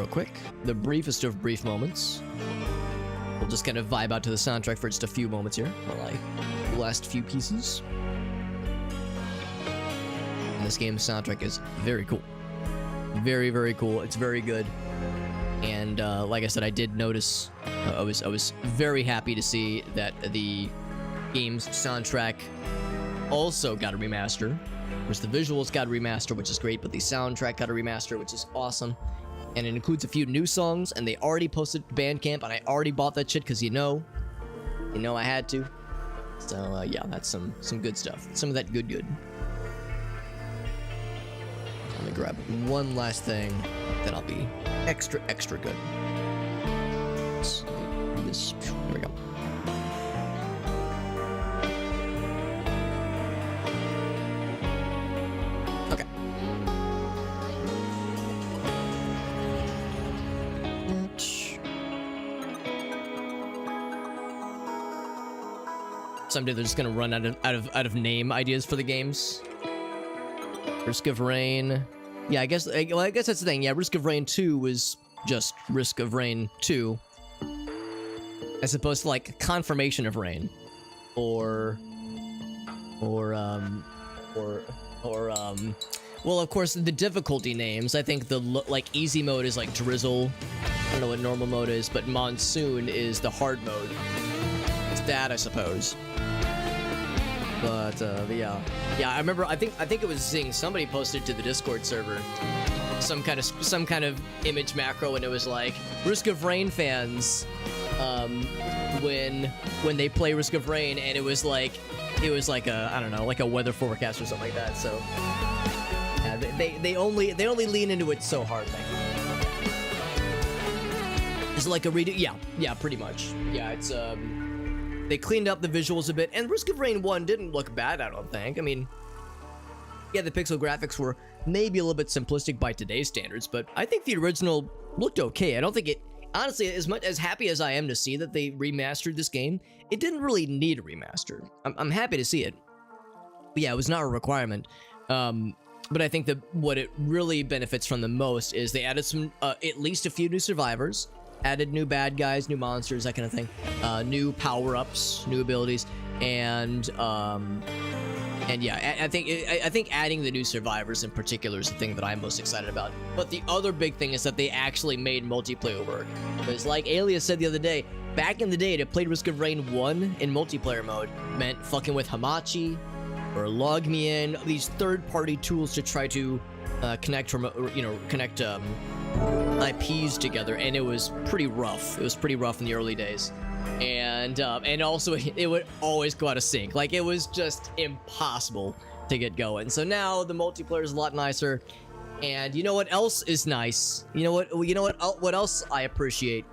real quick. The briefest of brief moments. We'll just kind of vibe out to the soundtrack for just a few moments here while I blast a few pieces. And this game's soundtrack is very cool. Very, very cool. It's very good. And like I said, I did notice, I was very happy to see that the game's soundtrack also got a remaster. Of course, the visuals got a remaster, which is great, but the soundtrack got a remaster, which is awesome. And it includes a few new songs, and they already posted to Bandcamp, and I already bought that shit because you know I had to. So yeah, that's some good stuff. Some of that good. Let me grab one last thing, then I'll be extra good. Let's do this. Here we go. Okay. Someday they're just gonna run out of name ideas for the games. Risk of Rain. Yeah, I guess that's the thing. Yeah, Risk of Rain 2 was just Risk of Rain 2, as opposed to like Confirmation of Rain, or well, of course the difficulty names. I think the like easy mode is like Drizzle. I don't know what normal mode is, but Monsoon is the hard mode. It's that, I suppose. But yeah, I remember. I think it was Zing. Somebody posted to the Discord server some kind of image macro, and it was like Risk of Rain fans when they play Risk of Rain, and it was like a, I don't know, like a weather forecast or something like that. So yeah, they only lean into it so hard. It's like a redo. Yeah, pretty much. Yeah, it's they cleaned up the visuals a bit, and Risk of Rain 1 didn't look bad, I don't think. I mean, yeah, the pixel graphics were maybe a little bit simplistic by today's standards, but I think the original looked okay. I don't think it, honestly, as much as happy as I am to see that they remastered this game, it didn't really need a remaster. I'm happy to see it. But yeah, it was not a requirement. But I think that what it really benefits from the most is they added some, at least a few new survivors, added new bad guys, new monsters, that kind of thing, new power-ups, new abilities, and yeah, I think adding the new survivors in particular is the thing that I'm most excited about. But the other big thing is that they actually made multiplayer work. Because like Alias said the other day, back in the day, to play Risk of Rain 1 in multiplayer mode meant fucking with Hamachi or Log Me In, these third-party tools to try to connect IPs together, and it was pretty rough. It was pretty rough in the early days, and also it would always go out of sync. Like, it was just impossible to get going. So now the multiplayer is a lot nicer, and you know what else is nice? You know what else I appreciate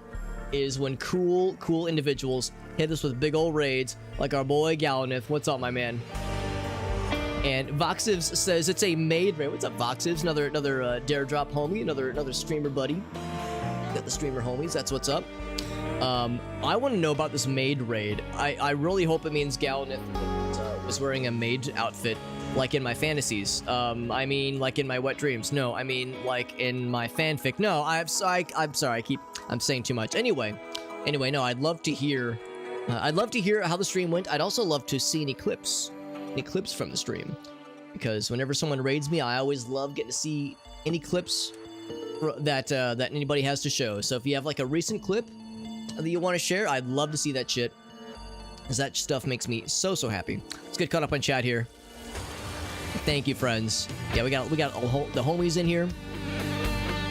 is when cool individuals hit us with big old raids, like our boy Galanith. What's up, my man? And Voxivs says it's a maid raid. What's up, Voxivs? Another dare drop homie, another streamer buddy. Got the streamer homies. That's what's up. I want to know about this maid raid. I really hope it means Galanith was wearing a maid outfit, like in my fantasies. I mean, like in my wet dreams. No, I mean like in my fanfic. No, I'm sorry. I'm saying too much. Anyway, no. I'd love to hear how the stream went. I'd also love to see any clips from the stream, because whenever someone raids me, I always love getting to see any clips that anybody has to show. So if you have like a recent clip that you want to share, I'd love to see that shit, because that stuff makes me so happy. Let's get caught up on chat here. Thank you, friends. Yeah, we got all the homies in here.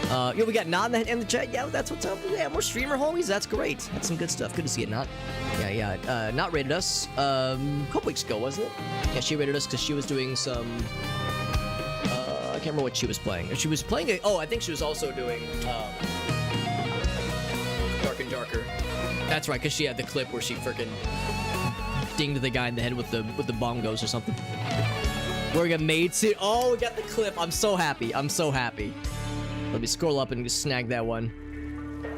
Yeah, we got Not in the chat. Yeah, that's what's up. Yeah, more streamer homies. That's great. That's some good stuff. Good to see it, Not. Yeah. Not rated us a couple weeks ago, wasn't it? Yeah, she rated us because she was doing some. I can't remember what she was playing. She was playing I think she was also doing Dark and Darker. That's right, because she had the clip where she freaking dinged the guy in the head with the bongos or something. Wearing a maid suit. Oh, we got the clip. I'm so happy. Let me scroll up and just snag that one.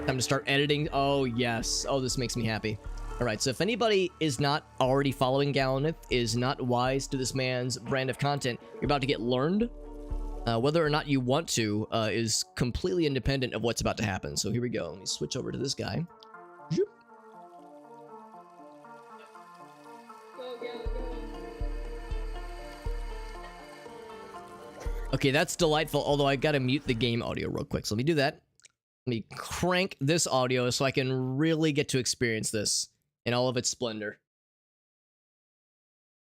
Time to start editing. Oh, yes. Oh, this makes me happy. All right, so if anybody is not already following Galanith, is not wise to this man's brand of content, you're about to get learned. Whether or not you want to is completely independent of what's about to happen. So here we go. Let me switch over to this guy. Zoop. Okay, that's delightful, although I gotta mute the game audio real quick. So let me do that. Let me crank this audio so I can really get to experience this in all of its splendor.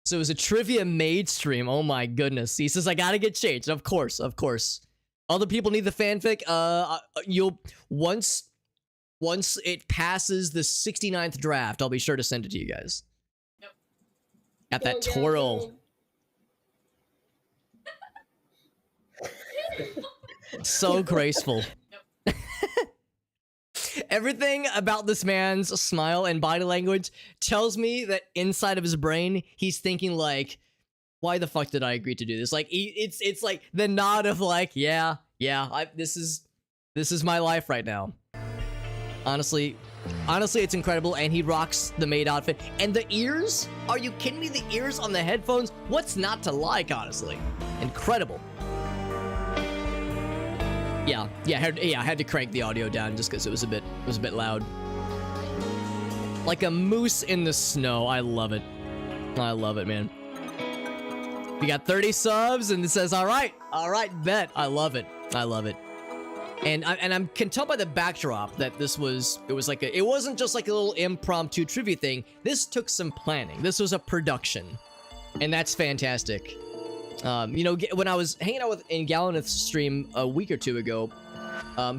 So it was a trivia made stream. Oh my goodness. He says I gotta get changed. Of course, of course. Other people need the fanfic. You'll once it passes the 69th draft, I'll be sure to send it to you guys. Yep. Got that twirl. So graceful. Yep. Everything about this man's smile and body language tells me that inside of his brain, he's thinking like, why the fuck did I agree to do this? Like, it's like the nod of like, yeah, this is my life right now. Honestly, it's incredible, and he rocks the maid outfit. And the ears? Are you kidding me? The ears on the headphones? What's not to like, honestly? Incredible. Yeah, I had to crank the audio down just because it was a bit loud. Like a moose in the snow. I love it. I love it, man. We got 30 subs, and it says, all right, bet. I love it. And I can tell by the backdrop that it wasn't just like a little impromptu trivia thing. This took some planning. This was a production, and that's fantastic. You know, when I was hanging out in Gallineth's stream a week or two ago,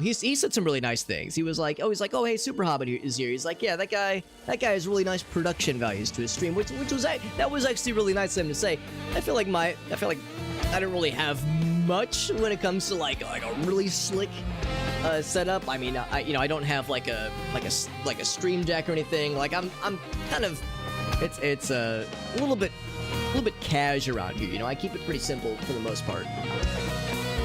he said some really nice things. He was like, oh, hey, Super Hobbit is here. He's like, yeah, that guy has really nice production values to his stream, which was actually really nice of him to say. I feel like I don't really have much when it comes to like a really slick setup. I mean, I don't have like a stream deck or anything. Like I'm kind of, it's a little bit cash around here, you know. I keep it pretty simple for the most part.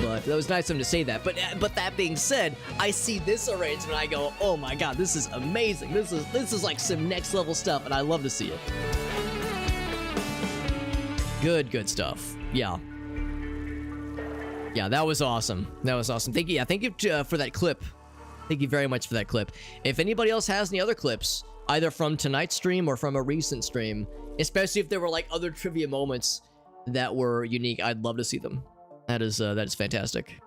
But that was nice of him to say that. But that being said, I see this arrangement and I go, oh my god, this is amazing. This is like some next level stuff, and I love to see it. Good stuff. Yeah, that was awesome. Thank you for that clip. Thank you very much for that clip. If anybody else has any other clips, either from tonight's stream or from a recent stream, especially if there were like other trivia moments that were unique, I'd love to see them. That is fantastic.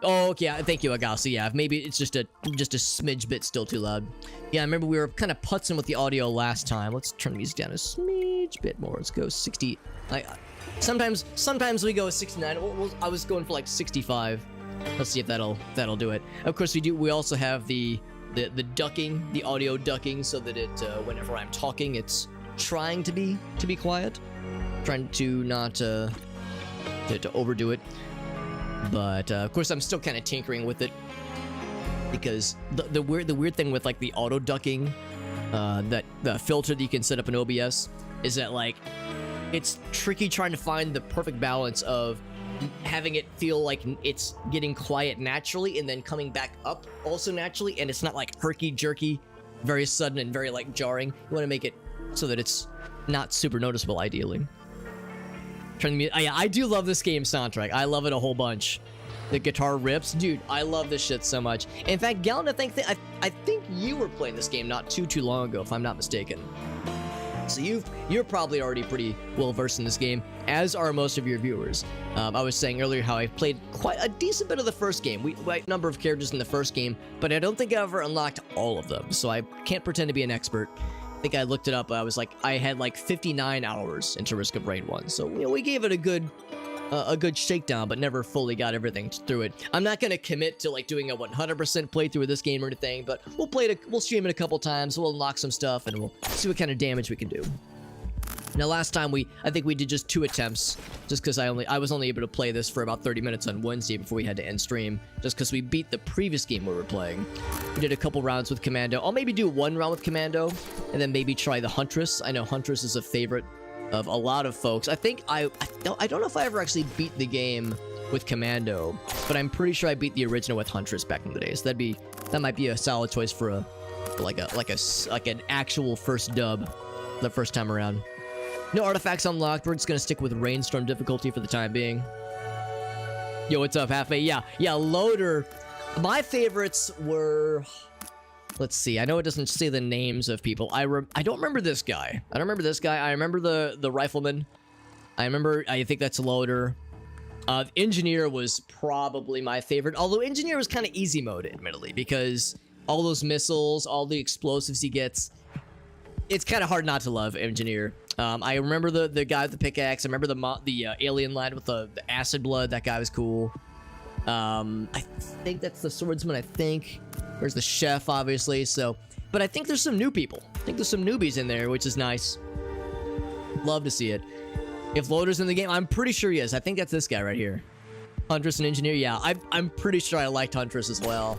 Oh, okay. Thank you, Agassi. Yeah, maybe it's just a smidge bit still too loud. Yeah, I remember we were kind of putzing with the audio last time. Let's turn the music down a smidge bit more. Let's go 60. Sometimes we go 69. I was going for like 65. Let's see if that'll do it. Of course, we also have the ducking, the audio ducking, so that it whenever I'm talking, it's trying to be quiet, trying to not to overdo it. But of course, I'm still kind of tinkering with it, because the weird thing with like the auto ducking, that the filter that you can set up in OBS, is that like it's tricky trying to find the perfect balance of having it feel like it's getting quiet naturally and then coming back up also naturally, and it's not like herky-jerky, very sudden and very like jarring. You want to make it so that it's not super noticeable, ideally. Yeah, I do love this game soundtrack. I love it a whole bunch. The guitar rips, dude. I love this shit so much. In fact, Gallon, I think you were playing this game not too long ago, if I'm not mistaken. So you're probably already pretty well versed in this game, as are most of your viewers. I was saying earlier how I played quite a decent bit of the first game. We had a number of characters in the first game, but I don't think I ever unlocked all of them, so I can't pretend to be an expert. I think I looked it up. I had like 59 hours into Risk of Rain 1, so you know, we gave it a good shakedown, but never fully got everything through it. I'm not gonna commit to like doing a 100% playthrough of this game or anything, but we'll stream it a couple times, we'll unlock some stuff, and we'll see what kind of damage we can do. Now, last time I think we did just 2 attempts, just because I was only able to play this for about 30 minutes on Wednesday before we had to end stream, just because we beat the previous game we were playing. We did a couple rounds with Commando. I'll maybe do 1 round with Commando, and then maybe try the Huntress. I know Huntress is a favorite of a lot of folks. I think I don't know if I ever actually beat the game with Commando, but I'm pretty sure I beat the original with Huntress back in the day. So that might be a solid choice for an actual first dub the first time around. No artifacts unlocked. We're just gonna stick with Rainstorm difficulty for the time being. Yo, what's up, Halfway? Yeah, Loader. My favorites were... Let's see. I know it doesn't say the names of people. I don't remember this guy. I don't remember this guy. I remember the rifleman. I think that's Loader. Engineer was probably my favorite. Although Engineer was kind of easy mode, admittedly, because all those missiles, all the explosives he gets, it's kind of hard not to love Engineer. I remember the guy with the pickaxe. I remember the alien lad with the acid blood. That guy was cool. I think that's the swordsman. I think there's the chef, obviously. So, but I think there's some new people. I think there's some newbies in there, which is nice. Love to see it. If Loader's in the game, I'm pretty sure he is. I think that's this guy right here. Huntress and Engineer. Yeah, I'm pretty sure I liked Huntress as well.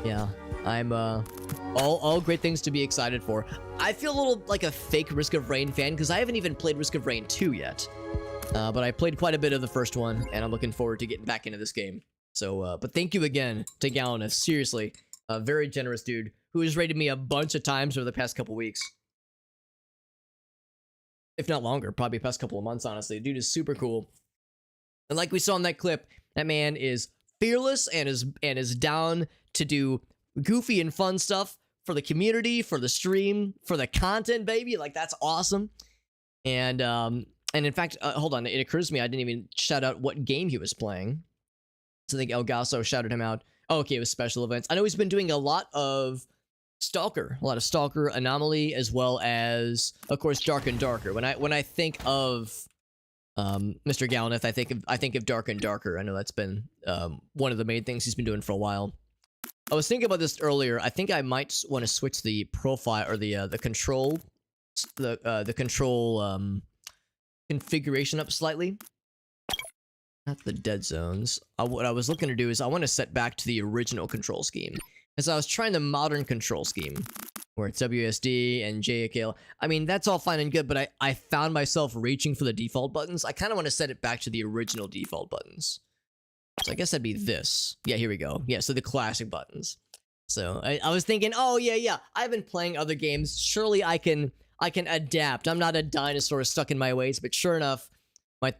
Yeah, I'm all great things to be excited for. I feel a little like a fake Risk of Rain fan because I haven't even played Risk of Rain 2 yet. But I played quite a bit of the first one, and I'm looking forward to getting back into this game. So, but thank you again to Gallinus. Seriously, a very generous dude who has rated me a bunch of times over the past couple weeks. If not longer, probably the past couple of months, honestly. Dude is super cool. And like we saw in that clip, that man is fearless and is down to do goofy and fun stuff for the community, for the stream, for the content, baby. Like, that's awesome. And in fact, hold on, it occurs to me I didn't even shout out what game he was playing. So I think El Gaso shouted him out. Oh, okay, it was special events. I know he's been doing a lot of Stalker, Anomaly, as well as, of course, Dark and Darker. When I think of Mr. Gallineth, I think of Dark and Darker. I know that's been one of the main things he's been doing for a while. I was thinking about this earlier. I think I might want to switch the profile or the control configuration up slightly. Not the dead zones. What I was looking to do is I want to set back to the original control scheme. As I was trying the modern control scheme, where it's WSD and JKL. I mean, that's all fine and good, but I found myself reaching for the default buttons. I kind of want to set it back to the original default buttons. So I guess that'd be this. Yeah, here we go. Yeah, so the classic buttons. So I was thinking, oh yeah, I've been playing other games. Surely I can adapt. I'm not a dinosaur stuck in my ways, but sure enough,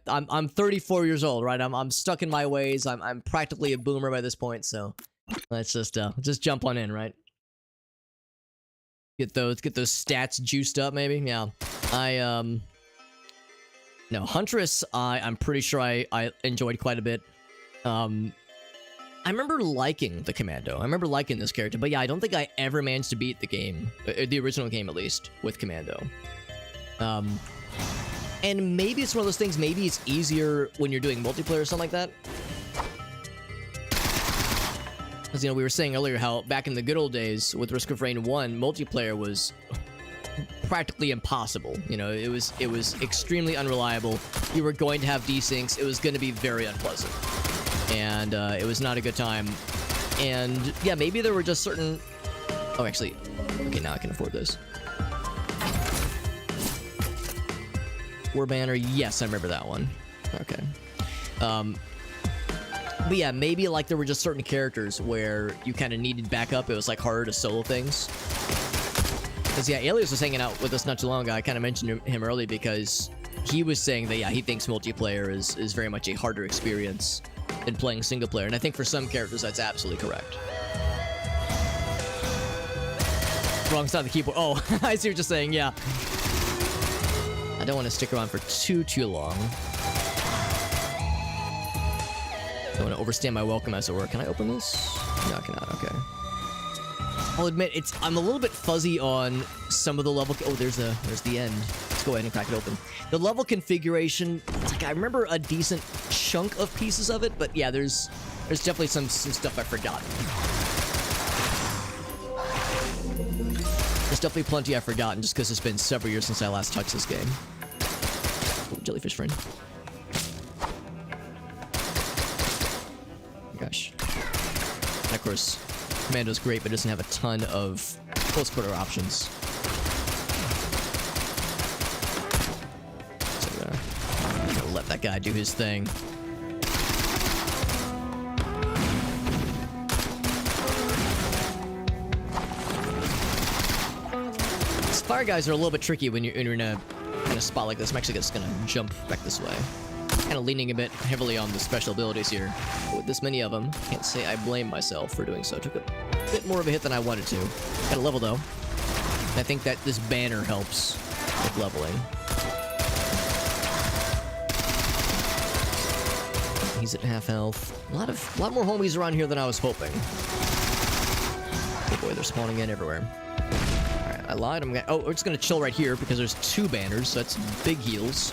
I'm 34 years old, right? I'm stuck in my ways. I'm practically a boomer by this point, so let's just jump on in, right? Get those stats juiced up, maybe. Yeah. No, Huntress, I'm pretty sure I enjoyed quite a bit. I remember liking the Commando. I remember liking this character, but yeah, I don't think I ever managed to beat the game, the original game at least, with Commando. And maybe it's one of those things, maybe it's easier when you're doing multiplayer or something like that. Because, you know, we were saying earlier how back in the good old days with Risk of Rain 1, multiplayer was practically impossible. You know, it was extremely unreliable. You were going to have desyncs. It was going to be very unpleasant. And it was not a good time. And yeah, maybe there were just certain... Oh, actually, okay, now I can afford this. War Banner, yes, I remember that one. Okay. But yeah, maybe like there were just certain characters where you kind of needed backup. It was like harder to solo things. Because yeah, Alias was hanging out with us not too long ago. I kind of mentioned him early because he was saying that yeah, he thinks multiplayer is very much a harder experience than playing single player. And I think for some characters that's absolutely correct. Wrong side of the keyboard. Oh, I see what you're saying, yeah. I don't want to stick around for too long. I don't want to overstay my welcome, as it were. Can I open this? No, I cannot. Okay. I'll admit, I'm a little bit fuzzy on some of the level... Oh, there's the end. Let's go ahead and crack it open. The level configuration, it's like I remember a decent chunk of pieces of it, but yeah, there's definitely some stuff I've forgotten. There's definitely plenty I've forgotten just because it's been several years since I last touched this game. Oh, jellyfish friend. Gosh. And of course, Commando's great, but doesn't have a ton of close quarter options. So I'm gonna let that guy do his thing. These fire guys are a little bit tricky when you're in a spot like this. I'm actually just gonna jump back this way. kind of leaning a bit heavily on the special abilities here. But with this many of them, can't say I blame myself for doing so. Took a bit more of a hit than I wanted to. Got a level though. I think that this banner helps with leveling. He's at half health. A lot more homies around here than I was hoping. Oh boy, they're spawning in everywhere. Alright, I lied. We're just gonna chill right here because there's 2 banners, so that's big heals.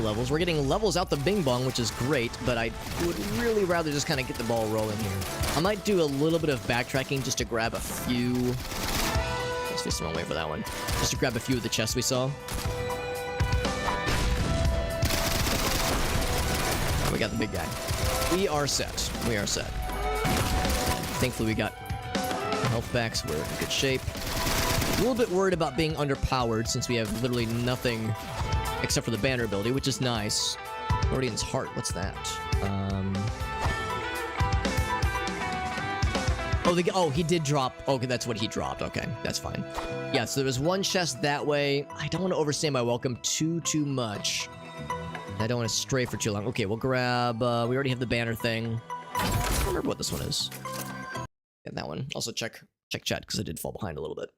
Levels. We're getting levels out the bing bong, which is great, but I would really rather just kind of get the ball rolling here. I might do a little bit of backtracking just to grab a few. Let's face the wrong way for that one. Just to grab a few of the chests we saw. Oh, we got the big guy. We are set. We are set. Thankfully, we got health back, so we're in good shape. A little bit worried about being underpowered since we have literally nothing except for the banner ability, which is nice. Guardian's Heart, what's that? Oh, he did drop. Okay, that's what he dropped. Okay, that's fine. Yeah, so there was one chest that way. I don't want to overstay my welcome too much. I don't want to stray for too long. Okay, we'll grab... we already have the banner thing. I don't remember what this one is. Get that one. Also check chat, because I did fall behind a little bit.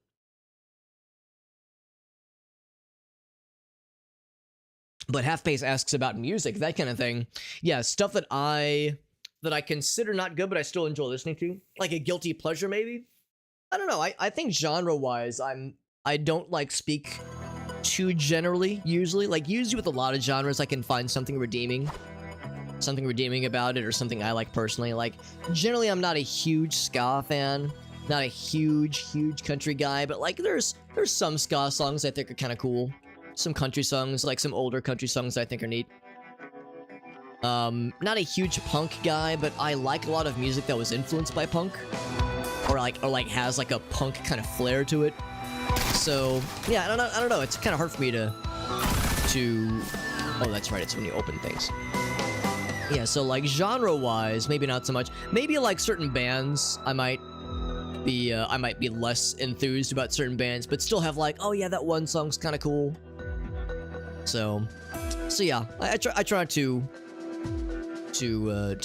But Half-Pace asks about music, that kind of thing. Yeah, stuff that I consider not good, but I still enjoy listening to. Like a guilty pleasure, maybe? I don't know. I think genre-wise, I don't, like, speak too generally, usually. Like, usually with a lot of genres, I can find something redeeming. Something redeeming about it, or something I like personally. Like, generally, I'm not a huge ska fan. Not a huge country guy, but, like, there's some ska songs I think are kind of cool. Some country songs, like some older country songs I think are neat. Not a huge punk guy, but I like a lot of music that was influenced by punk. Or has like a punk kind of flair to it. So, yeah, I don't know. It's kind of hard for me to... Oh, that's right, it's when you open things. Yeah, so like genre-wise, maybe not so much. Maybe like certain bands, I might be less enthused about certain bands, but still have like, oh yeah, that one song's kind of cool. So yeah, I try to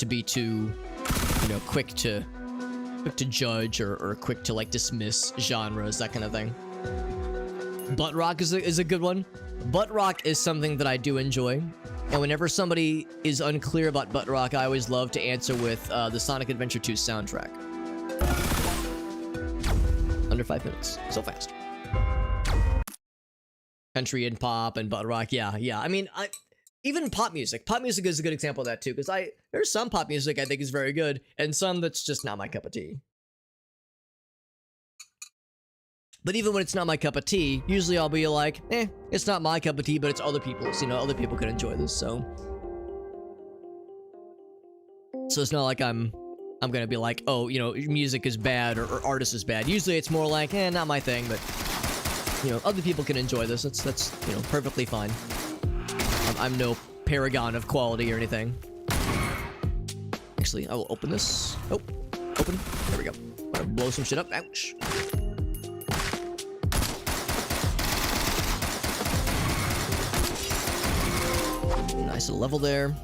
be too, quick to judge or quick to like dismiss genres, that kind of thing. Butt rock is a good one. Butt rock is something that I do enjoy, and whenever somebody is unclear about butt rock, I always love to answer with the Sonic Adventure 2 soundtrack. Under 5 minutes, so fast. Country and pop and butt rock, yeah. I mean, even pop music. Pop music is a good example of that too, because there's some pop music I think is very good, and some that's just not my cup of tea. But even when it's not my cup of tea, usually I'll be like, it's not my cup of tea, but it's other people's. Other people can enjoy this, so it's not like I'm gonna be like, oh, music is bad or artist is bad. Usually it's more like, not my thing, but other people can enjoy this. That's perfectly fine. I'm no paragon of quality or anything. Actually, I will open this. Oh, open. There we go. I'm gonna blow some shit up. Ouch. Nice little level there.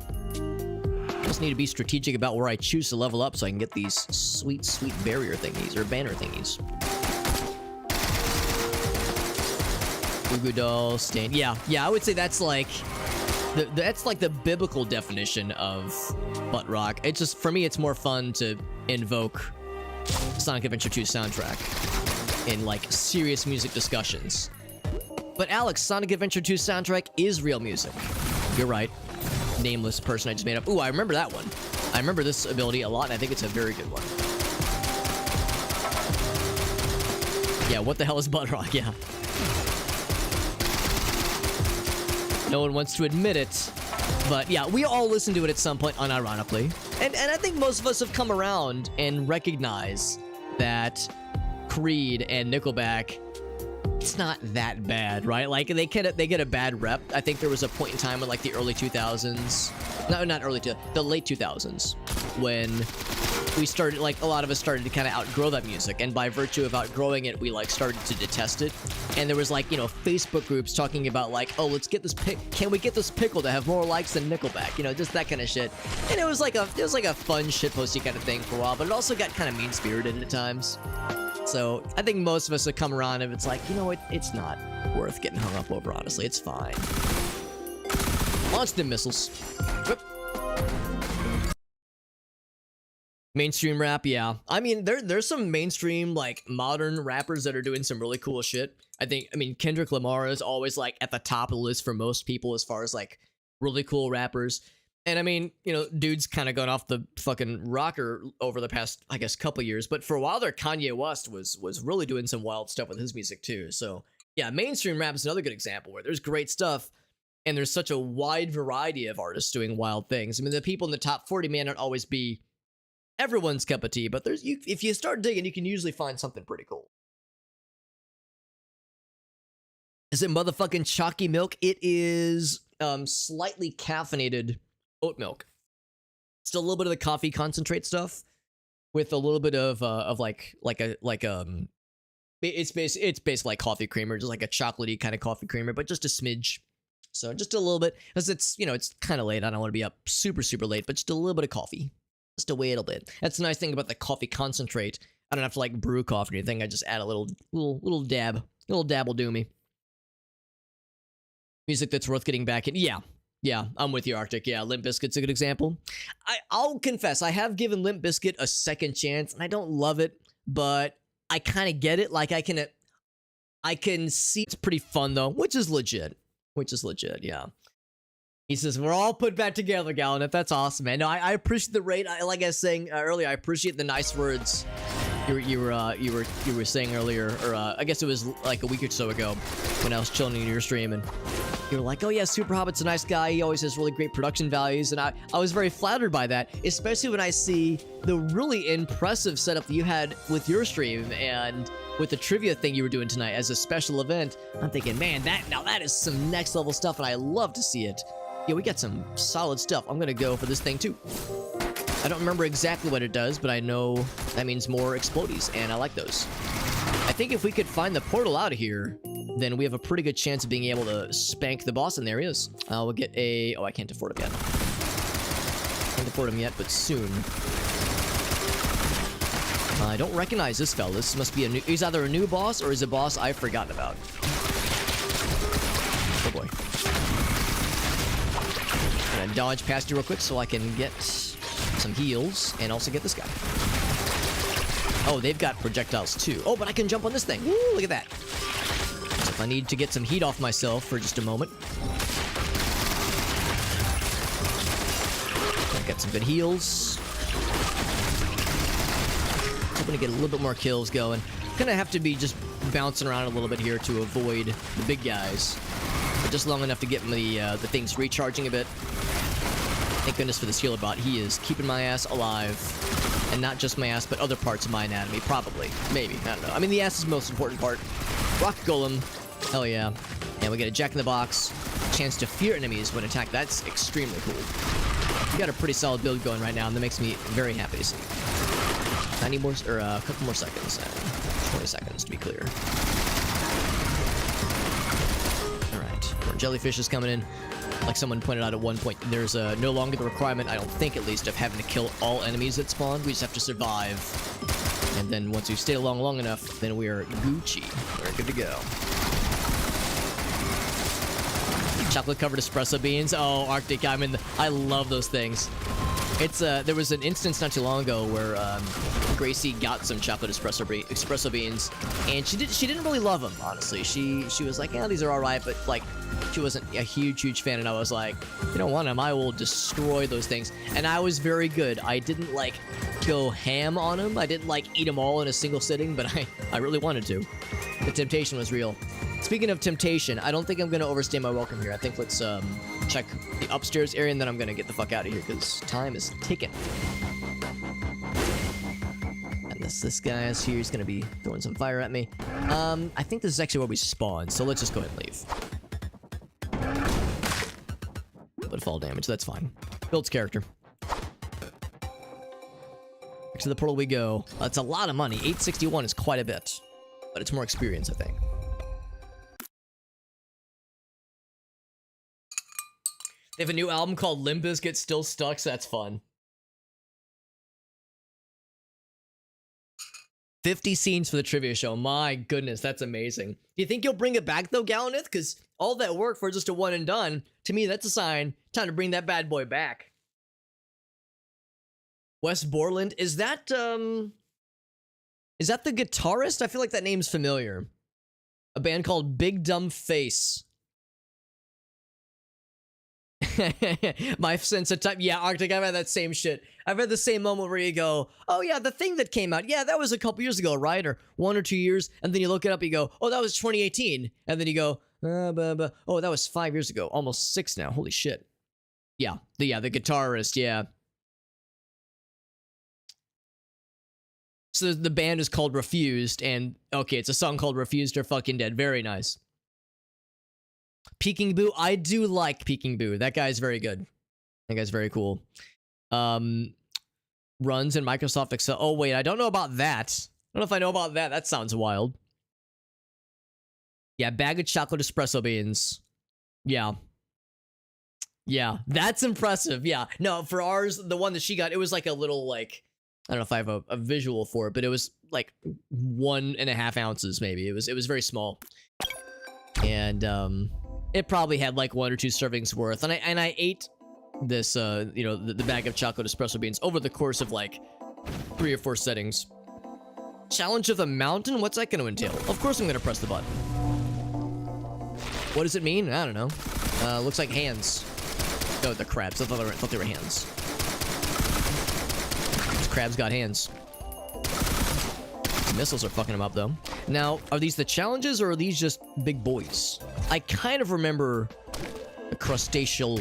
Just need to be strategic about where I choose to level up so I can get these sweet barrier thingies or banner thingies. Goo Goo Doll, Stain. Yeah, I would say that's like the biblical definition of butt rock. It's just, for me, it's more fun to invoke Sonic Adventure 2 soundtrack in like serious music discussions. But Alex, Sonic Adventure 2 soundtrack is real music. You're right. Nameless person I just made up. Ooh, I remember that one. I remember this ability a lot, and I think it's a very good one. Yeah, what the hell is butt rock? Yeah. No one wants to admit it, but yeah, we all listen to it at some point, unironically. And I think most of us have come around and recognize that Creed and Nickelback, it's not that bad, right? Like, they get a bad rep. I think there was a point in time in like the early 2000s, not early, the late 2000s, when we started, like, a lot of us started to kind of outgrow that music, and by virtue of outgrowing it, we, like, started to detest it. And there was, like, you know, Facebook groups talking about, like, oh, let's get this can we get this pickle to have more likes than Nickelback? You know, just that kind of shit. And it was like a fun shitposty kind of thing for a while, but it also got kind of mean-spirited at times. So I think most of us would come around if it's like, you know, it's not worth getting hung up over, honestly. It's fine. Launch them missiles. Whoop. Mainstream rap, yeah. I mean, there's some mainstream, like, modern rappers that are doing some really cool shit. I mean, Kendrick Lamar is always, like, at the top of the list for most people as far as, like, really cool rappers. And I mean, you know, dude's kind of gone off the fucking rocker over the past, I guess, couple years. But for a while there, Kanye West was really doing some wild stuff with his music too. So yeah, mainstream rap is another good example where there's great stuff. And there's such a wide variety of artists doing wild things. I mean, the people in the top 40 may not always be everyone's cup of tea, but if you start digging, you can usually find something pretty cool. Is it motherfucking chalky milk? It is slightly caffeinated oat milk. Still a little bit of the coffee concentrate stuff with a little bit of it's basically like coffee creamer, just like a chocolatey kind of coffee creamer, but just a smidge. So just a little bit, because it's, you know, it's kind of late. I don't want to be up super late, but just a little bit of coffee. Just a little bit. That's the nice thing about the coffee concentrate. I don't have to like brew coffee or anything. I just add a little dab. Little dab will do me. Music that's worth getting back in. Yeah, I'm with you, Arctic. Yeah, Limp Bizkit's a good example. I'll confess, I have given Limp Bizkit a second chance, and I don't love it, but I kind of get it. Like, I can see it's pretty fun, though, which is legit, yeah. He says, we're all put back together, Gallinette. That's awesome, man. No, I appreciate the rate. Like I was saying earlier, I appreciate the nice words you were saying earlier, or I guess it was like a week or so ago when I was chilling in your stream, and you were like, oh yeah, Super Hobbit's a nice guy. He always has really great production values, and I was very flattered by that, especially when I see the really impressive setup that you had with your stream and with the trivia thing you were doing tonight as a special event. I'm thinking, man, that is some next level stuff, and I love to see it. Yeah, we got some solid stuff. I'm gonna go for this thing too. I don't remember exactly what it does, but I know that means more explodies, and I like those. I think if we could find the portal out of here, then we have a pretty good chance of being able to spank the boss, and there he is. We'll get a... Oh, I can't afford him yet. Can't afford him yet, but soon. I don't recognize this fella. This must be a new... He's either a new boss, or he's a boss I've forgotten about. Oh boy. I'm gonna dodge past you real quick so I can get some heals and also get this guy. Oh, they've got projectiles too. Oh, but I can jump on this thing. Woo, look at that. So if I need to get some heat off myself for just a moment. I got some good heals. Hoping to get a little bit more kills going. Gonna have to be just bouncing around a little bit here to avoid the big guys. But just long enough to get the things recharging a bit. Thank goodness for this healer bot. He is keeping my ass alive. And not just my ass, but other parts of my anatomy. Probably. Maybe. I don't know. I mean, the ass is the most important part. Rock Golem. Hell yeah. And we get a Jack in the Box. Chance to fear enemies when attacked. That's extremely cool. We got a pretty solid build going right now, and that makes me very happy to see. 90 more, or a couple more seconds. 20 seconds, to be clear. Alright. More jellyfish is coming in. Like someone pointed out at one point, there's no longer the requirement, I don't think at least, of having to kill all enemies that spawn. We just have to survive. And then once we stay along long enough, then we are Gucci. We're good to go. Chocolate-covered espresso beans. Oh, Arctic, I love those things. It's there was an instance not too long ago where Gracie got some chocolate espresso beans, and she didn't really love them, honestly. She was like, yeah, these are all right, but like she wasn't a huge fan, and I was like, you don't want them, I will destroy those things. And I was very good. I didn't like go ham on them. I didn't like eat them all in a single sitting, but I really wanted to. The temptation was real. Speaking of temptation, I don't think I'm going to overstay my welcome here. I think let's check the upstairs area, and then I'm going to get the fuck out of here, because time is ticking. And this guy is here. He's going to be throwing some fire at me. I think this is actually where we spawn, so let's just go ahead and leave. But fall damage, that's fine. Builds character. to the portal we go. That's a lot of money. 861 is quite a bit. But it's more experience, I think. They have a new album called Limp Bizkit Still Stuck, so that's fun. 50 scenes for the trivia show. My goodness, that's amazing. Do you think you'll bring it back, though, Galanith? Because all that work for just a one and done, to me, that's a sign. Time to bring that bad boy back. Wes Borland, is that the guitarist? I feel like that name's familiar. A band called Big Dumb Face. My sense of time. Yeah, Arctic, I've had that same shit. I've had the same moment where you go, oh yeah, the thing that came out. Yeah, that was a couple years ago, right? Or 1 or 2 years. And then you look it up, you go, oh, that was 2018. And then you go, oh, that was 5 years ago. Almost 6 now. Holy shit. Yeah, the guitarist, yeah. So the band is called Refused, and okay, it's a song called Refused or Fucking Dead. Very nice. Peking Boo, I do like Peking Boo. That guy's very good. That guy's very cool. Runs in Microsoft Excel. Oh wait, I don't know about that. I don't know if I know about that. That sounds wild. Yeah, bag of chocolate espresso beans. Yeah. Yeah, that's impressive. Yeah. No, for ours, the one that she got, it was like a little like, I don't know if I have a visual for it, but it was like 1.5 ounces maybe. It was very small. And it probably had like 1 or 2 servings worth. And I ate this you know, the bag of chocolate espresso beans over the course of like 3 or 4 settings. Challenge of the mountain? What's that going to entail? Of course I'm going to press the button. What does it mean? I don't know. Looks like hands. Oh, the crabs. I thought they were hands. These crabs got hands. The missiles are fucking them up, though. Now, are these the challenges, or are these just big boys? I kind of remember the crustacean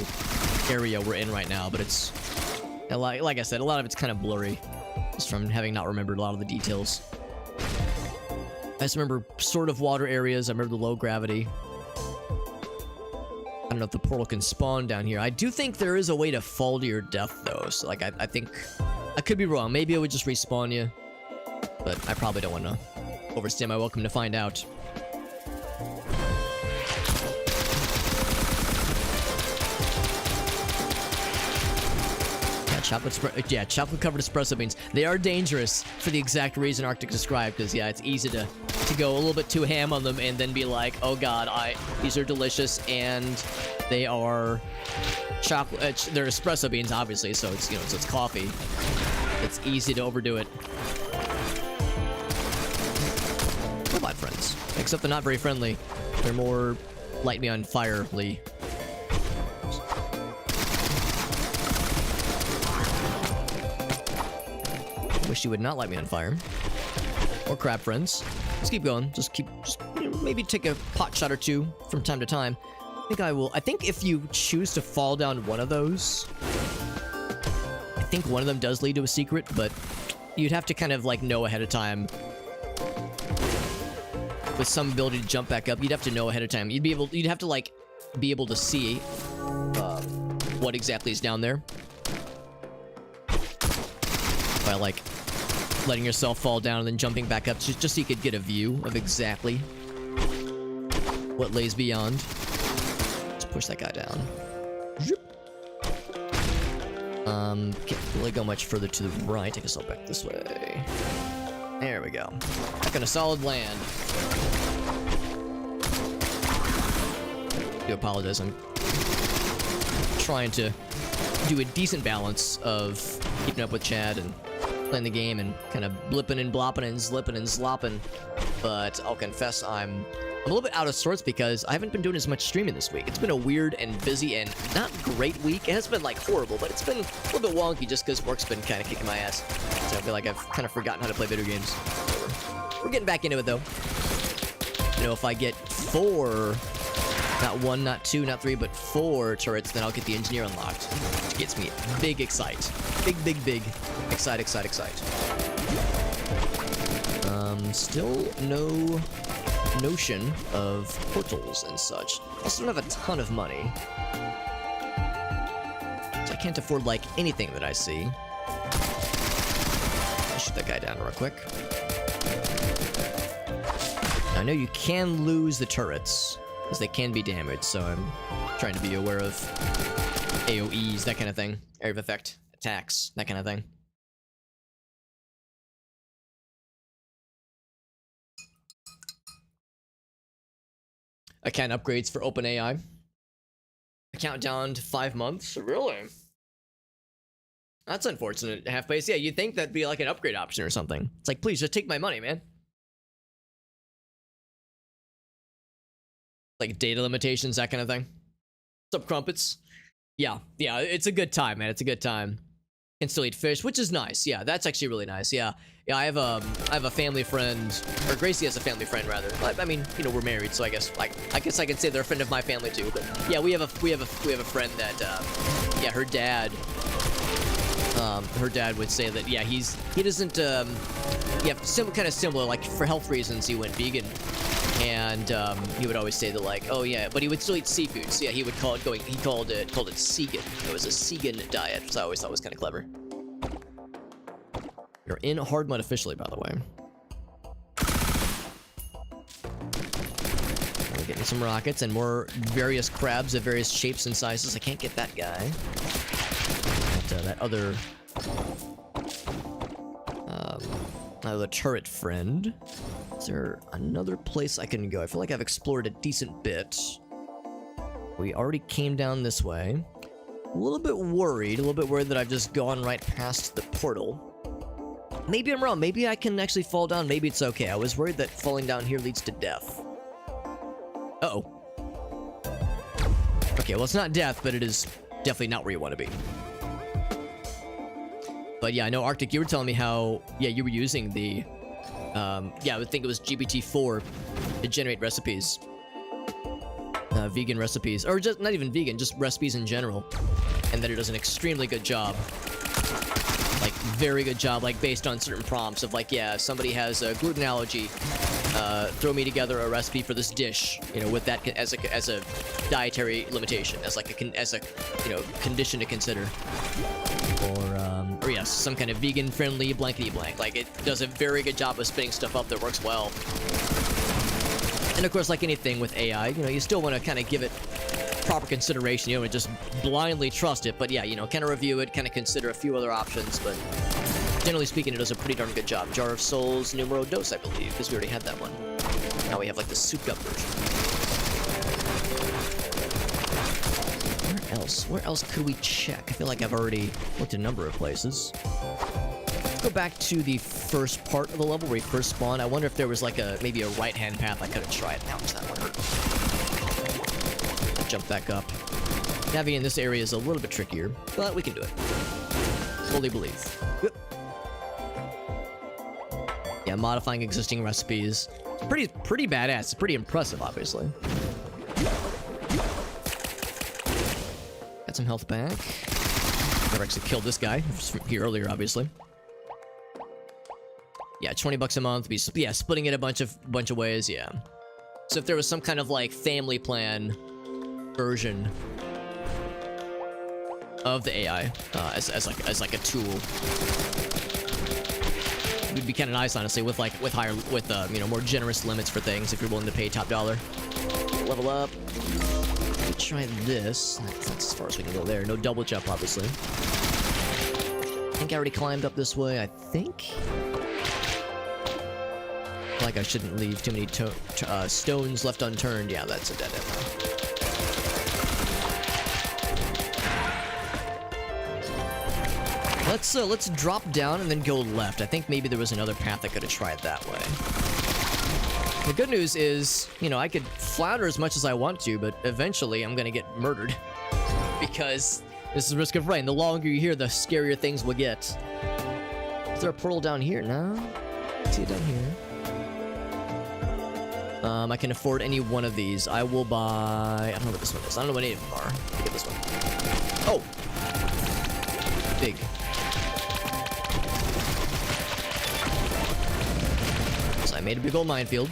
area we're in right now, but it's... Like I said, a lot of it's kind of blurry. Just from having not remembered a lot of the details. I just remember sort of water areas. I remember the low gravity. I don't know if the portal can spawn down here. I do think there is a way to fall to your death, though. So, like, I think... I could be wrong. Maybe it would just respawn you. But I probably don't want to overstay my welcome to find out. Yeah, chocolate-covered espresso beans. They are dangerous for the exact reason Arctic described, because, yeah, it's easy to go a little bit too ham on them and then be like, oh god, these are delicious, and they are chocolate, they're espresso beans, obviously, so it's, you know, so it's coffee. It's easy to overdo it. Robot friends. Except they're not very friendly. They're more light me on fire-ly. Wish you would not light me on fire. Or crab friends. Let's keep going. Just you know, maybe take a pot shot or two from time to time. I think I will. I think if you choose to fall down one of those, I think one of them does lead to a secret, but you'd have to kind of like know ahead of time. With some ability to jump back up, you'd have to know ahead of time. You'd have to like be able to see what exactly is down there. By like letting yourself fall down and then jumping back up, just so you could get a view of exactly what lays beyond. Let's push that guy down. Can't really go much further to the right. Take us all back this way. There we go. Back on a solid land. I do apologize. I'm trying to do a decent balance of keeping up with Chad and playing the game and kind of blipping and blopping and slipping and slopping. But I'll confess I'm a little bit out of sorts because I haven't been doing as much streaming this week. It's been a weird and busy and not great week. It hasn't been like horrible, but it's been a little bit wonky just because work's been kind of kicking my ass. So I feel like I've kind of forgotten how to play video games. We're getting back into it though. You know, if I get 4, not 1, not 2, not 3, but 4 turrets, then I'll get the engineer unlocked. Which gets me big excite. Big excite. Still no notion of portals and such. Also don't have a ton of money. So I can't afford like anything that I see. I that guy down real quick. I know you can lose the turrets, because they can be damaged, so I'm trying to be aware of AoEs, that kind of thing. Area of effect, attacks, that kind of thing. Account upgrades for OpenAI. Countdown to 5 months? Really? That's unfortunate, Half-Base. Yeah, you'd think that'd be like an upgrade option or something. It's like, please, just take my money, man. Like data limitations, that kind of thing. What's up, Crumpets? Yeah, it's a good time, man. It's a good time. Can still eat fish, which is nice. Yeah, that's actually really nice. Yeah, I have a family friend, or Gracie has a family friend rather. I mean, you know, we're married, so I guess I can say they're a friend of my family too. But yeah, we have a friend that yeah, her dad would say that yeah, he doesn't yeah, kind of similar, like for health reasons he went vegan. And he would always say that, like, oh yeah, but he would still eat seafood. So yeah, he would call it he called it Segan. It was a Segan diet, which I always thought was kind of clever. You're in hard mode officially, by the way. We're getting some rockets and more various crabs of various shapes and sizes. I can't get that guy. But, that other turret friend. Is there another place I can go? I feel like I've explored a decent bit. We already came down this way. A little bit worried that I've just gone right past the portal. Maybe I'm wrong. Maybe I can actually fall down. Maybe it's okay. I was worried that falling down here leads to death. Uh-oh. Okay, well, it's not death, but it is definitely not where you want to be. But yeah, I know, Arctic, you were telling me how, yeah, you were using the, yeah, I would think it was GPT-4 to generate recipes. Vegan recipes. Or just, not even vegan, just recipes in general. And that it does an extremely good job. Like, very good job, like, based on certain prompts of, like, yeah, if somebody has a gluten allergy, throw me together a recipe for this dish, you know, with that as a dietary limitation, as like a you know, condition to consider. Or yes, some kind of vegan-friendly blankety blank. Like, it does a very good job of spinning stuff up that works well. And of course, like anything with AI, you know, you still want to kind of give it proper consideration. You don't want to just blindly trust it, but yeah, you know, kind of review it, kind of consider a few other options, but generally speaking, it does a pretty darn good job. Jar of Souls numero dos, I believe, because we already had that one. Now we have, like, the souped-up version. Where else could we check? I feel like I've already looked at a number of places. Let's go back to the first part of the level where we first spawned. I wonder if there was like maybe a right-hand path I could have tried. Ouch, that one hurt. Jump back up. Navigating this area is a little bit trickier, but we can do it. Fully believe. Yeah, modifying existing recipes. Pretty badass. It's pretty impressive, obviously. Some health back. Never actually killed this guy from here earlier, obviously. Yeah, 20 bucks a month. Yeah, splitting it a bunch of ways. Yeah. So if there was some kind of like family plan version of the AI as like a tool, it would be kind of nice, honestly, with you know, more generous limits for things if you're willing to pay top dollar. Level up. Try this. That's as far as we can go there. No double jump, obviously. I think I already climbed up this way, I think. Like I shouldn't leave too many stones left unturned. Yeah, that's a dead end. Let's drop down and then go left. I think maybe there was another path I could have tried that way. The good news is, you know, I could flounder as much as I want to, but eventually I'm gonna get murdered. Because this is Risk of Rain. The longer you're here, the scarier things will get. Is there a portal down here? No? See it down here. I can afford any one of these. I will buy... I don't know what this one is. I don't know what any of them are. I'll get this one. Oh! Big. So I made a big old minefield.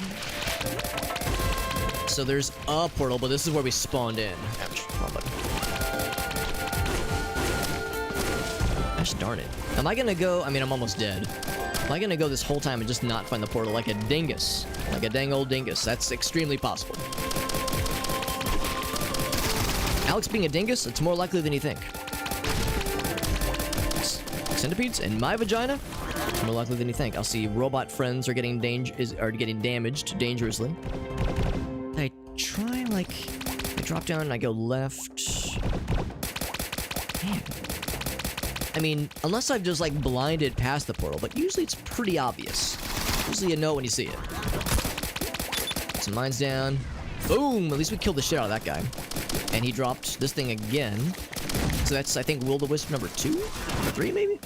So there's a portal, but this is where we spawned in. Ouch. Come on, buddy. Gosh darn it. Am I gonna go? I mean, I'm almost dead. Am I gonna go this whole time and just not find the portal like a dingus? Like a dang old dingus. That's extremely possible. Alex being a dingus, it's more likely than you think. Centipedes in my vagina? More likely than you think. I'll see robot friends are getting damaged dangerously. I try, like... I drop down and I go left... Man. I mean, unless I've just, like, blinded past the portal, but usually it's pretty obvious. Usually you know when you see it. Some mines down. Boom! At least we killed the shit out of that guy. And he dropped this thing again. So that's, I think, Will-O-Wisp number 2? Number 3, maybe?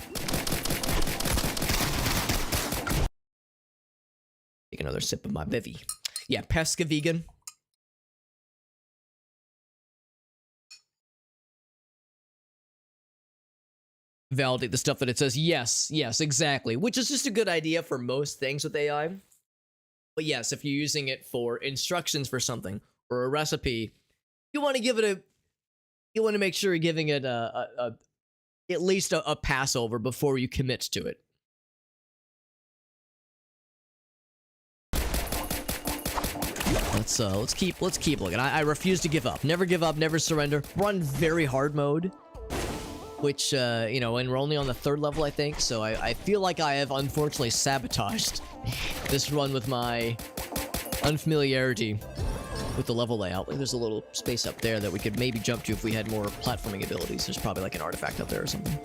Take another sip of my bevy. Yeah, pesca vegan. Validate the stuff that it says. Yes, yes, exactly. Which is just a good idea for most things with AI. But yes, if you're using it for instructions for something, or a recipe, you want to give it a... You want to make sure you're giving it at least a passover before you commit to it. Let's keep looking. I refuse to give up. Never give up, never surrender. Run very hard mode, which you know, and we're only on the 3rd level, I think. So I feel like I have unfortunately sabotaged this run with my unfamiliarity with the level layout. Like, there's a little space up there that we could maybe jump to if we had more platforming abilities. There's probably like an artifact up there or something.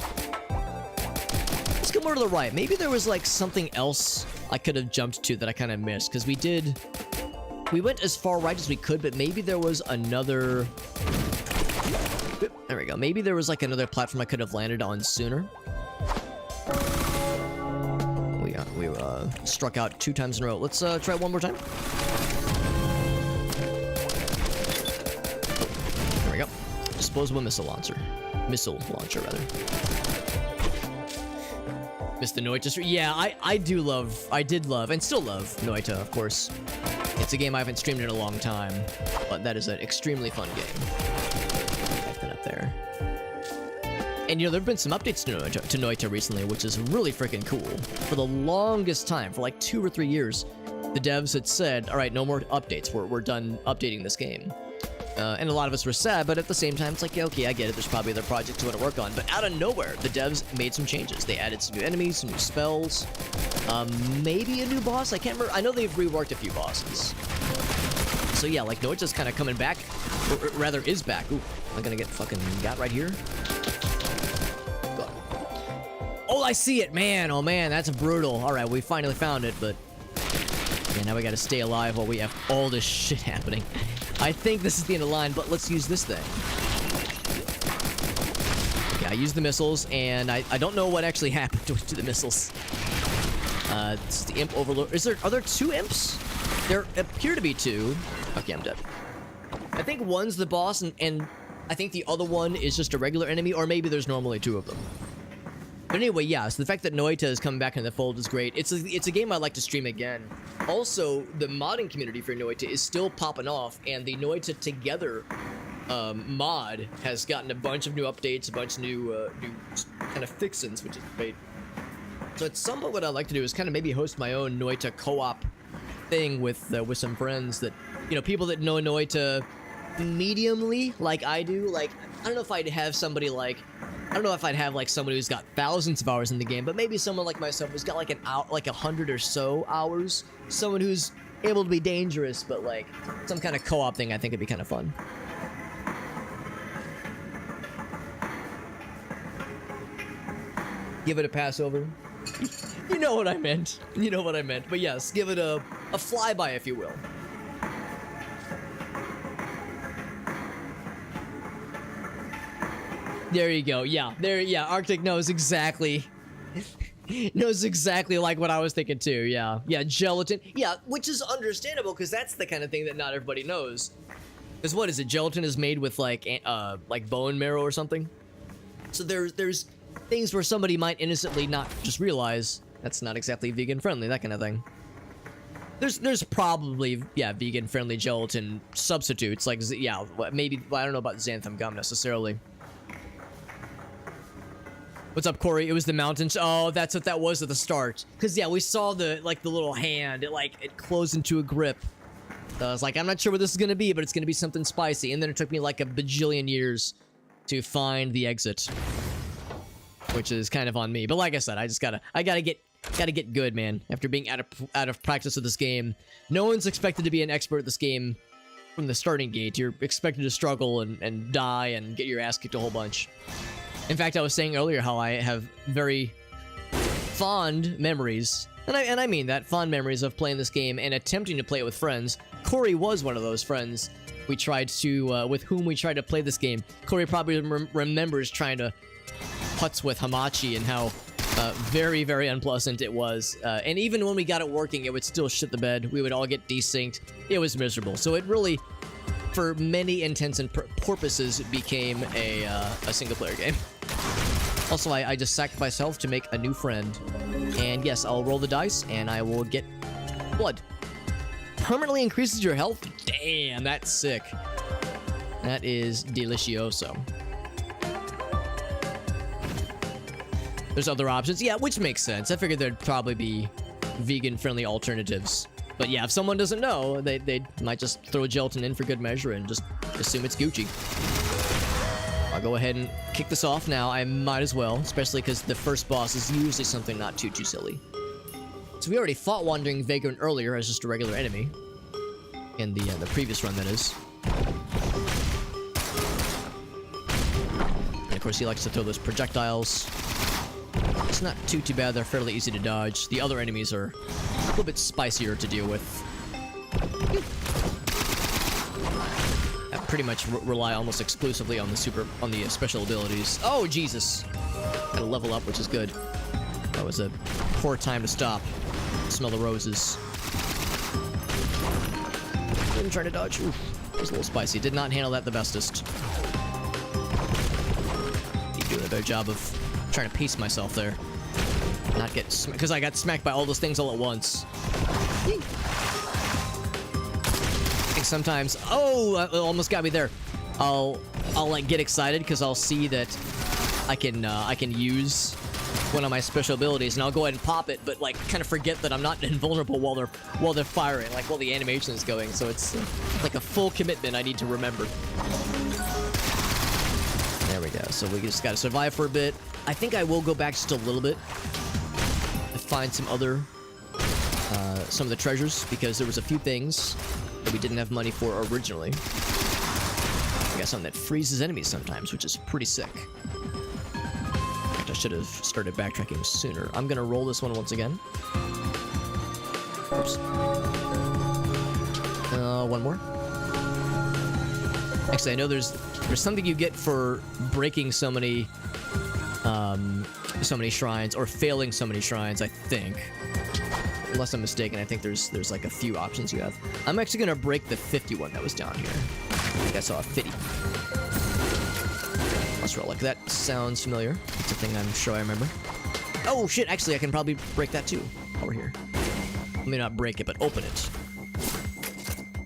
Let's go more to the right. Maybe there was like something else I could have jumped to that I kind of missed, because we went as far right as we could, but maybe there was another... There we go. Maybe there was like another platform I could have landed on sooner. We struck out 2 times in a row. Let's try it one more time. There we go. Disposable missile launcher. Missile launcher, rather. Missed the Noita. Yeah, I did love, and still love Noita, of course. It's a game I haven't streamed in a long time, but that is an extremely fun game. Back that up there. And you know, there have been some updates to Noita recently, which is really freaking cool. For the longest time, for like 2 or 3 years, the devs had said, all right, no more updates. We're done updating this game. And a lot of us were sad, but at the same time, it's like, yeah, okay, I get it. There's probably other projects you want to work on. But out of nowhere, the devs made some changes. They added some new enemies, some new spells, maybe a new boss. I can't remember. I know they've reworked a few bosses. So yeah, like, Noita's kind of coming back, or rather is back. Ooh, am I gonna get fucking got right here? Oh, I see it, man. Oh man, that's brutal. All right, we finally found it, but yeah, now we gotta stay alive while we have all this shit happening. I think this is the end of the line, but let's use this thing. Okay, I used the missiles, and I don't know what actually happened to the missiles. This is the imp overlord. Are there 2 imps? There appear to be 2. Okay, I'm dead. I think one's the boss, and I think the other one is just a regular enemy, or maybe there's normally 2 of them. But anyway, yeah, so the fact that Noita is coming back in the fold is great. It's a game I'd like to stream again. Also, the modding community for Noita is still popping off, and the Noita Together mod has gotten a bunch of new updates, a bunch of new kind of fixins, which is great. So at some point what I'd like to do is kind of maybe host my own Noita co-op thing with some friends that, you know, people that know Noita mediumly, like I do. Like, I don't know if I'd have somebody like... I don't know if I'd have like somebody who's got thousands of hours in the game, but maybe someone like myself who's got like 100 or so hours. Someone who's able to be dangerous, but like some kind of co-op thing I think would be kind of fun. Give it a Passover. You know what I meant. You know what I meant. But yes, give it a flyby, if you will. There you go. Yeah, yeah, Arctic knows exactly like what I was thinking too. Yeah, gelatin. Yeah, which is understandable because that's the kind of thing that not everybody knows. Because what is it? Gelatin is made with like bone marrow or something. So there's things where somebody might innocently not just realize that's not exactly vegan friendly, that kind of thing. There's probably, yeah, vegan friendly gelatin substitutes, like, yeah, maybe, I don't know about xanthan gum necessarily. What's up, Corey? It was the mountains. Oh, that's what that was at the start. Cause yeah, we saw the little hand. It closed into a grip. So I was like, I'm not sure what this is gonna be, but it's gonna be something spicy. And then it took me like a bajillion years to find the exit, which is kind of on me. But like I said, I gotta get good, man. After being out of practice with this game, no one's expected to be an expert at this game from the starting gate. You're expected to struggle and die and get your ass kicked a whole bunch. In fact, I was saying earlier how I have very fond memories, and I mean that, fond memories of playing this game and attempting to play it with friends. Corey was one of those friends we tried to, with whom we tried to play this game. Corey probably remembers trying to putz with Hamachi and how very, very unpleasant it was. And even when we got it working, it would still shit the bed. We would all get desynced. It was miserable. So it really, for many intents and purposes, became a single-player game. Also, I just sacked myself to make a new friend. And yes, I'll roll the dice, and I will get blood. Permanently increases your health? Damn, that's sick. That is delicioso. There's other options. Yeah, which makes sense. I figured there'd probably be vegan-friendly alternatives. But yeah, if someone doesn't know, they might just throw gelatin in for good measure and just assume it's Gucci. I'll go ahead and kick this off now. I might as well, especially because the first boss is usually something not too silly. So we already fought Wandering Vagrant earlier as just a regular enemy. In the previous run, that is. And of course, he likes to throw those projectiles. It's not too bad. They're fairly easy to dodge. The other enemies are a little bit spicier to deal with. I pretty much rely almost exclusively on the special abilities. Oh, Jesus. Gotta level up, which is good. That was a poor time to stop. Smell the roses. I'm trying to dodge. Oof. It was a little spicy. Did not handle that the bestest. Keep doing a better job of trying to pace myself there. Not get smacked, because I got smacked by all those things all at once. I think sometimes, oh, it almost got me there. I'll like get excited because I'll see that I can use one of my special abilities, and I'll go ahead and pop it, but like kind of forget that I'm not invulnerable while they're firing, like while the animation is going. So it's like a full commitment I need to remember. There we go. So we just gotta survive for a bit. I think I will go back just a little bit to find some of the treasures, because there was a few things that we didn't have money for originally. I got something that freezes enemies sometimes, which is pretty sick. I should have started backtracking sooner. I'm gonna roll this one once again. Oops. One more. Actually, I know there's something you get for breaking so many shrines, or failing so many shrines, I think. Unless I'm mistaken, I think there's like a few options you have. I'm actually gonna break the 51 that was down here. I think I saw a 50. Let's roll. Like, that sounds familiar. It's a thing I'm sure I remember. Oh shit, actually I can probably break that too over here. Let me not break it, but open it.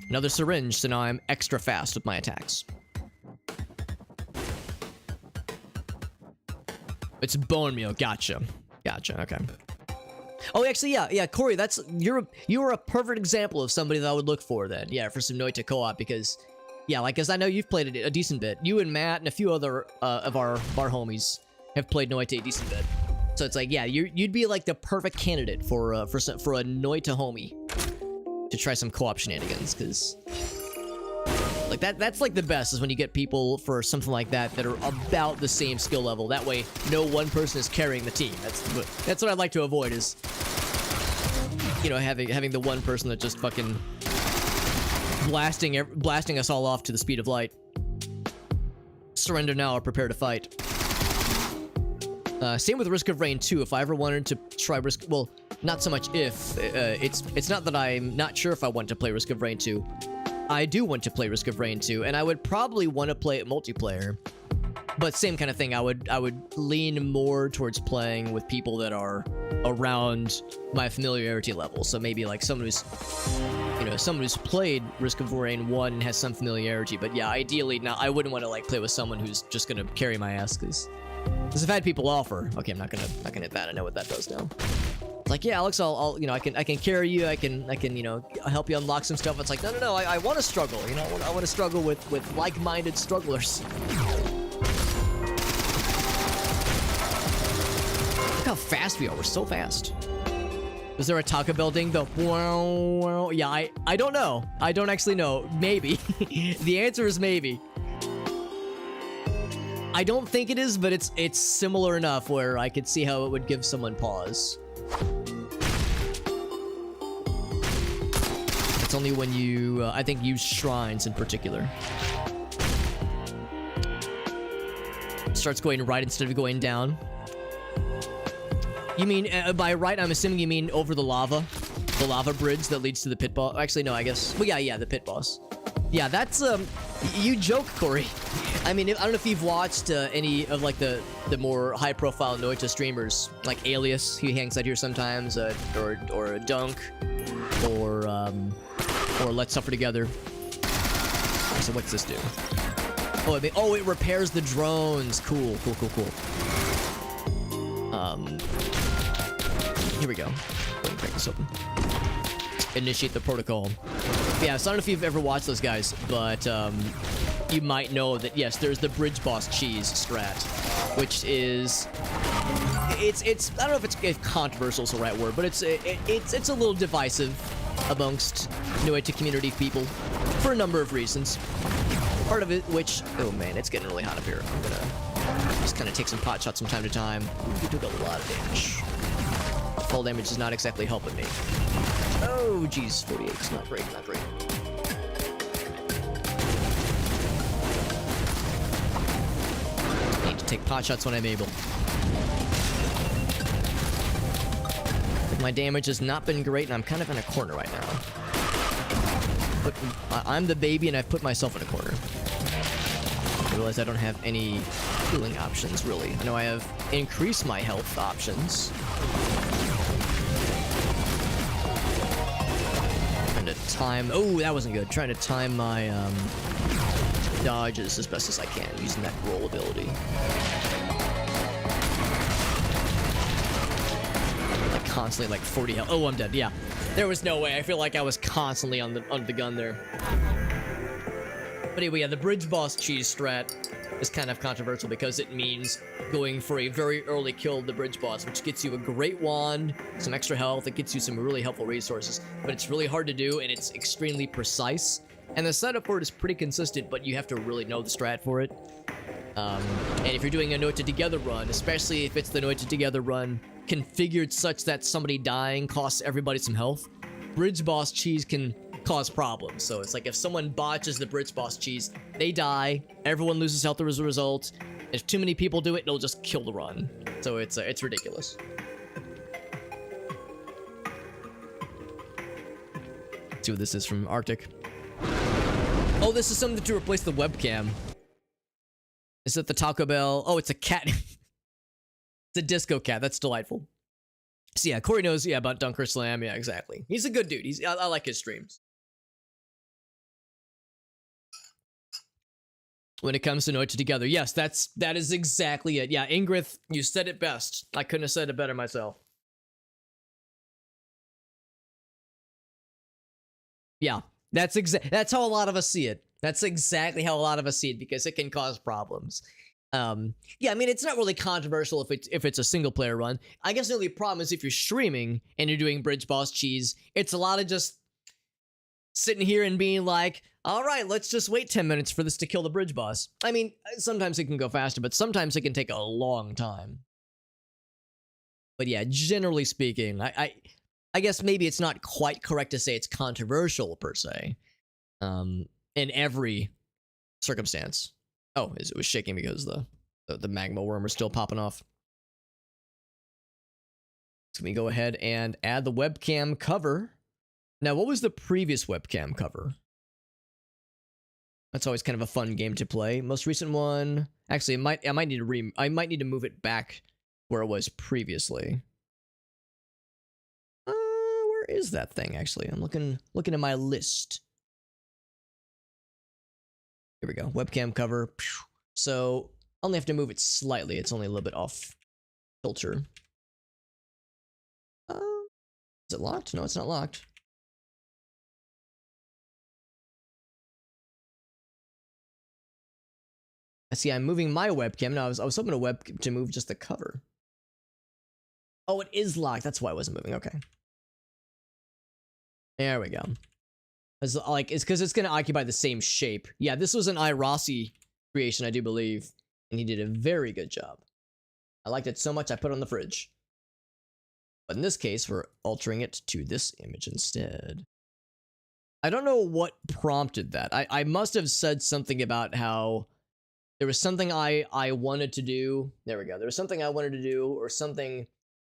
Another syringe, so now I'm extra fast with my attacks. It's bone meal. Gotcha. Okay. Oh, actually, yeah, Corey, you are a perfect example of somebody that I would look for then. Yeah, for some Noita co-op, because yeah, like, as I know you've played it a decent bit. You and Matt and a few other of our homies have played Noita a decent bit. So it's like, yeah, you'd be like the perfect candidate for a Noita homie to try some co-op shenanigans, because like that's like the best, is when you get people for something like that are about the same skill level. That way, no one person is carrying the team. That's what I'd like to avoid, is, you know, having the one person that just fucking blasting us all off to the speed of light. Surrender now or prepare to fight. Same with Risk of Rain 2. If I ever wanted to try well, not so much if. It's not that I'm not sure if I want to play Risk of Rain 2. I do want to play Risk of Rain 2, and I would probably want to play it multiplayer. But same kind of thing. I would lean more towards playing with people that are around my familiarity level. So maybe like someone who's played Risk of Rain 1 and has some familiarity. But yeah, ideally, now I wouldn't want to like play with someone who's just gonna carry my ass, because Because I've had people offer. Okay, I'm not gonna hit that. I know what that does now. It's like, yeah, Alex, I'll you know, I can carry you. I can you know, help you unlock some stuff. It's like, no. I want to struggle. You know, I want to struggle with like-minded strugglers. Look how fast we are. We're so fast. Is there a Taco Bell ding though? Yeah, I don't know. I don't actually know. Maybe. The answer is maybe. I don't think it is, but it's similar enough where I could see how it would give someone pause. It's only when you, I think, use shrines in particular. Starts going right instead of going down. You mean, by right, I'm assuming you mean over the lava bridge that leads to the pit boss. Actually, no, I guess. Well, yeah, the pit boss. Yeah, that's, you joke, Corey. I mean, I don't know if you've watched any of, like, the more high-profile Noita streamers, like Alias, he hangs out here sometimes, or Dunk, or Let's Suffer Together. So what's this do? Oh, it repairs the drones. Cool. Here we go. Let me crack this open. Initiate the protocol. Yeah, so I don't know if you've ever watched those guys, but you might know that, yes, there's the bridge boss cheese strat, which is... It's I don't know if controversial is the right word, but it's a little divisive amongst Noita community people for a number of reasons. Part of it, which... Oh, man, it's getting really hot up here. I'm gonna just kind of take some pot shots from time to time. We took a lot of damage. Fall damage is not exactly helping me. Oh, geez, 48. It's not great. Need to take pot shots when I'm able. My damage has not been great, and I'm kind of in a corner right now. But I'm the baby, and I've put myself in a corner. I realize I don't have any healing options, really. I know I have increased my health options. Trying to time... Oh, that wasn't good. Trying to time my dodges as best as I can, using that roll ability. Like constantly, like 40 health. Oh, I'm dead. Yeah, there was no way. I feel like I was constantly under the gun there. But anyway, yeah, the bridge boss cheese strat is kind of controversial because it means going for a very early kill of the bridge boss, which gets you a great wand, some extra health, it gets you some really helpful resources, but it's really hard to do, and it's extremely precise. And the setup for it is pretty consistent, but you have to really know the strat for it. And if you're doing a Noita Together run, especially if it's the Noita Together run configured such that somebody dying costs everybody some health, bridge boss cheese can cause problems. So it's like if someone botches the bridge boss cheese, they die, everyone loses health as a result. If too many people do it, it'll just kill the run. So it's ridiculous. Let's see what this is from Arctic. Oh, this is something to replace the webcam. Is it the Taco Bell? Oh, it's a cat. It's a disco cat. That's delightful. So yeah, Corey knows, yeah, about Dunker Slam. Yeah, exactly. He's a good dude. I like his streams. When it comes to Noita Together, yes, that is exactly it. Yeah, Ingrid, you said it best. I couldn't have said it better myself. Yeah, that's how a lot of us see it. That's exactly how a lot of us see it, because it can cause problems. Yeah, I mean, it's not really controversial if it's a single player run. I guess the only problem is if you're streaming and you're doing bridge boss cheese, it's a lot of just sitting here and being like, all right, let's just wait 10 minutes for this to kill the bridge boss. I mean, sometimes it can go faster, but sometimes it can take a long time. But yeah, generally speaking, I guess maybe it's not quite correct to say it's controversial per se, in every circumstance. Oh, it was shaking because the magma worm was still popping off. So we go ahead and add the webcam cover. Now, what was the previous webcam cover? That's always kind of a fun game to play. Most recent one, actually, I might need to move it back where it was previously. Where is that thing? Actually, I'm looking at my list. Here we go. Webcam cover. So, only have to move it slightly. It's only a little bit off filter. Is it locked? No, it's not locked. I see I'm moving my webcam. No, I was hoping to move just the cover. Oh, it is locked. That's why I wasn't moving. Okay. There we go. It's because it's gonna occupy the same shape. Yeah, this was an iRossi creation, I do believe, and he did a very good job. I liked it so much I put it on the fridge. But in this case, we're altering it to this image instead. I don't know what prompted that. I must have said something about how there was something I wanted to do. There we go. There was something I wanted to do, or some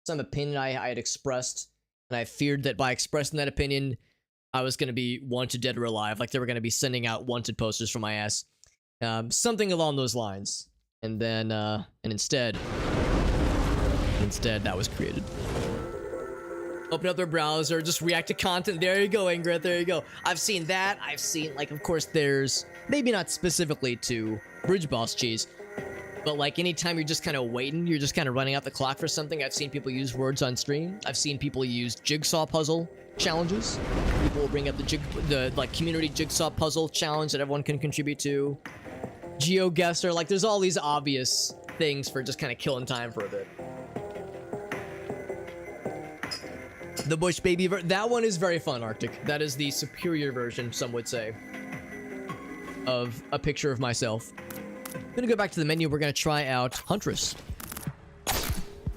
opinion I had expressed, and I feared that by expressing that opinion, I was going to be wanted dead or alive. Like they were going to be sending out wanted posters for my ass. Something along those lines. And then, and instead, that was created. Open up their browser, just react to content. There you go, Ingrid. There you go. I've seen that. I've seen, like, of course, there's maybe not specifically to Bridge Boss Cheese, but like anytime you're just kind of waiting, you're just kind of running out the clock for something. I've seen people use words on stream. I've seen people use jigsaw puzzle challenges. People will bring up the like community jigsaw puzzle challenge that everyone can contribute to. GeoGuessr, like there's all these obvious things for just kind of killing time for a bit. The Bush Baby, that one is very fun, Arctic. That is the superior version, some would say, of a picture of myself. I'm gonna go back to the menu. We're gonna try out Huntress.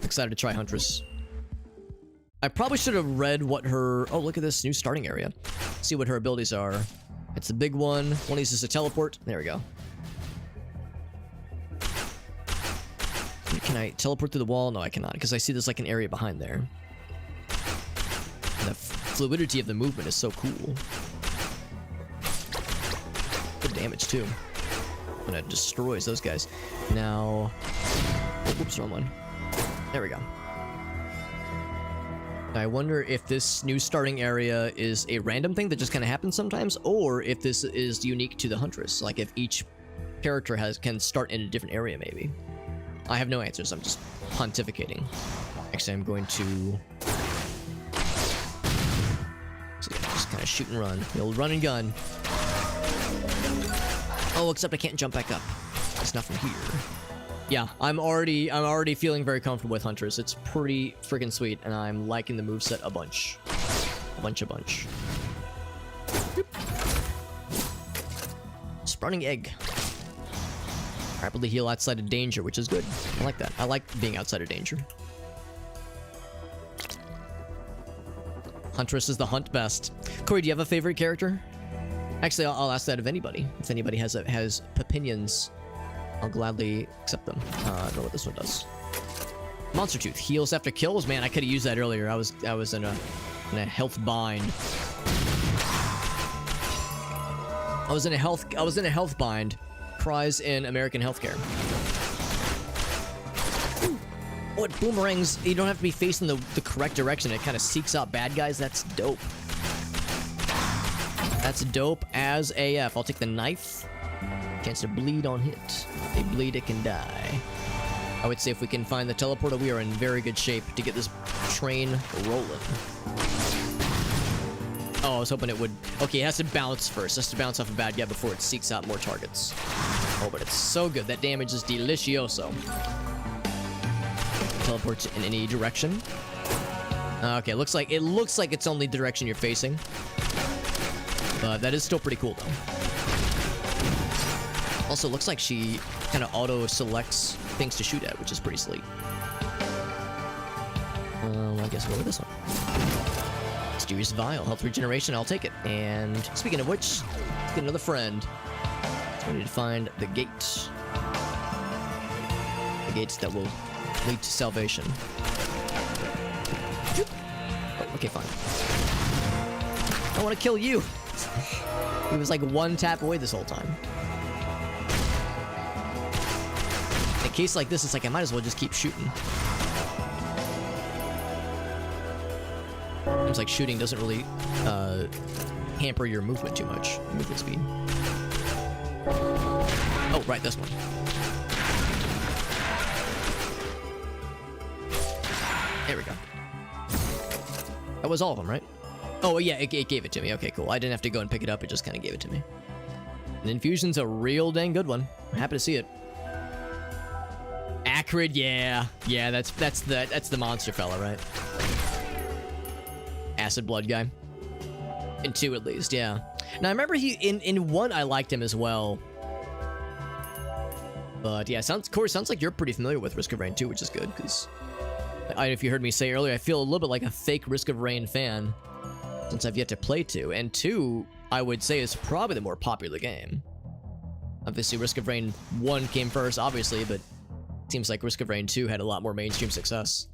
Excited to try Huntress. I probably should have read what her... Oh, look at this new starting area. See what her abilities are. It's the big one. One uses to teleport. There we go. Can I teleport through the wall? No, I cannot, because I see there's like an area behind there. The fluidity of the movement is so cool. Good damage, too. And it destroys those guys. Now... Oh, oops, wrong one. There we go. I wonder if this new starting area is a random thing that just kind of happens sometimes, or if this is unique to the Huntress. Like, if each character can start in a different area, maybe. I have no answers. I'm just pontificating. Actually, I'm going to... Just kind of shoot and run. The old run and gun. Oh, except I can't jump back up. It's not from here. Yeah, I'm already feeling very comfortable with Huntress. It's pretty freaking sweet, and I'm liking the moveset a bunch. A bunch. Sprouting egg. Rapidly heal outside of danger, which is good. I like that. I like being outside of danger. Huntress is the hunt best. Corey, do you have a favorite character? Actually, I'll ask that of anybody. If anybody has opinions, I'll gladly accept them. I don't know what this one does. Monster Tooth heals after kills. Man, I could have used that earlier. I was in a health bind. I was in a health bind. Prize in American healthcare. Oh, it boomerangs. You don't have to be facing the correct direction. It kind of seeks out bad guys. That's dope. That's dope as AF. I'll take the knife. Chance to bleed on hit. They bleed, it can die. I would say if we can find the teleporter, we are in very good shape to get this train rolling. Oh, I was hoping it would... Okay, it has to bounce first. It has to bounce off a bad guy before it seeks out more targets. Oh, but it's so good. That damage is delicioso. Teleports in any direction. Okay, it looks like it's only the direction you're facing. But that is still pretty cool, though. Also, looks like she kind of auto-selects things to shoot at, which is pretty sweet. I guess we'll go with this one. Mysterious Vial. Health regeneration, I'll take it. And speaking of which, let's get another friend. We need to find the gate. The gates that will lead to salvation. Oh, okay, fine. I want to kill you. He was like one tap away this whole time. In a case like this, it's like I might as well just keep shooting. Seems like shooting doesn't really hamper your movement too much. Movement speed. Oh, right, this one. There we go. That was all of them, right? Oh, yeah, it gave it to me. Okay, cool. I didn't have to go and pick it up. It just kind of gave it to me. And Infusion's a real dang good one. I'm happy to see it. Acrid, yeah. Yeah, that's the monster fella, right? Acid Blood guy. In 2 at least, yeah. Now, I remember in 1 I liked him as well. But yeah, sounds like you're pretty familiar with Risk of Rain 2, which is good, because if you heard me say earlier, I feel a little bit like a fake Risk of Rain fan, since I've yet to play 2. And 2, I would say, is probably the more popular game. Obviously, Risk of Rain 1 came first, obviously, but it seems like Risk of Rain 2 had a lot more mainstream success.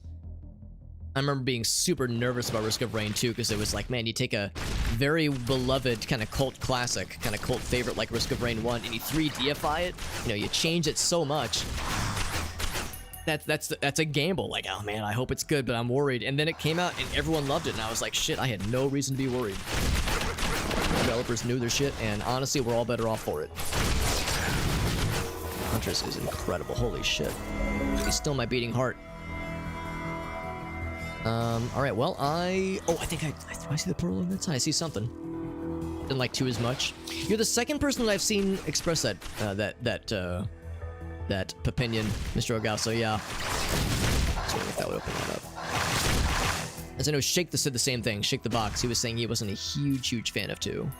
I remember being super nervous about Risk of Rain 2, because it was like, man, you take a very beloved kind of cult classic, kind of cult favorite like Risk of Rain 1, and you 3Dify it, you know, you change it so much. That's a gamble. Like, oh man, I hope it's good, but I'm worried. And then it came out and everyone loved it, and I was like, shit, I had no reason to be worried. Developers knew their shit, and honestly, we're all better off for it. Huntress is incredible. Holy shit. He's still my beating heart. Alright, well, I think I see the portal on that side. I see something. Didn't like 2 as much. You're the second person that I've seen express that opinion, Mr. Ogaso, yeah. So if that would open that up. As I know, Shake said the same thing. Shake the Box. He was saying he wasn't a huge fan of 2.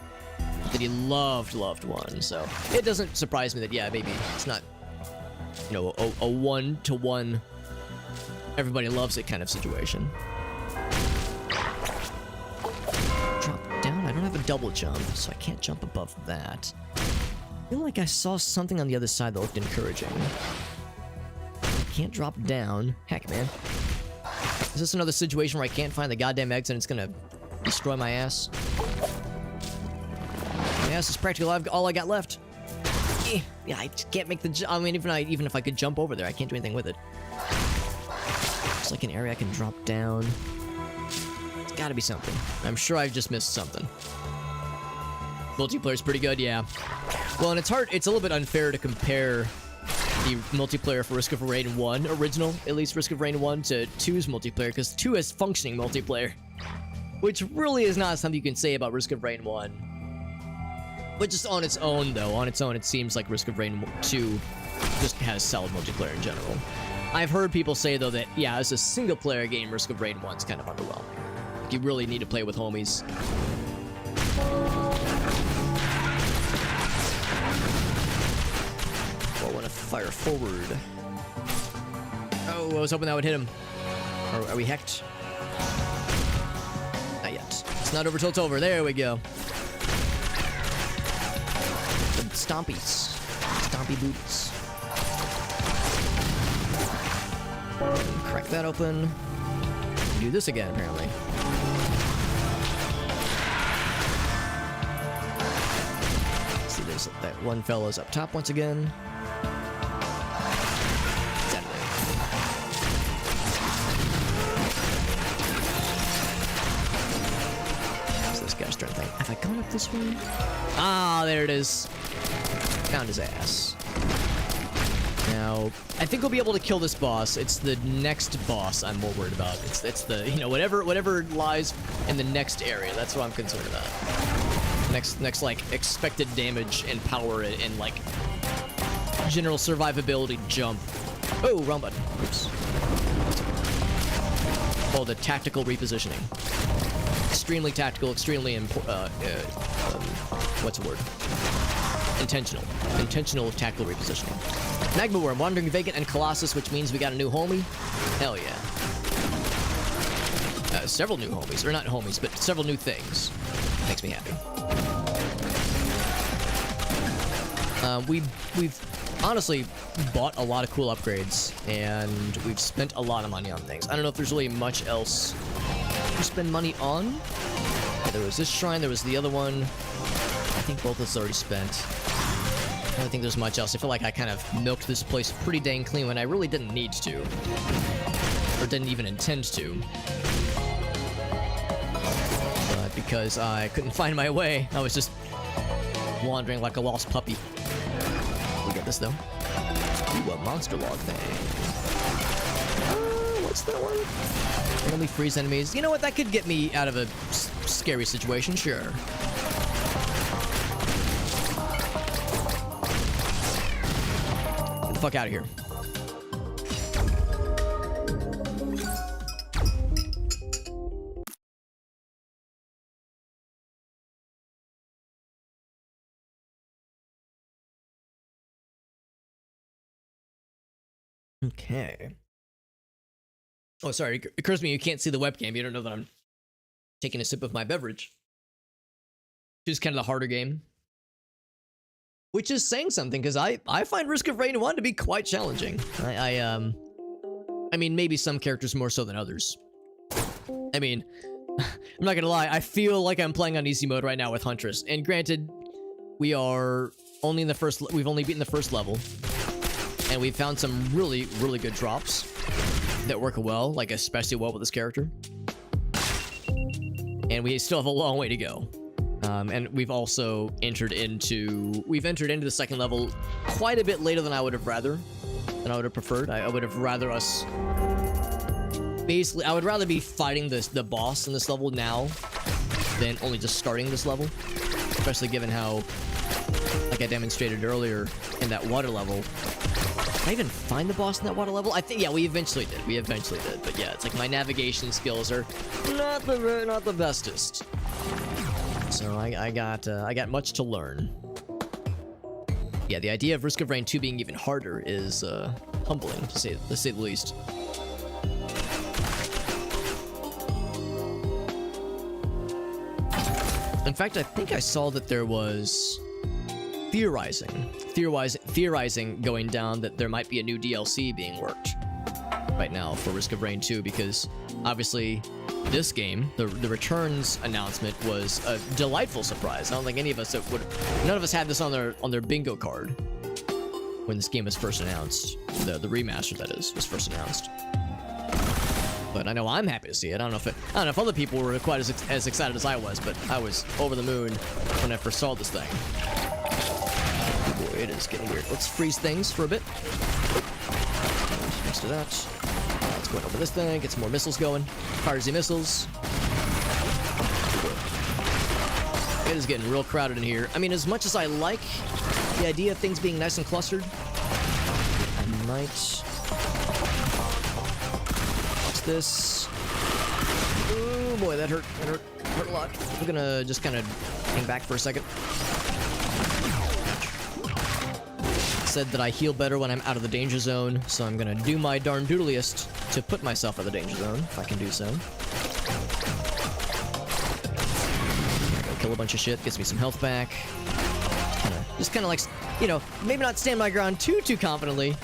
That he loved 1, so it doesn't surprise me that, yeah, maybe it's not, you know, a 1-to-1 everybody loves it kind of situation. Drop down. I don't have a double jump, so I can't jump above that. I feel like I saw something on the other side that looked encouraging. I can't drop down. Heck, man. Is this another situation where I can't find the goddamn exit and it's gonna destroy my ass? My ass is practically all I got left. Yeah, I just can't make the jump. I mean, even if I could jump over there, I can't do anything with it. It's like an area I can drop down. It's gotta be something. I'm sure I've just missed something. Multiplayer's pretty good, yeah. Well, and it's hard, it's a little bit unfair to compare the multiplayer for Risk of Rain 1, original, at least Risk of Rain 1, to 2's multiplayer, because 2 has functioning multiplayer. Which really is not something you can say about Risk of Rain 1. But just on its own, though, on its own, it seems like Risk of Rain 2 just has solid multiplayer in general. I've heard people say, though, that, yeah, as a single-player game, Risk of Rain 1's kind of underwhelming. Like, you really need to play with homies. Well, I want to fire forward. Oh, I was hoping that would hit him. Are we hecked? Not yet. It's not over till it's over. There we go. The stompies. Stompy boots. Crack that open. Do this again, apparently. Let's see, there's that one fella's up top once again. So this guy's trying to think, have I gone up this way? Ah, there it is. Found his ass. Now, I think we'll be able to kill this boss. It's the next boss I'm more worried about. It's the, you know, whatever lies in the next area. That's what I'm concerned about. Next like expected damage and power and like general survivability jump. Oh, wrong button. Oops. Oh, the tactical repositioning. Extremely tactical, extremely what's the word? Intentional tactical repositioning. Magma Worm, Wandering Vacant, and Colossus, which means we got a new homie. Hell yeah. Several new homies, or not homies, but several new things. Makes me happy. We've honestly bought a lot of cool upgrades, and we've spent a lot of money on things. I don't know if there's really much else to spend money on. Yeah, there was this shrine, there was the other one. I think both of us already spent. I don't think there's much else. I feel like I kind of milked this place pretty dang clean when I really didn't need to. Or didn't even intend to. But because I couldn't find my way, I was just wandering like a lost puppy. We get this, though. Ooh, a monster log thing. What's that one? Randomly freeze enemies. You know what? That could get me out of a scary situation. Sure. Get the fuck out of here. Okay. Oh, sorry. It occurs to me you can't see the webcam. You don't know that I'm taking a sip of my beverage. Which is kind of the harder game. Which is saying something, because I find Risk of Rain 1 to be quite challenging. I mean, maybe some characters more so than others. I mean, I'm not gonna lie. I feel like I'm playing on easy mode right now with Huntress. And granted, we are only in the first... We've only beaten the first level. And we've found some really, really good drops that work well, like especially well with this character. And we still have a long way to go. And we've also entered into the second level quite a bit later than I would have preferred. I would have rather us... Basically, I would rather be fighting the boss in this level now than only just starting this level. Especially given how, like I demonstrated earlier in that water level, did I even find the boss in that water level? I think, yeah, we eventually did. But yeah, it's like my navigation skills are not the bestest. So I got much to learn. Yeah, the idea of Risk of Rain 2 being even harder is humbling, to say the least. In fact, I think I saw that there was theorizing going down that there might be a new DLC being worked right now for Risk of Rain 2, because obviously this game, the Returns announcement, was a delightful surprise. I don't think any of us none of us had this on their bingo card when this game was first announced. The remaster, that is, was first announced. But I know I'm happy to see it. I don't know if other people were quite as excited as I was, but I was over the moon when I first saw this thing. Boy, it is getting weird. Let's freeze things for a bit. Next to that. Let's go over this thing, get some more missiles going. Fires the missiles. It is getting real crowded in here. I mean, as much as I like the idea of things being nice and clustered, I might... What's this? Oh boy, that hurt a lot. I'm gonna just kind of hang back for a second. Said that I heal better when I'm out of the danger zone, so I'm gonna do my darn doodliest to put myself out of the danger zone, if I can do so. Go kill a bunch of shit, gets me some health back. Just kind of like, you know, maybe not stand my ground too confidently,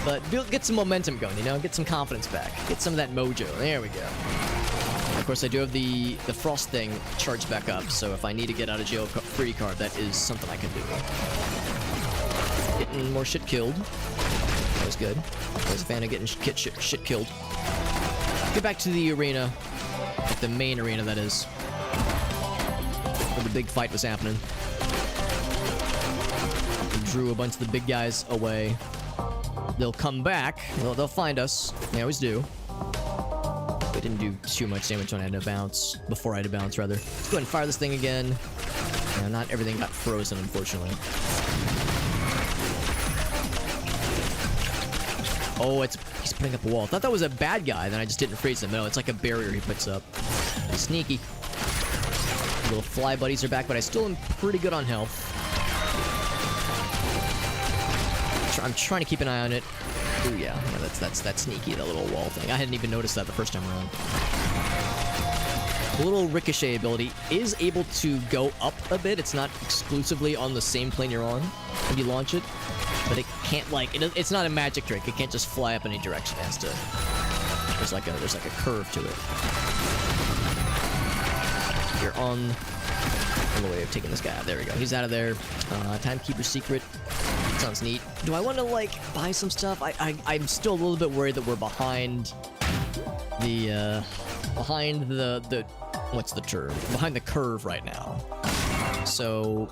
but get some momentum going, you know? Get some confidence back. Get some of that mojo. There we go. Of course, I do have the frost thing charged back up, so if I need to get out of jail free card, that is something I can do. Getting more shit killed. That was good. I was a fan of getting shit killed. Get back to the arena. Like the main arena, that is. Where the big fight was happening. We drew a bunch of the big guys away. They'll come back. They'll find us. They always do. They didn't do too much damage when I had to bounce. Before I had to bounce, rather. Let's go ahead and fire this thing again. Yeah, not everything got frozen, unfortunately. Oh, he's putting up a wall. I thought that was a bad guy, then I just didn't freeze him. No, it's like a barrier he puts up. He's sneaky. Little fly buddies are back, but I still am pretty good on health. I'm trying to keep an eye on it. Ooh, yeah, that's sneaky, that little wall thing. I hadn't even noticed that the first time around. The little ricochet ability is able to go up a bit. It's not exclusively on the same plane you're on when you launch it. But it can't, like, it's not a magic trick. It can't just fly up any direction. It has to... There's like a curve to it. You're on the way of taking this guy out. There we go. He's out of there. Timekeeper's secret. Sounds neat. Do I want to, like, buy some stuff? I'm still a little bit worried that we're behind the what's the term? Behind the curve right now. So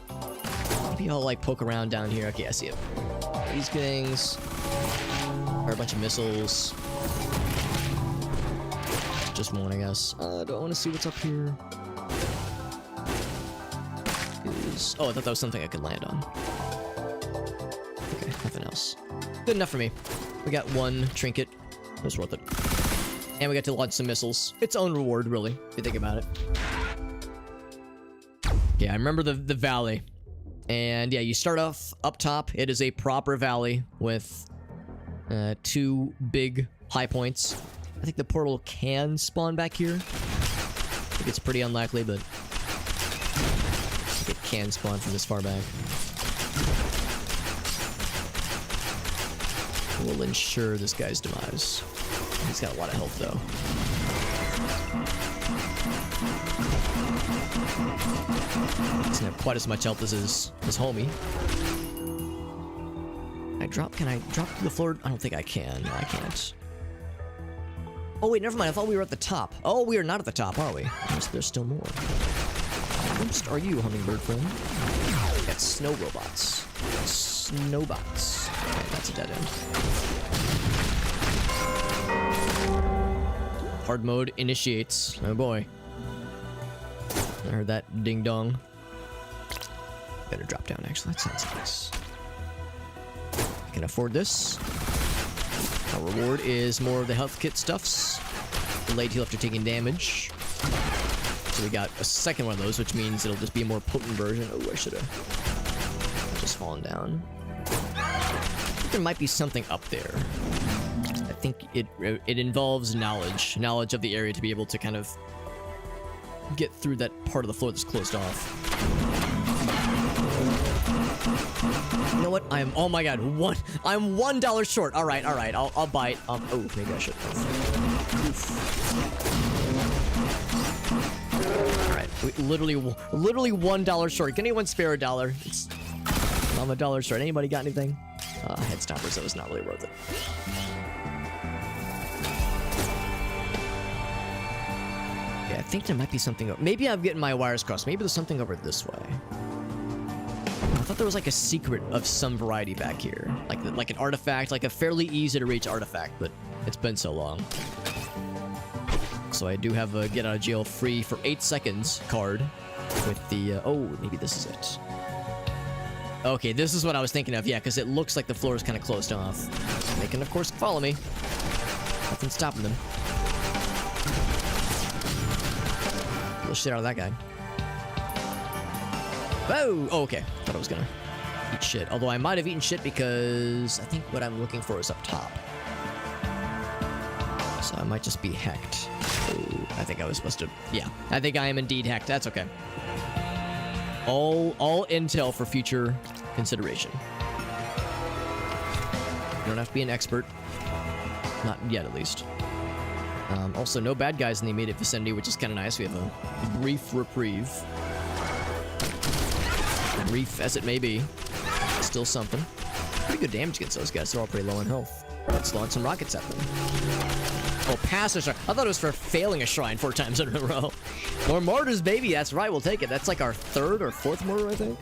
maybe I'll, like, poke around down here. Okay, I see it. These things are a bunch of missiles. just one, I guess. Do I want to see what's up here? Oh, I thought that was something I could land on. Okay, nothing else. Good enough for me. We got one trinket. It was worth it. And we got to launch some missiles. Its own reward, really, if you think about it. Yeah, I remember the valley. And yeah, you start off up top. It is a proper valley with 2 big high points. I think the portal can spawn back here. I think it's pretty unlikely, but it can spawn from this far back. We'll ensure this guy's demise. He's got a lot of health, though. Doesn't have quite as much health as his homie. Can I drop to the floor? I don't think I can. No, I can't. Oh, wait, never mind. I thought we were at the top. Oh, we are not at the top, are we? There's still more. What are you, hummingbird friend? We got snow robots. Snowbots. Okay, that's a dead end. Hard mode initiates. Oh boy. I heard that ding dong. Better drop down, actually. That sounds nice. I can afford this. Our reward is more of the health kit stuffs. Delayed heal after taking damage. So we got a second one of those, which means it'll just be a more potent version. Oh, I should have just fallen down. I think there might be something up there. I think it involves knowledge of the area to be able to kind of get through that part of the floor that's closed off. You know what? Oh my god, I'm $1 short. All right, I'll bite. Oh, maybe I should have. All right, literally $1 short. Can anyone spare $1? I'm $1 short. Anybody got anything? Head stoppers. That was not really worth it. Yeah, I think there might be something. Maybe I'm getting my wires crossed. Maybe there's something over this way. I thought there was like a secret of some variety back here, like an artifact, like a fairly easy to reach artifact, but it's been so long. So I do have a get out of jail free for 8 seconds card with the oh, maybe this is it. Okay, this is what I was thinking of. Yeah, because it looks like the floor is kind of closed off. They can of course follow me. Nothing stopping them. Get the shit out of that guy. Whoa! Oh, okay. Thought I was gonna eat shit. Although I might have eaten shit because I think what I'm looking for is up top. So I might just be hecked. Oh, I think I was supposed to... Yeah, I think I am indeed hecked. That's okay. All intel for future consideration. You don't have to be an expert. Not yet, at least. Also, no bad guys in the immediate vicinity, which is kind of nice. We have a brief reprieve. Brief as it may be. Still something. Pretty good damage against those guys. They're all pretty low in health. Let's launch some rockets at them. Oh, pass a shrine. I thought it was for failing a shrine 4 times in a row. More mortars, baby. That's right. We'll take it. That's like our 3rd or 4th mortar, I think.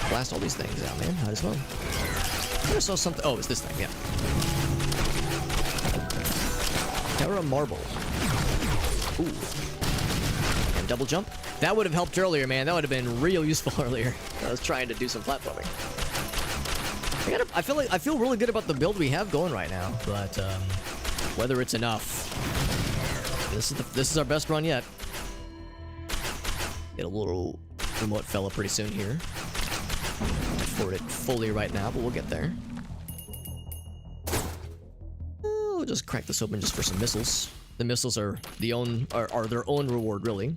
Blast all these things out, man. Might as well. I saw something. Oh, it's this thing. Yeah. Terra Marble. Ooh. And double jump. That would have helped earlier, man. That would have been real useful earlier. I was trying to do some platforming. I feel really good about the build we have going right now, but whether it's enough, this is our best run yet. Get a little remote fella pretty soon here. Can't afford it fully right now, but we'll get there. We'll just crack this open just for some missiles. The missiles are their own reward, really.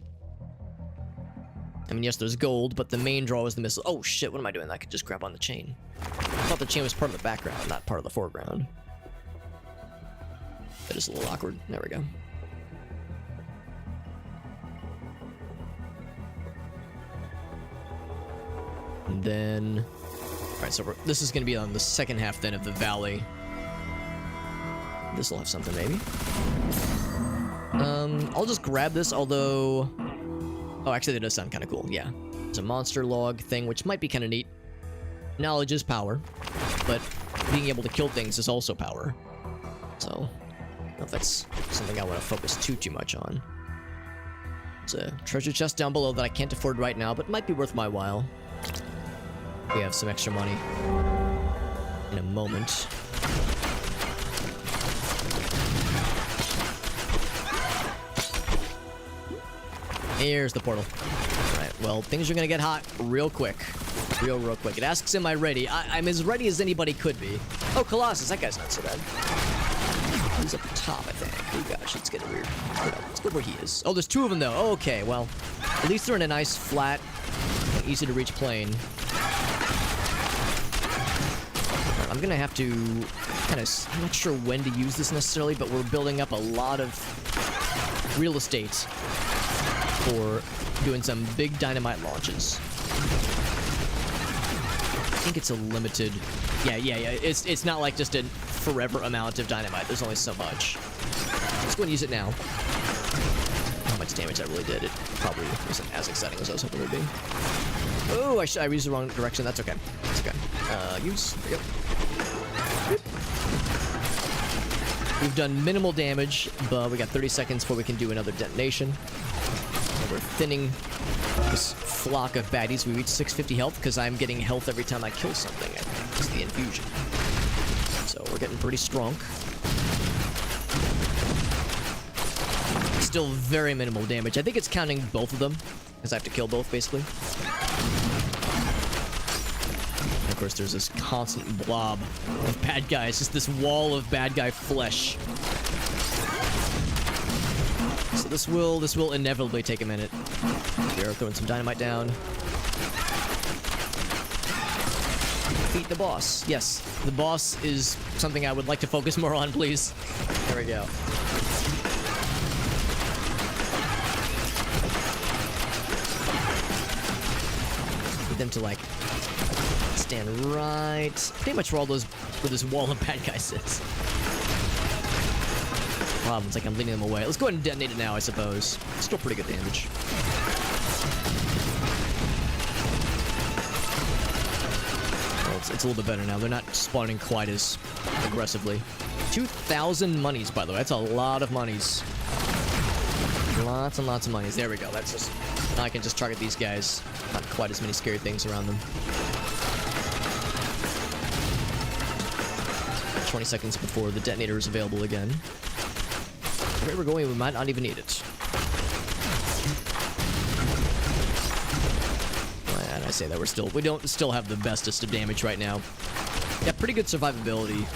I mean, yes, there's gold, but the main draw is the missile. Oh shit, what am I doing? I could just grab on the chain. I thought the chain was part of the background, not part of the foreground. That is a little awkward. There we go. And then... Alright, so this is going to be on the second half then of the valley. This will have something, maybe. I'll just grab this, although... Oh, actually, that does sound kind of cool, yeah. It's a monster log thing, which might be kind of neat. Knowledge is power, but being able to kill things is also power. So, I don't know if that's something I want to focus too much on. There's a treasure chest down below that I can't afford right now, but might be worth my while. We have some extra money in a moment. Here's the portal. Alright, well, things are gonna get hot real quick. Real quick. It asks, am I ready? I'm as ready as anybody could be. Oh, Colossus, that guy's not so bad. He's up top, I think. Oh gosh, it's getting weird. Let's go where he is. Oh, there's two of them, though. Oh, okay, well, at least they're in a nice, flat, easy to reach plane. Right, I'm gonna have to kind of... I'm not sure when to use this necessarily, but we're building up a lot of real estate for doing some big dynamite launches. I think it's a limited... Yeah. It's not like just a forever amount of dynamite. There's only so much. Let's go and use it now. How much damage that really did. It probably wasn't as exciting as I was hoping it would be. Oh, I used the wrong direction. That's okay. That's okay. Use. There we go. We've done minimal damage, but we got 30 seconds before we can do another detonation. And we're thinning this flock of baddies. We reach 650 health because I'm getting health every time I kill something. I think it's the infusion. So we're getting pretty strong. Still very minimal damage. I think it's counting both of them because I have to kill both, basically. And of course, there's this constant blob of bad guys. Just this wall of bad guy flesh. So this will inevitably take a minute. We are throwing some dynamite down. Beat the boss. Yes, the boss is something I would like to focus more on, please. There we go. Get them to, like, stand right pretty much where all those, where this wall of bad guys sits. Problems, like I'm leading them away. Let's go ahead and detonate it now, I suppose. Still pretty good damage. Well, it's a little bit better now. They're not spawning quite as aggressively. 2,000 monies, by the way. That's a lot of monies. Lots and lots of monies. There we go. That's just... Now I can just target these guys. Not quite as many scary things around them. 20 seconds before the detonator is available again. Where we're going, we might not even need it. And I say that we don't still have the bestest of damage right now. Yeah, pretty good survivability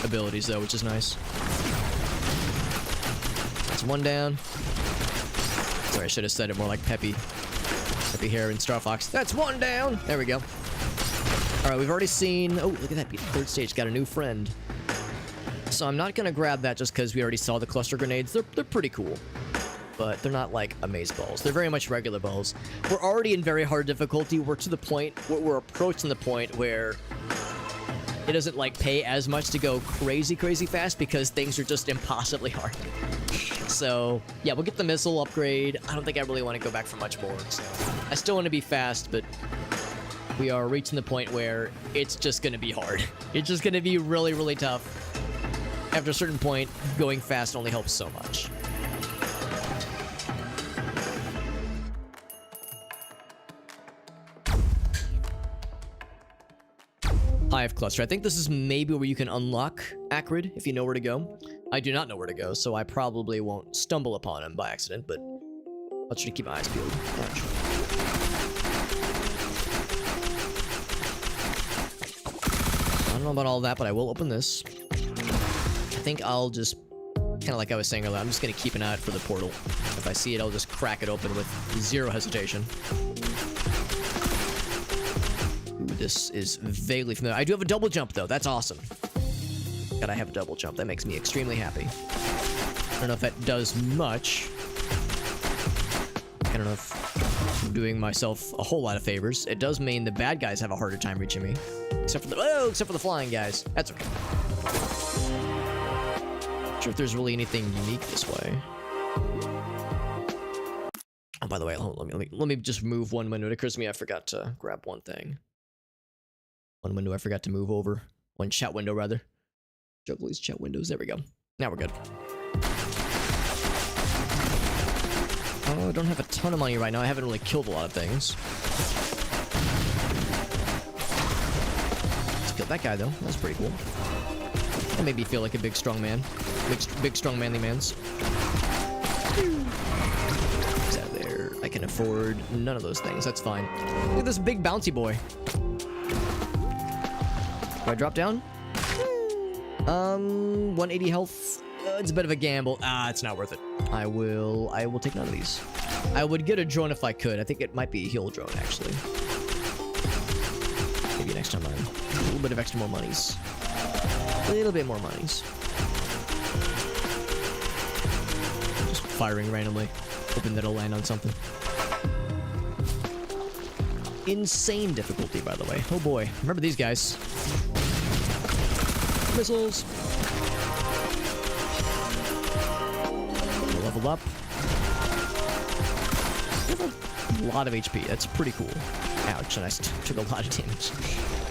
abilities though, which is nice. That's one down. Sorry, I should have said it more like Peppy Hair and Star Fox. That's one down. There we go. All right, we've already seen. Oh, look at that! Third stage got a new friend. So I'm not gonna grab that just because we already saw the cluster grenades. They're pretty cool, but they're not like amazeballs. They're very much regular balls. We're already in very hard difficulty. We're to the point. We're approaching the point where it doesn't like pay as much to go crazy fast because things are just impossibly hard. So yeah, we'll get the missile upgrade. I don't think I really want to go back for much more. So I still want to be fast, but we are reaching the point where it's just gonna be hard. It's just gonna be really tough. After a certain point, going fast only helps so much. Hive cluster. I think this is maybe where you can unlock Acrid if you know where to go. I do not know where to go, so I probably won't stumble upon him by accident, but I'll try to keep my eyes peeled. I don't know about all that, but I will open this. I think I'll just, kind of like I was saying earlier, I'm just going to keep an eye out for the portal. If I see it, I'll just crack it open with zero hesitation. Ooh, this is vaguely familiar. I do have a double jump, though. That's awesome. God, I have a double jump. That makes me extremely happy. I don't know if that does much. I don't know if I'm doing myself a whole lot of favors. It does mean the bad guys have a harder time reaching me. Except for the flying guys. That's okay. Not sure if there's really anything unique this way. Oh, by the way, let me just move one window. It occurs to me I forgot to grab one thing. One window I forgot to move over. One chat window, rather. Jugglies chat windows. There we go. Now we're good. Oh, I don't have a ton of money right now. I haven't really killed a lot of things. Let's kill that guy, though. That's pretty cool. That made me feel like a big, strong man. Big strong, manly mans. He's out of there. I can afford none of those things. That's fine. Look at this big bouncy boy. Do I drop down? 180 health. It's a bit of a gamble. It's not worth it. I will take none of these. I would get a drone if I could. I think it might be a heal drone, actually. Maybe next time a little bit of extra more monies. A little bit more monies. Just firing randomly, hoping that it'll land on something. Insane difficulty, by the way. Oh boy. Remember these guys. Missiles. Level up. A lot of HP. That's pretty cool. Ouch, and I took a lot of damage.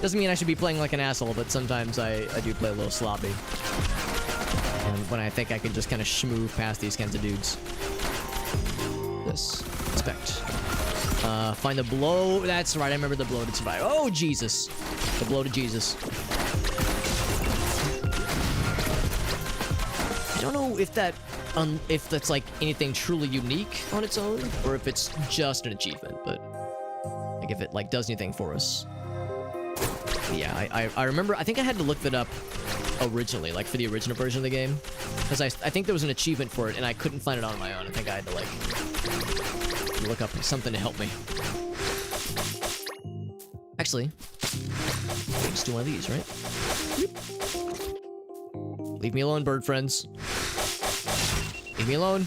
Doesn't mean I should be playing like an asshole, but sometimes I do play a little sloppy. And when I think I can just kind of schmooze past these kinds of dudes. This. Inspect. Find the blow. That's right, I remember the blow to survive. Oh, Jesus. The blow to Jesus. I don't know if that's like anything truly unique on its own, or if it's just an achievement, but like if it like does anything for us. Yeah, I remember, I think I had to look that up originally, like for the original version of the game, because I think there was an achievement for it and I couldn't find it on my own. I think I had to like look up something to help me. Actually, let's do one of these, right? Leave me alone, bird friends. Leave me alone.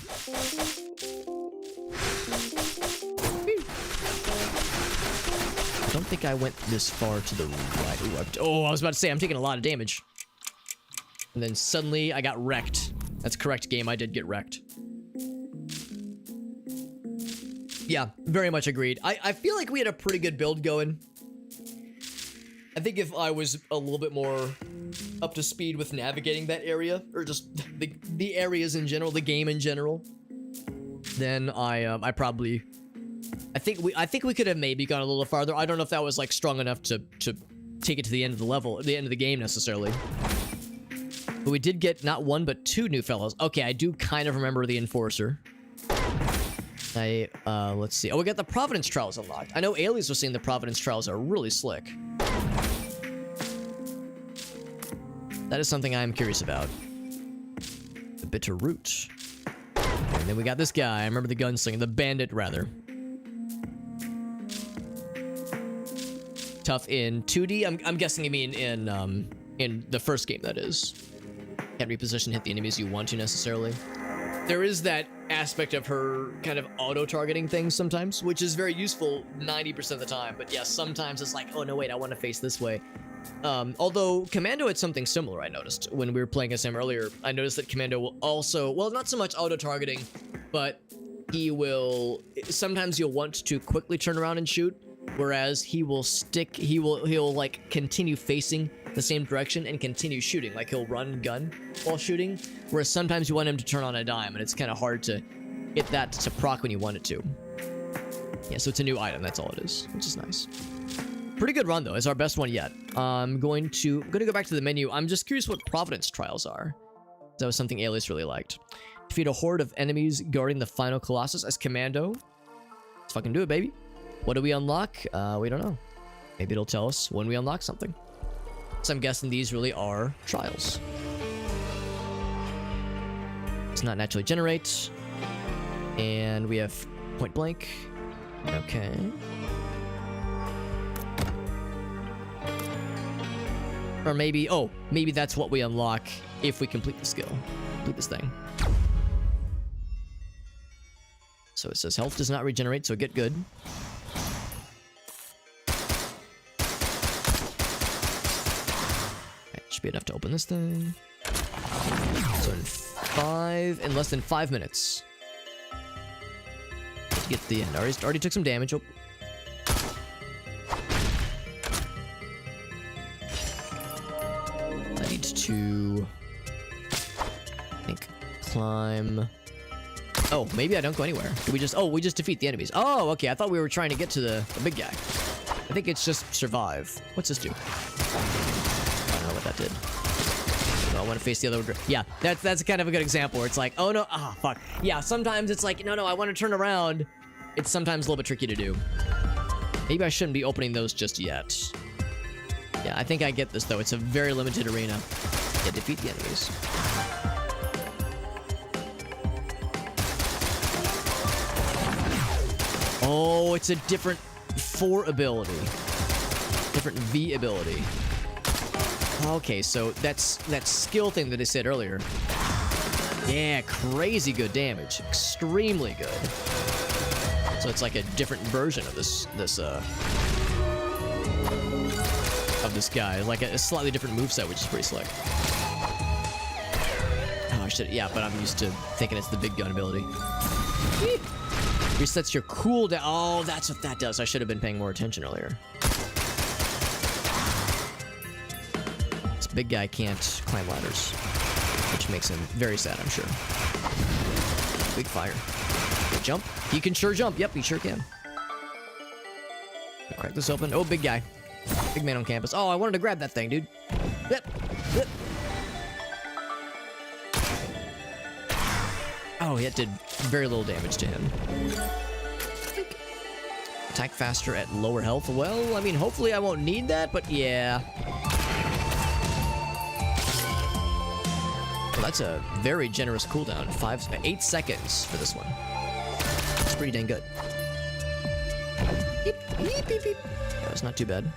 I don't think I went this far to the right. Ooh, I was about to say, I'm taking a lot of damage. And then suddenly, I got wrecked. That's correct, game. I did get wrecked. Yeah, very much agreed. I feel like we had a pretty good build going. I think if I was a little bit more up to speed with navigating that area, or just the areas in general, the game in general, then I think we could have maybe gone a little farther. I don't know if that was like strong enough to take it to the end of the level, the end of the game necessarily. But we did get not one but two new fellows. Okay, I do kind of remember the Enforcer. Let's see. Oh, we got the Providence Trials unlocked. I know aliens were saying the Providence Trials are really slick. That is something I'm curious about. The Bitter Root. And then we got this guy. I remember the gunslinger, the bandit, rather. Tough in 2D. I'm guessing you mean in the first game, that is. Can't reposition, hit the enemies you want to necessarily. There is that aspect of her kind of auto-targeting things sometimes, which is very useful 90% of the time. But yeah, sometimes it's like, oh no, wait, I want to face this way. Although Commando had something similar, I noticed when we were playing as him earlier. I noticed that Commando will also, well, not so much auto-targeting, but he will, sometimes you'll want to quickly turn around and shoot, whereas he'll like continue facing the same direction and continue shooting. Like he'll run gun while shooting, whereas sometimes you want him to turn on a dime, and it's kind of hard to get that to proc when you want it to. Yeah, so it's a new item, that's all it is, which is nice. Pretty good run though, it's our best one yet. I'm gonna go back to the menu. I'm just curious what Providence Trials are. That was something Alias really liked. Defeat a horde of enemies guarding the final Colossus as Commando. Let's fucking do it, baby. What do we unlock? We don't know. Maybe it'll tell us when we unlock something. So I'm guessing these really are trials. It's not naturally generate. And we have point blank. Okay. Or maybe, oh, maybe that's what we unlock if we complete the skill. Complete this thing. So it says health does not regenerate, so get good. Okay, should be enough to open this thing. So in less than 5 minutes. To get the end. Already took some damage. Oh. to, I think, climb. Oh, maybe I don't go anywhere. Do we just, oh, we just defeat the enemies. Oh, okay, I thought we were trying to get to the big guy. I think it's just survive. What's this do? I don't know what that did. No, I want to face the other. Yeah, that's kind of a good example where it's like, oh no, ah, fuck. Yeah, sometimes it's like, no, I want to turn around. It's sometimes a little bit tricky to do. Maybe I shouldn't be opening those just yet. Yeah, I think I get this though. It's a very limited arena. Yeah, defeat the enemies. Oh, it's a different 4 ability. Different V ability. Okay, so that's that skill thing that I said earlier. Yeah, crazy good damage. Extremely good. So it's like a different version of this guy. Like a slightly different moveset, which is pretty slick. Oh, I should, yeah, but I'm used to thinking it's the big gun ability. Resets your cooldown. Oh, that's what that does. I should have been paying more attention earlier. This big guy can't climb ladders, which makes him very sad, I'm sure. Big fire. Good jump. He can sure jump. Yep, he sure can. Crack this open. Oh, big guy. Big man on campus. Oh, I wanted to grab that thing, dude. Yep. Yep. Oh, it did very little damage to him. Attack faster at lower health. Well, I mean, hopefully I won't need that, but yeah. Well, that's a very generous cooldown. 8 seconds for this one. It's pretty dang good. Beep, beep, beep, beep. Yeah, it's not too bad.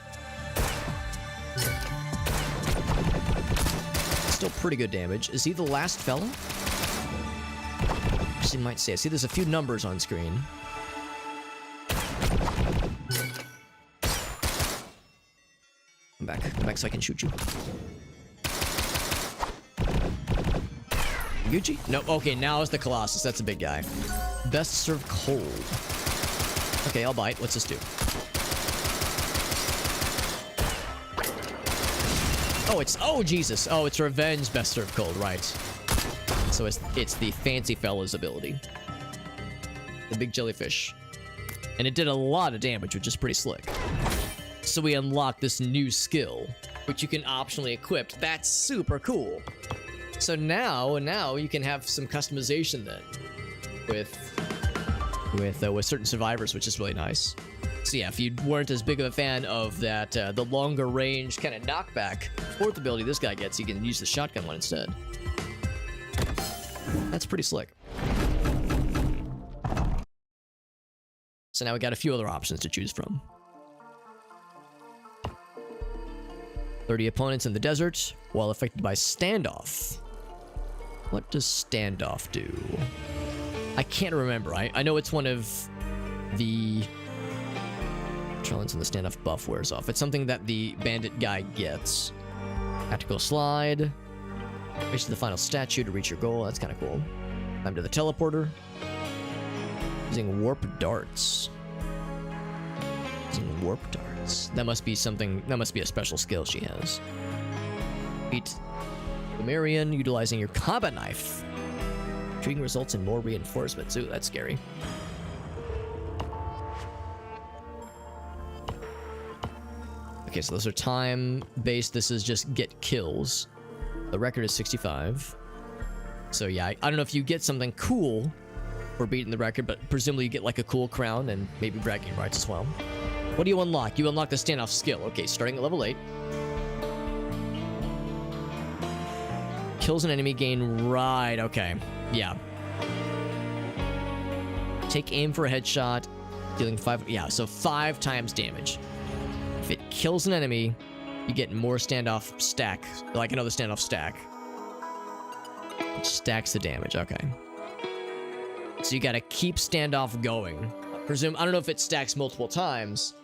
Still pretty good damage. Is he the last fella? Actually, might say. I see there's a few numbers on screen. Come back so I can shoot you. Gucci? No, okay, now it's the Colossus. That's a big guy. Best served cold. Okay, I'll bite. What's this do? Oh, oh, Jesus. Oh, it's Revenge Best Served Cold, right. So it's the fancy fella's ability. The big jellyfish. And it did a lot of damage, which is pretty slick. So we unlock this new skill, which you can optionally equip. That's super cool. So now you can have some customization then with certain survivors, which is really nice. So yeah, if you weren't as big of a fan of that, the longer range kind of knockback 4th ability this guy gets, you can use the shotgun one instead. That's pretty slick. So now we got a few other options to choose from. 30 opponents in the desert while affected by standoff. What does standoff do? I can't remember. I know it's one of the Trellins and the standoff buff wears off. It's something that the bandit guy gets. Tactical slide. Reach to the final statue to reach your goal. That's kind of cool. Climb to the teleporter. Using warp darts. Using warp darts. That must be something. That must be a special skill she has. Beat Lumerian utilizing your combat knife. Intriguing results in more reinforcements. Ooh, that's scary. Okay, so those are time-based. This is just get kills. The record is 65. So yeah, I don't know if you get something cool for beating the record, but presumably you get like a cool crown and maybe bragging rights as well. What do you unlock? You unlock the standoff skill. Okay, starting at level 8. Kills an enemy, gain right. Okay, yeah. Take aim for a headshot, dealing 5. Yeah, so 5 times damage. If it kills an enemy, you get more standoff stack, like another standoff stack. Which stacks the damage, okay. So you gotta keep standoff going. I don't know if it stacks multiple times,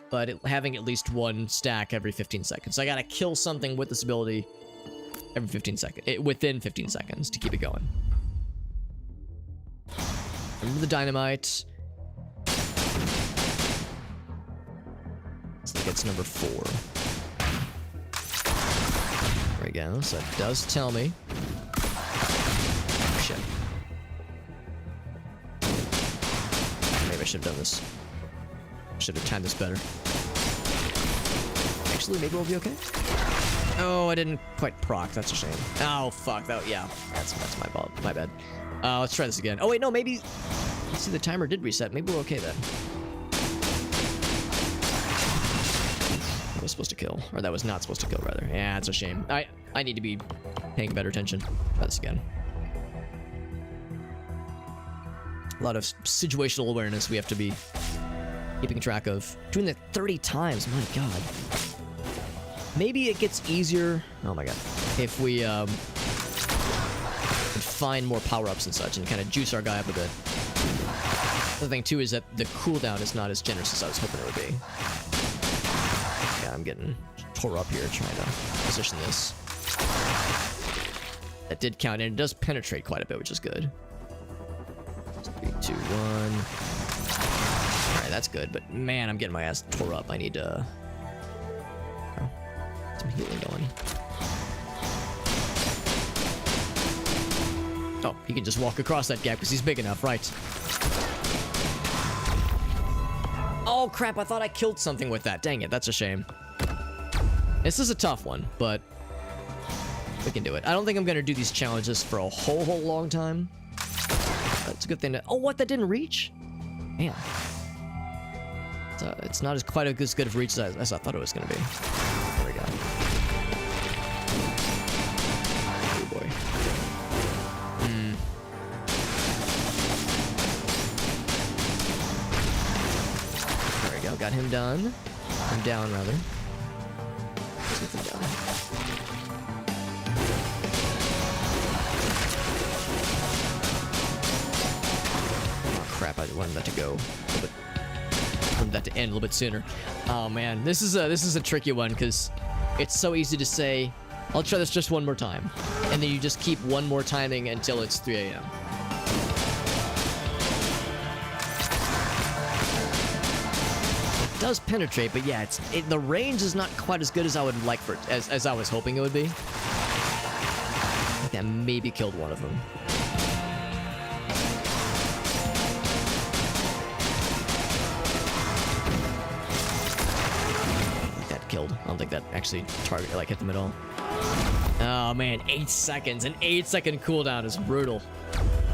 but having at least one stack every 15 seconds. So I gotta kill something with this ability every 15 seconds, within 15 seconds to keep it going. Remember the dynamite. So that's number 4. There we go. So it does tell me. Oh, shit. Maybe I should have done this. Should have timed this better. Actually, maybe we'll be okay. Oh, I didn't quite proc. That's a shame. Oh, fuck. That, yeah, that's my fault. My bad. Let's try this again. Oh, wait, no, maybe... Let's see, the timer did reset. Maybe we're okay then. That was supposed to kill. Or that was not supposed to kill, rather. Yeah, it's a shame. I need to be paying better attention. Try this again. A lot of situational awareness we have to be keeping track of. Doing that 30 times, my god. Maybe it gets easier, oh my god, if we find more power-ups and such and kind of juice our guy up a bit. The thing too is that the cooldown is not as generous as I was hoping it would be. Yeah, I'm getting tore up here trying to position this. That did count, and it does penetrate quite a bit, which is good. 3, 2, 1. Alright, that's good, but man, I'm getting my ass tore up. I need to... some healing going. Oh, he can just walk across that gap because he's big enough, right? Oh crap, I thought I killed something with that. Dang it, that's a shame. This is a tough one, but we can do it. I don't think I'm gonna do these challenges for a whole long time. That's a good thing to... Oh, what? That didn't reach? Man. It's not as quite as good of reach as I thought it was gonna be. There we go. Oh boy. There we go. Got him done. I'm down, rather. Let's get them down. Oh crap! I wanted that to go a little bit. Wanted that to end a little bit sooner. Oh man, this is a tricky one because it's so easy to say, I'll try this just one more time, and then you just keep one more timing until it's 3 a.m. It does penetrate, but yeah, the range is not quite as good as I would like for it, as I was hoping it would be. I think that maybe killed one of them. Killed. I don't think that actually hit them at all. Oh man, 8 seconds. An 8-second cooldown is brutal.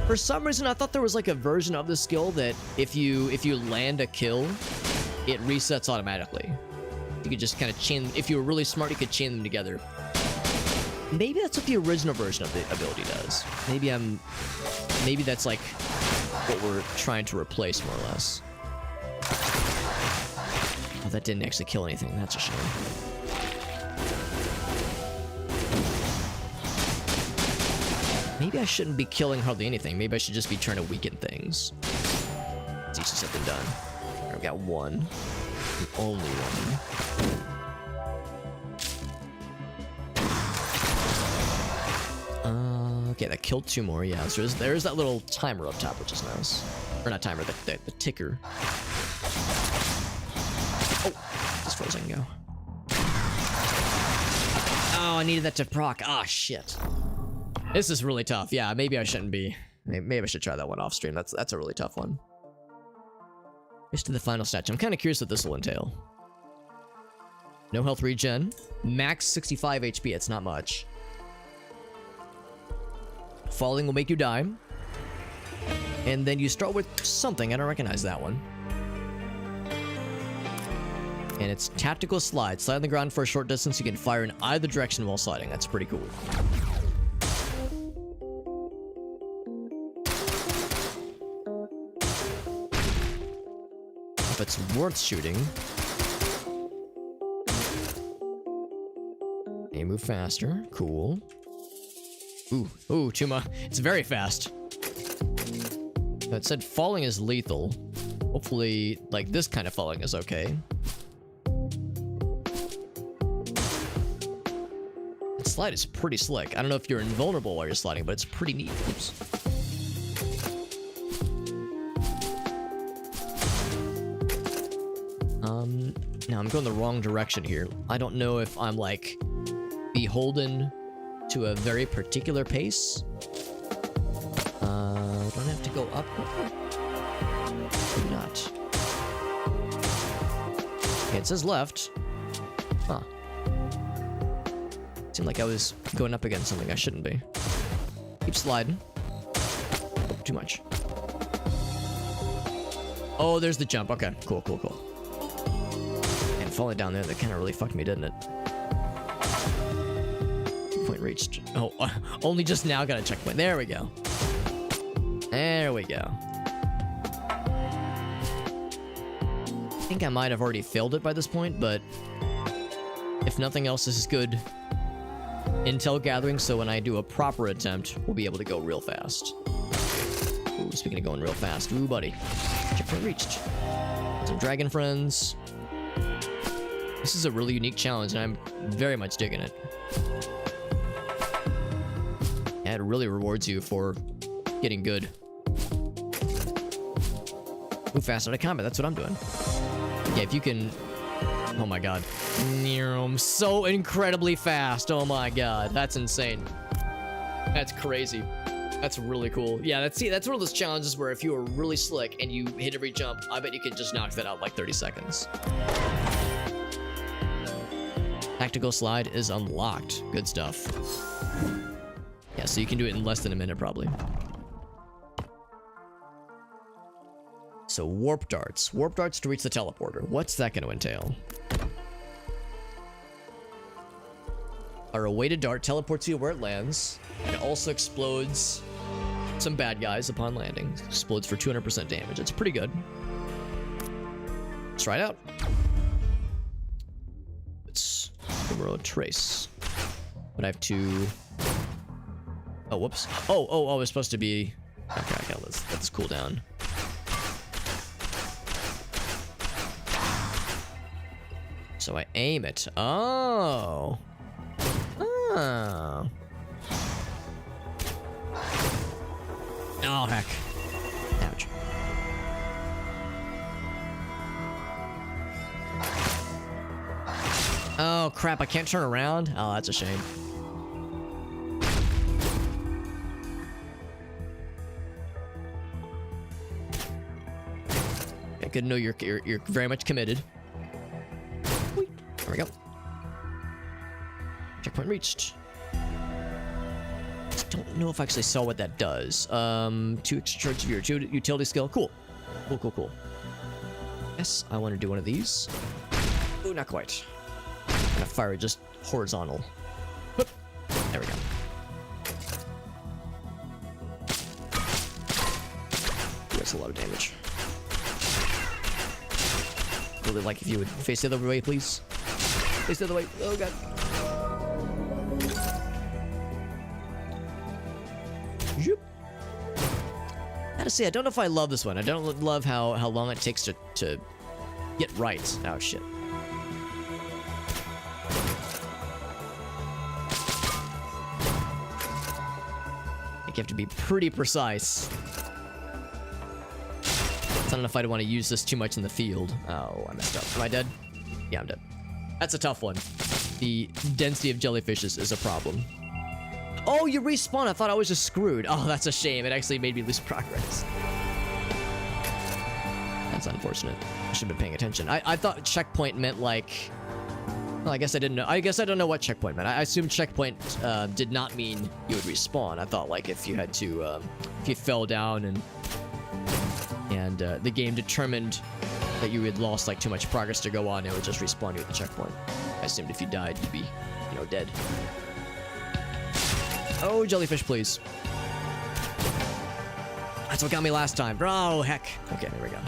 For some reason, I thought there was like a version of the skill that if you land a kill, it resets automatically. You could just kind of chain. If you were really smart, you could chain them together. Maybe that's what the original version of the ability does. Maybe that's like what we're trying to replace more or less. Oh, that didn't actually kill anything. That's a shame. Maybe I shouldn't be killing hardly anything. Maybe I should just be trying to weaken things. It's easier said than done. I've got one. Only one. Okay, that killed 2 more. Yeah, so there's that little timer up top, which is nice. Or not timer, the ticker. Oh, as far as I can go. Oh, I needed that to proc. Ah, shit. This is really tough. Yeah, maybe I shouldn't be. Maybe I should try that one off stream. That's a really tough one. Here's to the final stage. I'm kind of curious what this will entail. No health regen. Max 65 HP. It's not much. Falling will make you die. And then you start with something. I don't recognize that one. And it's tactical slide. Slide on the ground for a short distance. You can fire in either direction while sliding. That's pretty cool. If it's worth shooting. They move faster. Cool. Ooh, too much. It's very fast. It said falling is lethal. Hopefully, like, this kind of falling is okay. That slide is pretty slick. I don't know if you're invulnerable while you're sliding, but it's pretty neat. Oops. Now I'm going the wrong direction here. I don't know if I'm, like, beholden to a very particular pace. Don't have to go up. Maybe not. Okay, it says left. Huh. Seemed like I was going up against something I shouldn't be. Keep sliding. Oh, too much. Oh, there's the jump. Okay, cool, cool, cool. And falling down there, that kind of really fucked me, didn't it? Point reached. Oh, only just now got a checkpoint. There we go. There we go. I think I might have already failed it by this point, but if nothing else, this is good intel gathering, so when I do a proper attempt, we'll be able to go real fast. Ooh, speaking of going real fast, ooh, buddy. Checkpoint reached. Some dragon friends. This is a really unique challenge, and I'm very much digging it. Yeah, it really rewards you for getting good. Move fast out of combat, that's what I'm doing. Yeah, if you can... Oh my god. I'm so incredibly fast. Oh my god, that's insane. That's crazy. That's really cool. Yeah, that's one of those challenges where if you are really slick and you hit every jump, I bet you could just knock that out in like 30 seconds. Tactical slide is unlocked. Good stuff. Yeah, so you can do it in less than a minute probably. So warp darts. Warp darts to reach the teleporter. What's that going to entail? Our awaited dart teleports you where it lands. It also explodes some bad guys upon landing. Explodes for 200% damage. It's pretty good. Let's try it out. It's numero trace. But I have to... Oh, whoops. Oh, it's supposed to be... Okay, let's cool down. So I aim it. Oh. Oh. Oh, heck. Ouch. Oh, crap. I can't turn around? Oh, that's a shame. Yeah, good to know you're very much committed. There we go. Checkpoint reached. Just don't know if I actually saw what that does. 2 extra charges of your utility skill. Cool. Cool. Yes, I want to do one of these. Ooh, not quite. I'm gonna fire it just horizontal. Whoop. There we go. That's a lot of damage. Really like if you would face the other way, please. Face the other way. Oh god. Zoop. I gotta say, I don't know if I love this one. I don't love how long it takes to get right. Oh shit. I think you have to be pretty precise. I don't know if I'd want to use this too much in the field. Oh, I messed up. Am I dead? Yeah, I'm dead. That's a tough one. The density of jellyfishes is a problem. Oh, you respawn. I thought I was just screwed. Oh, that's a shame. It actually made me lose progress. That's unfortunate. I should have been paying attention. I thought checkpoint meant like... Well, I guess I didn't know. I guess I don't know what checkpoint meant. I assumed checkpoint did not mean you would respawn. I thought like if you had to... if you fell down and the game determined that you had lost like too much progress to go on, it would just respawn you at the checkpoint. I assumed if you died, you'd be, dead. Oh, jellyfish, please. That's what got me last time. Oh, heck. Okay, there we go.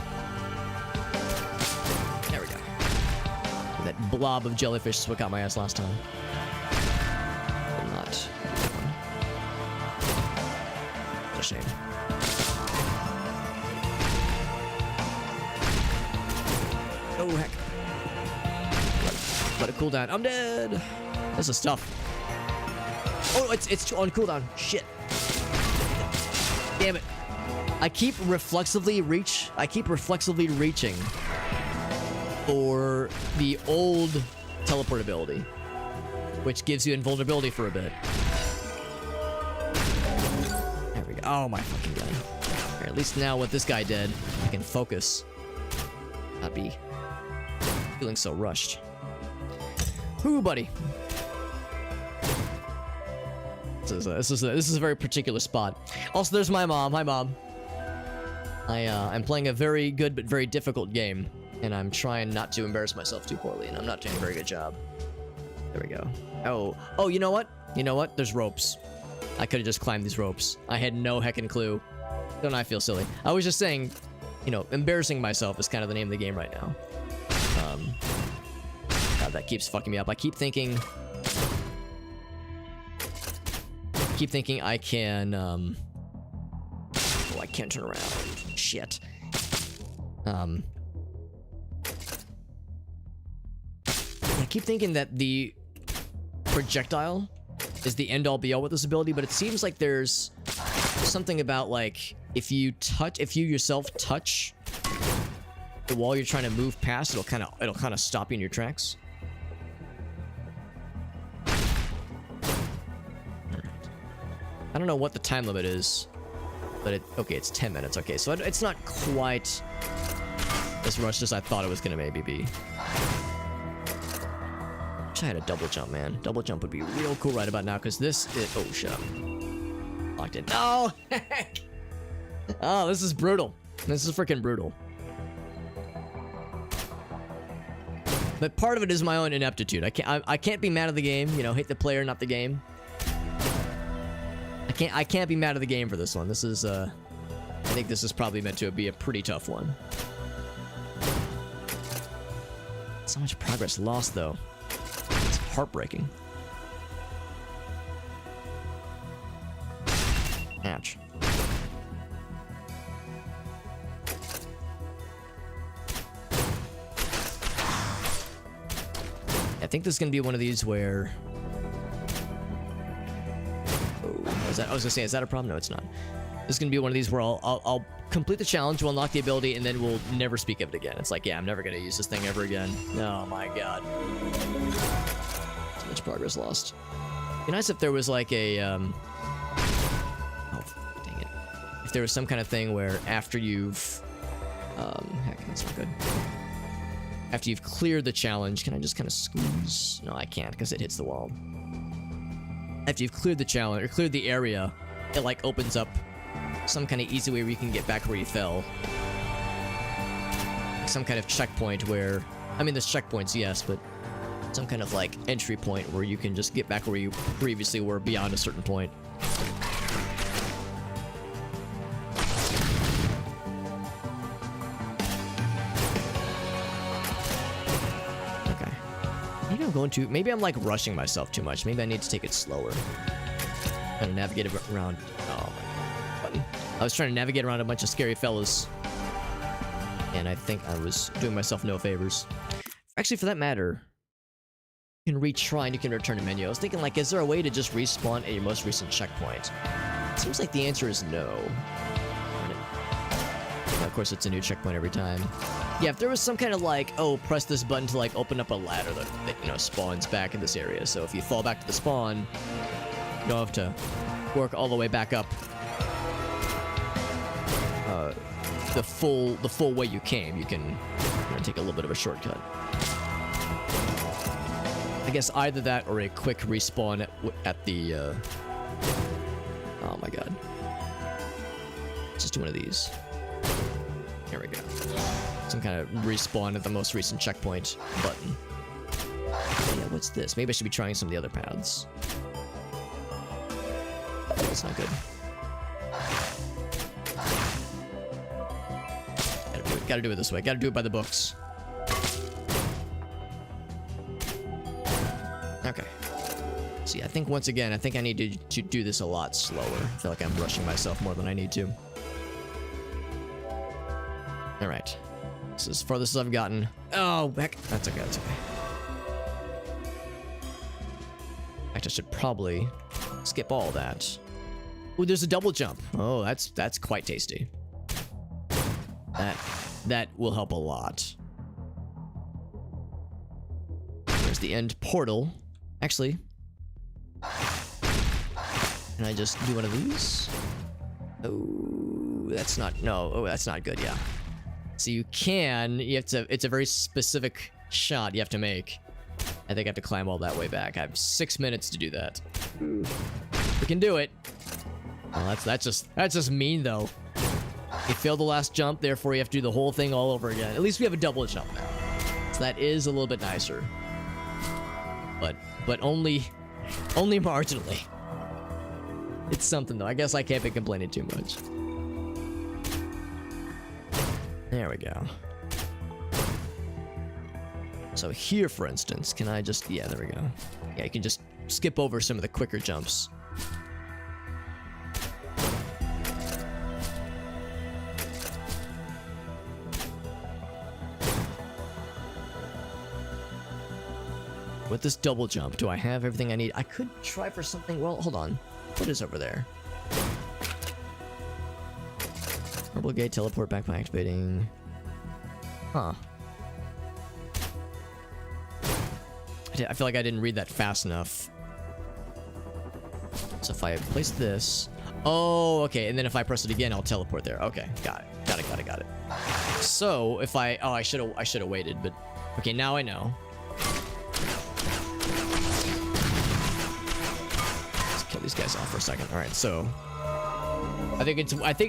There we go. That blob of jellyfish is what got my ass last time. But not that one. What a shame. Oh, heck. Let it cool down. I'm dead. This is tough. Oh, it's on cooldown. Shit. Damn it. I keep reflexively reaching for the old teleport ability, which gives you invulnerability for a bit. Oh my fucking god. Right, at least now with this guy dead, I can focus. Not be feeling so rushed. Whoo, buddy. This is a very particular spot. Also, there's my mom. Hi, Mom. I'm playing a very good but very difficult game, and I'm trying not to embarrass myself too poorly, and I'm not doing a very good job. There we go. Oh, you know what? You know what? There's ropes. I could have just climbed these ropes. I had no heckin' clue. Don't I feel silly? I was just saying, you know, embarrassing myself is kind of the name of the game right now. God, that keeps fucking me up. I keep thinking I can, oh, I can't turn around. Shit. I keep thinking that the projectile is the end-all be-all with this ability, but it seems like there's something about, like, if you yourself touch the wall you're trying to move past, it'll kind of stop you in your tracks. I don't know what the time limit is, but okay, it's 10 minutes. Okay, so it's not quite as rushed as I thought it was gonna maybe be. Wish I had a double jump, man. Double jump would be real cool right about now, because this is... Oh, shut up. Locked in. Oh, heck! Oh, this is brutal. This is freaking brutal. But part of it is my own ineptitude. I can't be mad at the game. You know, hate the player, not the game. I can't be mad at the game for this one. This is I think this is probably meant to be a pretty tough one. So much progress lost though. It's heartbreaking. Ouch. I think this is gonna be one of these where... I was gonna say, is that a problem? No, it's not. This is gonna be one of these where I'll complete the challenge, we'll unlock the ability, and then we'll never speak of it again. It's like, yeah, I'm never gonna use this thing ever again. Oh my god. Too much progress lost. It'd be nice if there was like a, oh, dang it. If there was some kind of thing where after you've, heck, that's not good. After you've cleared the challenge, can I just kind of squeeze? No, I can't, because it hits the wall. After you've cleared the challenge, or cleared the area, it like opens up some kind of easy way where you can get back where you fell. Like some kind of checkpoint where, I mean, there's checkpoints, yes, but some kind of like entry point where you can just get back where you previously were beyond a certain point. Maybe I'm like rushing myself too much. Maybe I need to take it slower. Trying to navigate around. Oh my button. I was trying to navigate around a bunch of scary fellas, and I think I was doing myself no favors. Actually, for that matter, you can retry and you can return to menu. I was thinking, like, is there a way to just respawn at your most recent checkpoint? It seems like the answer is no. Well, of course, it's a new checkpoint every time. Yeah, if there was some kind of like, oh, press this button to like open up a ladder that you know, spawns back in this area. So if you fall back to the spawn, you don't have to work all the way back up the full way you came. You can take a little bit of a shortcut. I guess either that or a quick respawn at the oh my god. Let's just do one of these. Here we go. Some kind of respawn at the most recent checkpoint button. Yeah, what's this? Maybe I should be trying some of the other paths. That's not good. Gotta do it this way. Gotta do it by the books. Okay. See, I think once again, I think I need to do this a lot slower. I feel like I'm rushing myself more than I need to. Alright. This is as farthest as I've gotten. Oh, heck. That's okay, that's okay. In fact, I should probably skip all that. Ooh, there's a double jump. Oh, that's quite tasty. That will help a lot. There's the end portal. Actually, can I just do one of these? Oh, that's not, no, oh, that's not good, yeah. So you have to, it's a very specific shot you have to make. I think I have to climb all that way back. I have 6 minutes to do that. We can do it. Oh, that's just mean though. You failed the last jump, therefore you have to do the whole thing all over again. At least we have a double jump now. So that is a little bit nicer. But only marginally. It's something though. I guess I can't be complaining too much. There we go. So here, for instance, can I just... Yeah, there we go. Yeah, you can just skip over some of the quicker jumps. With this double jump, do I have everything I need? I could try for something... Well, hold on. What is over there? Purple gate, teleport back by activating... Huh. I feel like I didn't read that fast enough. So if I place this... Oh, okay. And then if I press it again, I'll teleport there. Okay, got it. Got it. So if I... Oh, I should have waited, but... Okay, now I know. Let's kill these guys off for a second. All right, so... I think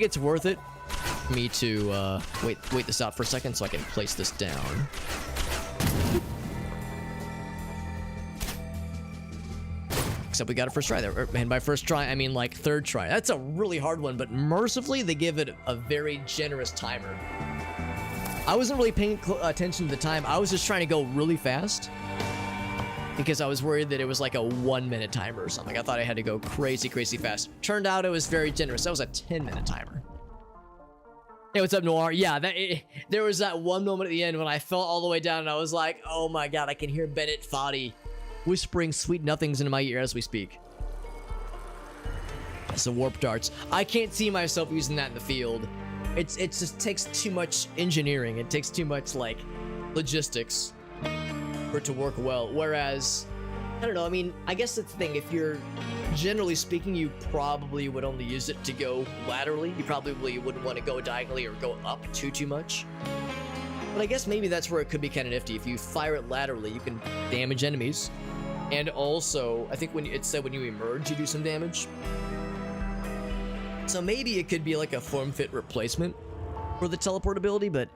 it's worth it for me to wait this out for a second so I can place this down. Except we got it first try there. And by first try, I mean like third try. That's a really hard one, but mercifully, they give it a very generous timer. I wasn't really paying attention to the time. I was just trying to go really fast because I was worried that it was like a 1 minute timer or something. I thought I had to go crazy fast. Turned out it was very generous. That was a 10-minute timer. Hey, what's up, Noir? Yeah, there was that one moment at the end when I fell all the way down and I was like, oh my god, I can hear Bennett Foddy whispering sweet nothings into my ear as we speak. So warp darts. I can't see myself using that in the field. It just takes too much engineering. It takes too much, like, logistics for it to work well. Whereas, I don't know, I mean, I guess that's the thing. If you're, generally speaking, you probably would only use it to go laterally. You probably wouldn't want to go diagonally or go up too much. But I guess maybe that's where it could be kind of nifty. If you fire it laterally, you can damage enemies. And also, I think it said when you emerge, you do some damage. So maybe it could be like a form-fit replacement for the teleport ability, but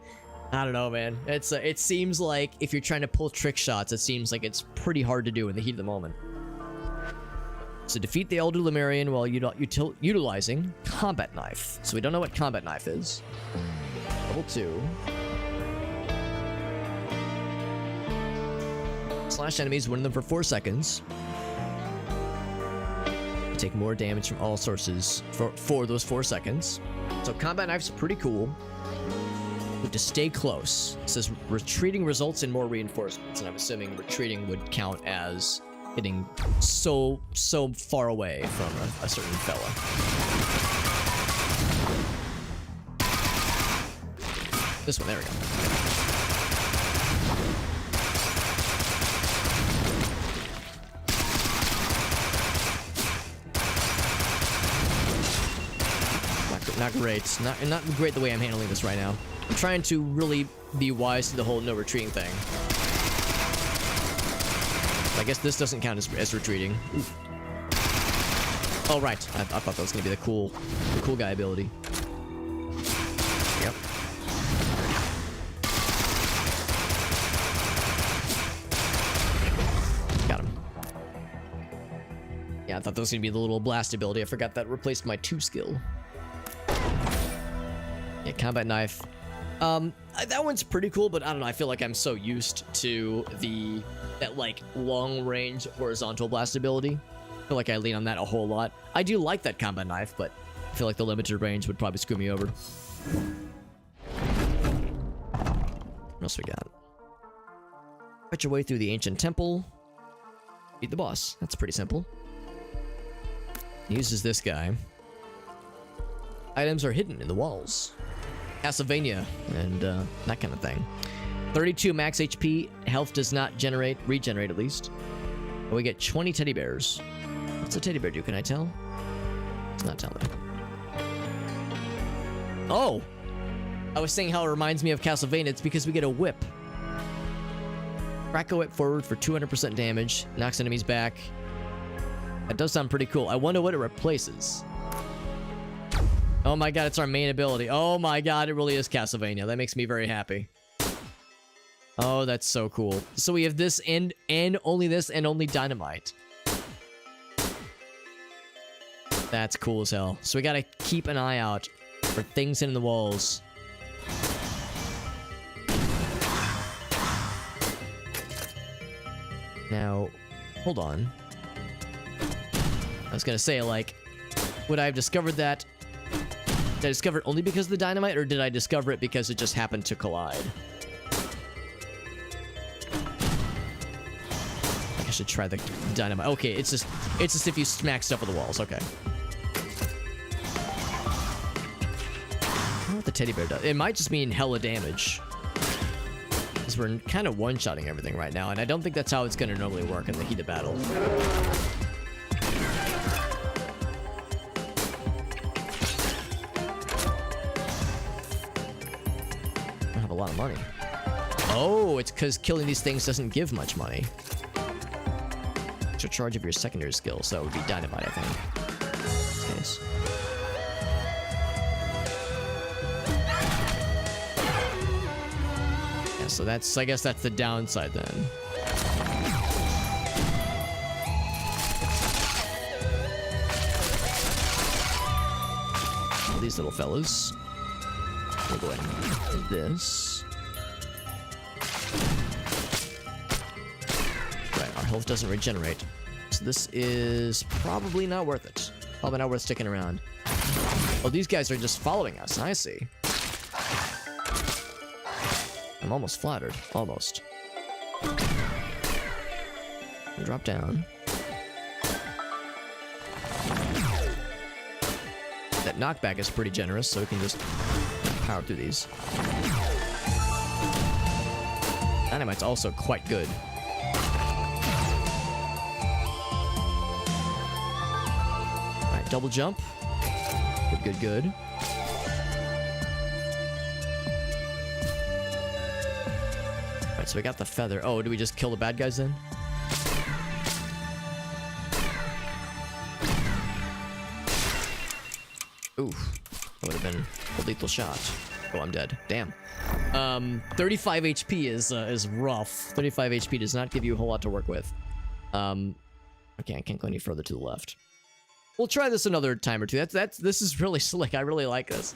I don't know, man. It seems like if you're trying to pull trick shots, it seems like it's pretty hard to do in the heat of the moment. So defeat the Elder Lemurian while utilizing Combat Knife. So we don't know what Combat Knife is. Level 2. Slash enemies, win them for 4 seconds. Take more damage from all sources for those 4 seconds. So Combat Knife's pretty cool. But to stay close. It says retreating results in more reinforcements, and I'm assuming retreating would count as getting so far away from a certain fella. This one, there we go. Not great. Not great the way I'm handling this right now. I'm trying to really be wise to the whole no retreating thing. I guess this doesn't count as retreating. Ooh. Oh, right. I thought that was going to be the cool guy ability. Yep. Got him. Yeah, I thought that was going to be the little blast ability. I forgot that replaced my 2 skill. Yeah, Combat Knife. That one's pretty cool, but I don't know. I feel like I'm so used to that like long-range horizontal blast ability. I feel like I lean on that a whole lot. I do like that Combat Knife, but I feel like the limited range would probably screw me over. What else we got? Fight your way through the ancient temple. Beat the boss. That's pretty simple. He uses this guy. Items are hidden in the walls. Castlevania and that kind of thing. 32 max HP. Health does not regenerate at least. And we get 20 teddy bears. What's a teddy bear do? Can I tell? It's not telling me. Oh! I was saying how it reminds me of Castlevania. It's because we get a whip. Crack a whip forward for 200% damage. Knocks enemies back. That does sound pretty cool. I wonder what it replaces. Oh my god, it's our main ability. Oh my god, it really is Castlevania. That makes me very happy. Oh, that's so cool. So we have this and only this and only dynamite. That's cool as hell. So we gotta keep an eye out for things in the walls. Now, hold on. I was gonna say, like, would I have discovered that? Did I discover it only because of the dynamite, or did I discover it because it just happened to collide? I should try the dynamite. Okay, it's just if you smack stuff with the walls. Okay. I don't know what the teddy bear does. It might just mean hella damage. Because we're kind of one-shotting everything right now, and I don't think that's how it's going to normally work in the heat of battle. I don't have a lot of money. Oh, it's because killing these things doesn't give much money. Extra charge of your secondary skill, so it would be dynamite, I think. In this case. Yeah, so that's, I guess that's the downside then. All these little fellas. We'll go ahead and do this. Health doesn't regenerate, so this is probably not worth it. Probably not worth sticking around. Oh, these guys are just following us. I see. I'm almost flattered. Almost. Drop down. That knockback is pretty generous, so we can just power through these. Dynamite's also quite good. Double jump. Good, good, good. Alright, so we got the feather. Oh, do we just kill the bad guys then? Oof. That would have been a lethal shot. Oh, I'm dead. Damn. 35 HP is rough. 35 HP does not give you a whole lot to work with. Okay, I can't go any further to the left. We'll try this another time or two. This is really slick. I really like this.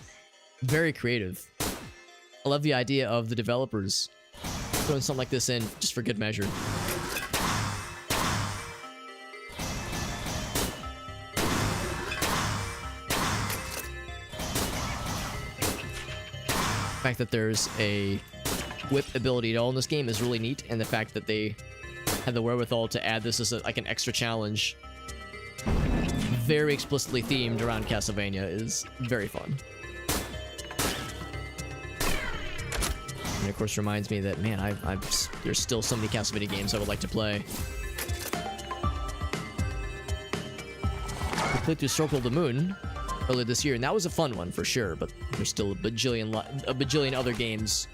Very creative. I love the idea of the developers throwing something like this in just for good measure. The fact that there's a whip ability at all in this game is really neat, and the fact that they had the wherewithal to add this as like an extra challenge, very explicitly themed around Castlevania, is very fun. And of course reminds me that, man, there's still so many Castlevania games I would like to play. We played through Circle of the Moon earlier this year, and that was a fun one for sure, but there's still a bajillion other games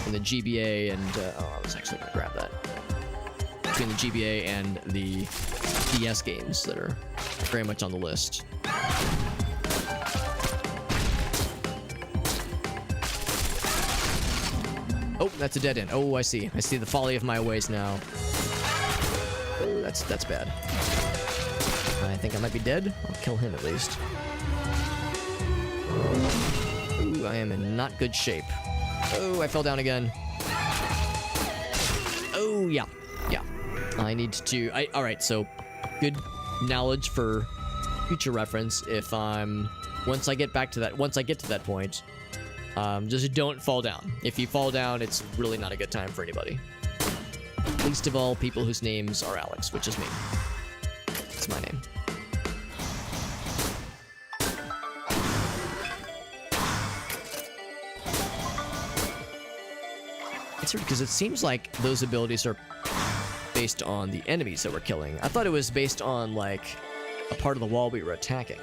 in the GBA and, oh, I was actually gonna grab that. Between the GBA and the DS games that are very much on the list. Oh, that's a dead end. Oh, I see. I see the folly of my ways now. Oh, that's bad. I think I might be dead. I'll kill him at least. Ooh, I am in not good shape. Oh, I fell down again. Oh, yeah. Yeah. I need to... Alright, so... Good knowledge for future reference. If once I get to that point, just don't fall down. If you fall down, it's really not a good time for anybody. Least of all, people whose names are Alex, which is me. It's my name. It's weird because it seems like those abilities are based on the enemies that we're killing. I thought it was based on, like, a part of the wall we were attacking.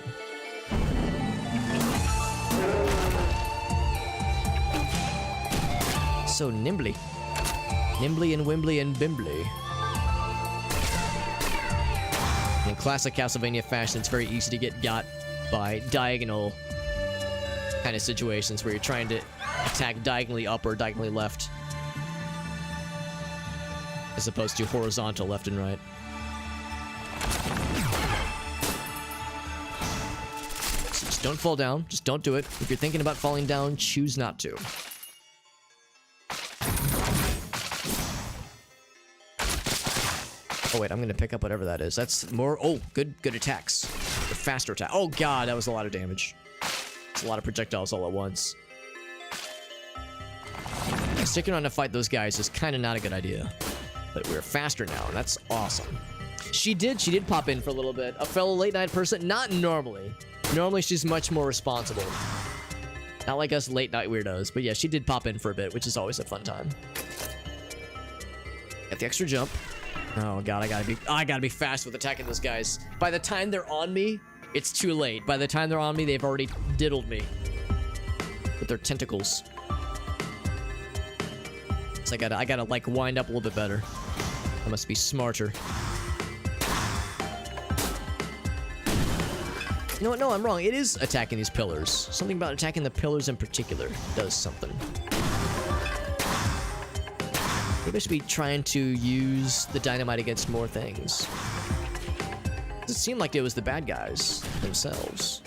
So nimbly. Nimbly and Wimbly and Bimbly. In classic Castlevania fashion, it's very easy to get got by diagonal kind of situations where you're trying to attack diagonally up or diagonally left, as opposed to horizontal left and right. So just don't fall down. Just don't do it. If you're thinking about falling down, choose not to. Oh wait, I'm gonna pick up whatever that is. That's more. Oh, good attacks. The faster attack. Oh god, that was a lot of damage. It's a lot of projectiles all at once. And sticking around to fight those guys is kind of not a good idea. But we're faster now, and that's awesome. She did pop in for a little bit. A fellow late night person, not normally. Normally she's much more responsible. Not like us late night weirdos, but yeah, she did pop in for a bit, which is always a fun time. Got the extra jump. Oh god, I gotta be fast with attacking those guys. By the time they're on me, it's too late. By the time they're on me, they've already diddled me with their tentacles. So I gotta like wind up a little bit better. I must be smarter. You know what? No, I'm wrong. It is attacking these pillars. Something about attacking the pillars in particular does something. Maybe I should be trying to use the dynamite against more things. It seemed like it was the bad guys themselves.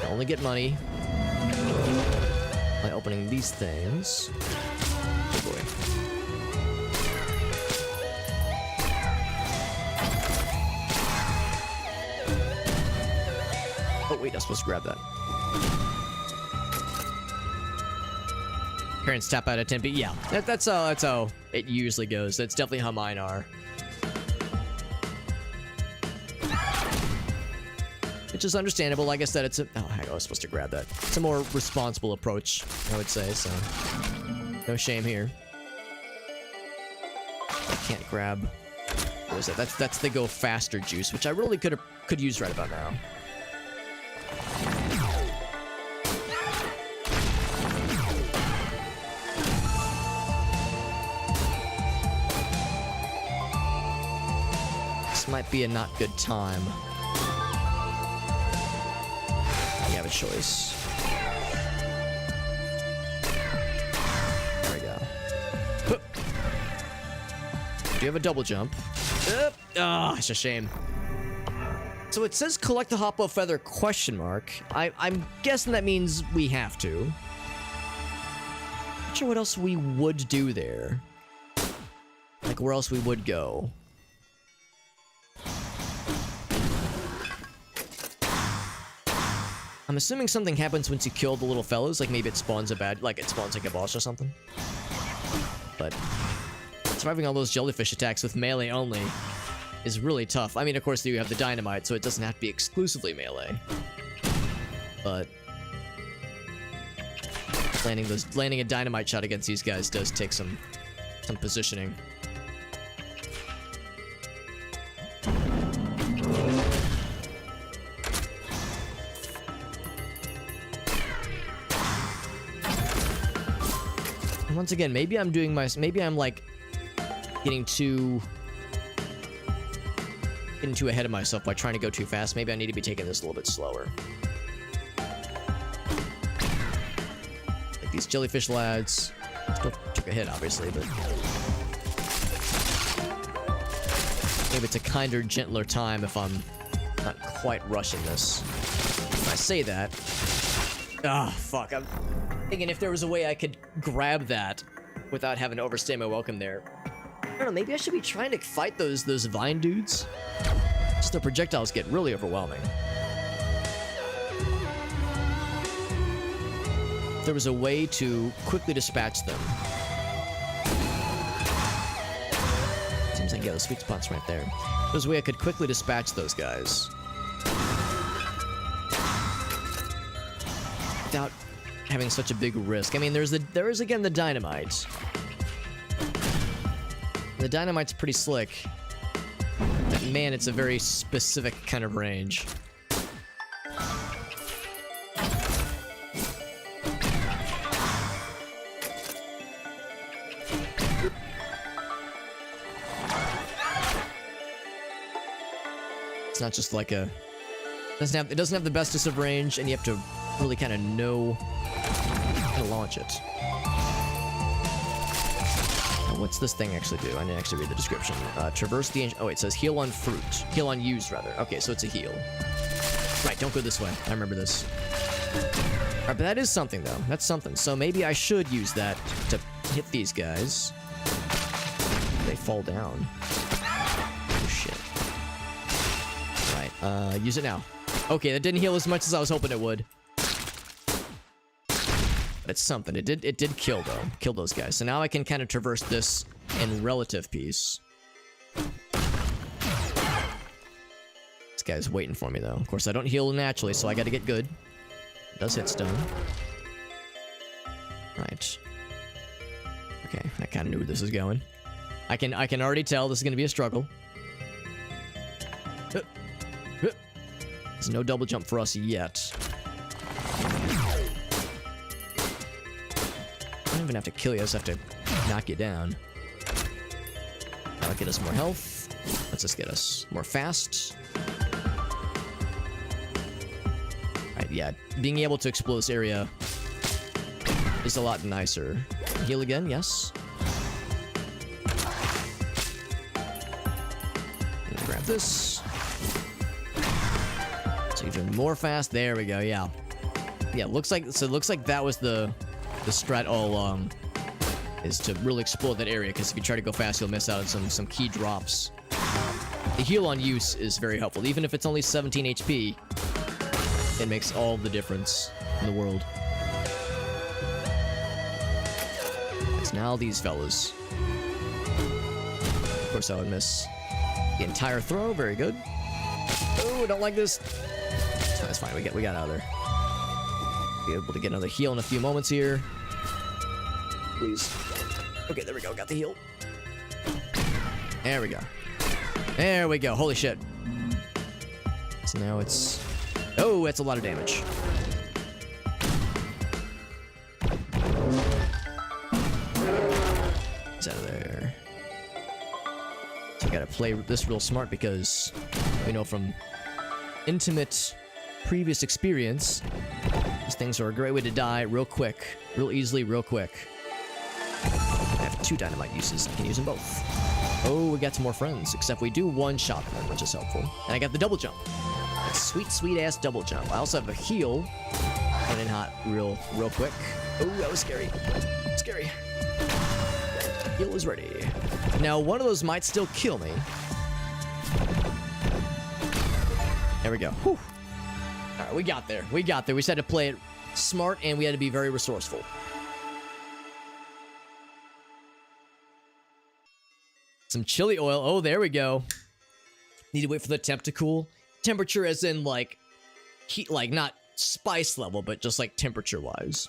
I only get money by opening these things. Oh boy. Oh wait, I'm supposed to grab that. Parents tap out at 10 p. Yeah, that's how it usually goes. That's definitely how mine are. Which is understandable. Like I said, it's a... Oh, I was supposed to grab that. It's a more responsible approach, I would say, so... No shame here. I can't grab... What is it? That's the go faster juice, which I really could use right about now. Might be a not good time. You have a choice. There we go. Do you have a double jump? Ah, it's a shame. So it says collect the Hoppo feather question mark. I'm guessing that means we have to. Not sure what else we would do there. Like where else we would go. I'm assuming something happens once you kill the little fellows, like maybe it spawns a bad, like it spawns like a boss or something. But surviving all those jellyfish attacks with melee only is really tough. I mean, of course, you have the dynamite, so it doesn't have to be exclusively melee. But landing a dynamite shot against these guys does take some positioning. Once again, maybe I'm like getting too ahead of myself by trying to go too fast. Maybe I need to be taking this a little bit slower. Like these jellyfish lads still took a hit, obviously, but maybe it's a kinder, gentler time if I'm not quite rushing this. If I say that, fuck, I'm thinking if there was a way I could grab that without having to overstay my welcome there. I don't know, maybe I should be trying to fight those vine dudes. Just the projectiles get really overwhelming. If there was a way to quickly dispatch them. Seems like, yeah, the sweet spot's right there. If there's a way I could quickly dispatch those guys. Without having such a big risk. I mean, there is again the dynamite. The dynamite's pretty slick. But man, it's a very specific kind of range. It's not just like a... It doesn't have the bestest of range, and you have to really kind of know how to launch it. Now, what's this thing actually do? I didn't actually read the description. Traverse the... Oh, it says heal on fruit. Heal on use, rather. Okay, so it's a heal. Right, don't go this way. I remember this. Alright, but that is something, though. That's something. So maybe I should use that to hit these guys. They fall down. Oh, shit. Right, use it now. Okay, that didn't heal as much as I was hoping it would. But it's something. It did kill, though. Kill those guys. So now I can kind of traverse this in relative peace. This guy's waiting for me, though. Of course, I don't heal naturally, so I gotta get good. It does hit stun. Right. Okay, I kind of knew where this is going. I can already tell this is gonna be a struggle. There's no double jump for us yet. I don't even have to kill you, I just have to knock you down. That'll get us more health. Let's just get us more fast. Alright, yeah. Being able to explode this area is a lot nicer. Heal again, yes. And grab this. So even more fast. There we go, yeah. Yeah, looks like that was the strat all along, is to really explode that area, because if you try to go fast, you'll miss out on some key drops. The heal on use is very helpful. Even if it's only 17 HP, it makes all the difference in the world. It's now these fellas. Of course, I would miss the entire throw. Very good. Oh, don't like this. That's fine. We got out of there. Be able to get another heal in a few moments here. Please. Okay, there we go. Got the heal. There we go. There we go. Holy shit. So now it's... Oh, that's a lot of damage. It's out of there. So we gotta play this real smart, because we know from intimate previous experience, these things are a great way to die real quick, real easily, real quick. I have 2 dynamite uses. I can use them both. Oh, we got some more friends, except we do one-shot them, which is helpful. And I got the double jump. That sweet, sweet-ass double jump. I also have a heal. Running hot real quick. Oh, that was scary. Scary. Heal is ready. Now, one of those might still kill me. There we go. Whew. All right, we got there. We got there. We just had to play it smart, and we had to be very resourceful. Some chili oil. Oh, there we go. Need to wait for the temp to cool. Temperature as in, like, heat, like, not spice level, but just, like, temperature-wise.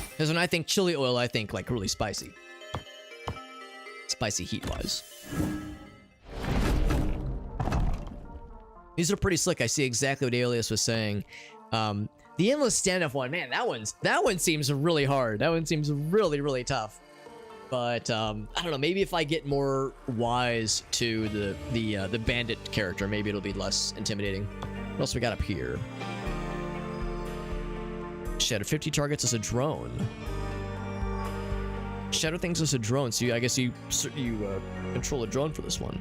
Because when I think chili oil, I think, like, really spicy. Spicy heat-wise. These are pretty slick. I see exactly what Alias was saying. The endless standoff one, man, that one seems really hard. That one seems really, really tough. But I don't know. Maybe if I get more wise to the bandit character, maybe it'll be less intimidating. What else we got up here? Shadow 50 targets as a drone. Shadow things as a drone. So I guess you control a drone for this one.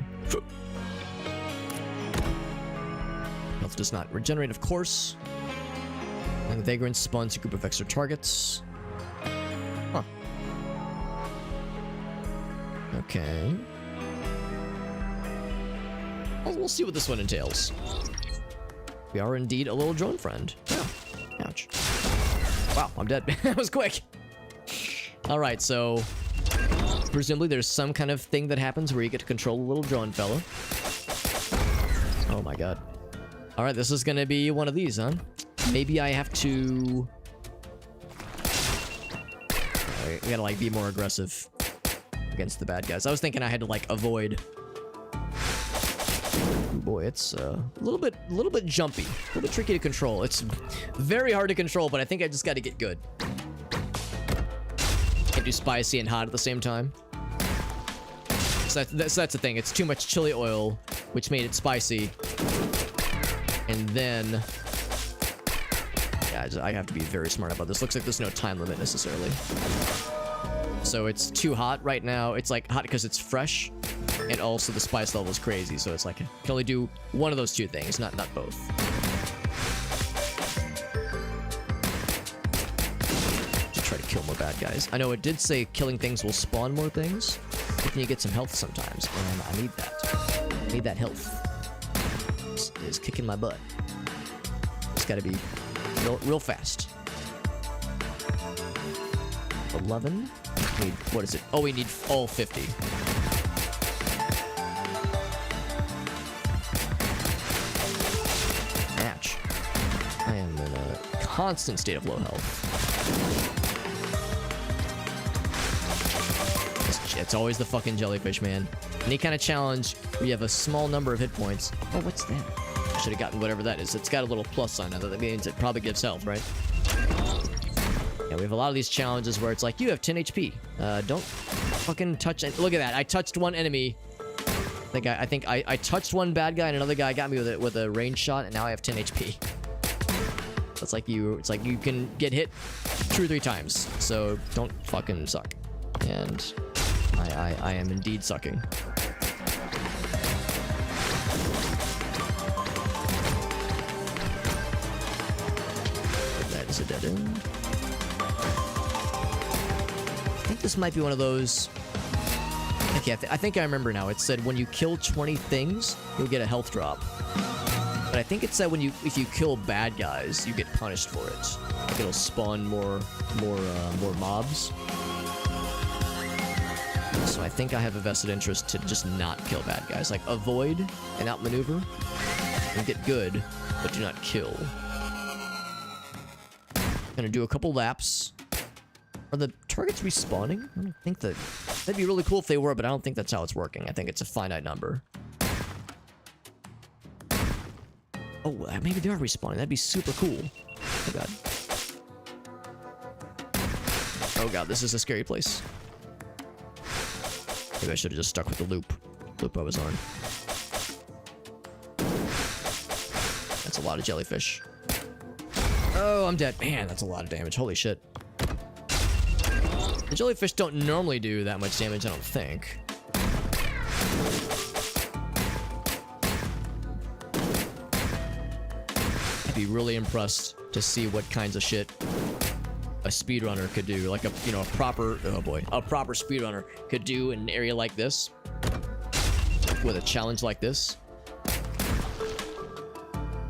Health does not regenerate, of course. And the vagrant spawns a group of extra targets. Huh. Okay. Well, we'll see what this one entails. We are indeed a little drone friend. Oh, ouch. Wow, I'm dead. That was quick. Alright, so presumably there's some kind of thing that happens where you get to control a little drone fella. Oh my god. Alright, this is gonna be one of these, huh? Maybe I have to... We gotta, like, be more aggressive against the bad guys. I was thinking I had to, like, avoid... Ooh, boy, it's a little bit jumpy. A little bit tricky to control. It's very hard to control, but I think I just gotta get good. Can't do spicy and hot at the same time. So that's the thing. It's too much chili oil, which made it spicy. And then... Yeah, I have to be very smart about this. Looks like there's no time limit necessarily. So it's too hot right now. It's like hot because it's fresh. And also the spice level is crazy. So it's like, I can only do one of those two things, not both. Try to kill more bad guys. I know it did say killing things will spawn more things, but then you get some health sometimes, and I need that. I need that health. It's kicking my butt. It's got to be real fast. 11. What is it? Oh, we need all 50. Match. I am in a constant state of low health. It's always the fucking jellyfish, man. Any kind of challenge where you have a small number of hit points. Oh, what's that? I should have gotten whatever that is. It's got a little plus sign on it. That means it probably gives health, right? Yeah, we have a lot of these challenges where it's like, you have 10 HP. Don't fucking touch it. Look at that. I touched one enemy. I think I touched one bad guy and another guy got me with a range shot, and now I have 10 HP. It's like you can get hit 2 or 3 times. So don't fucking suck. And I am indeed sucking. That is a dead end. I think this might be one of those... Okay, I think I remember now. It said when you kill 20 things, you'll get a health drop. But I think it said if you kill bad guys, you get punished for it. Like it'll spawn more mobs. So I think I have a vested interest to just not kill bad guys. Like, avoid and outmaneuver and get good, but do not kill. Gonna do a couple laps. Are the targets respawning? I don't think that... That'd be really cool if they were, but I don't think that's how it's working. I think it's a finite number. Oh, maybe they are respawning. That'd be super cool. Oh, God. Oh, God, this is a scary place. Maybe I should have just stuck with the loop I was on. That's a lot of jellyfish. Oh, I'm dead. Man, that's a lot of damage. Holy shit. The jellyfish don't normally do that much damage, I don't think. I'd be really impressed to see what kinds of shit a speedrunner could do, like a proper speedrunner could do in an area like this with a challenge like this.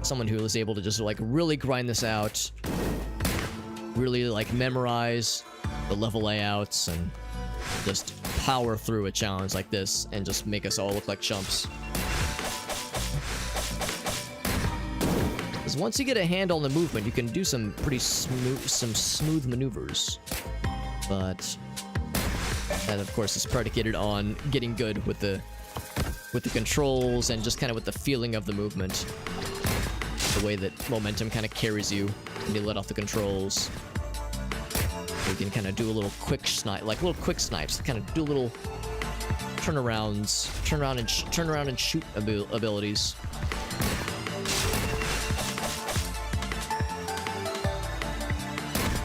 Someone who is able to just like really grind this out, really like memorize the level layouts and just power through a challenge like this and just make us all look like chumps. Because once you get a handle on the movement, you can do some pretty smooth maneuvers. But that, of course, is predicated on getting good with the controls and just kind of with the feeling of the movement. The way that momentum kind of carries you when you let off the controls. You can kind of do a little quick snipe, like little quick snipes, kind of do little turnarounds, turn around and shoot abilities.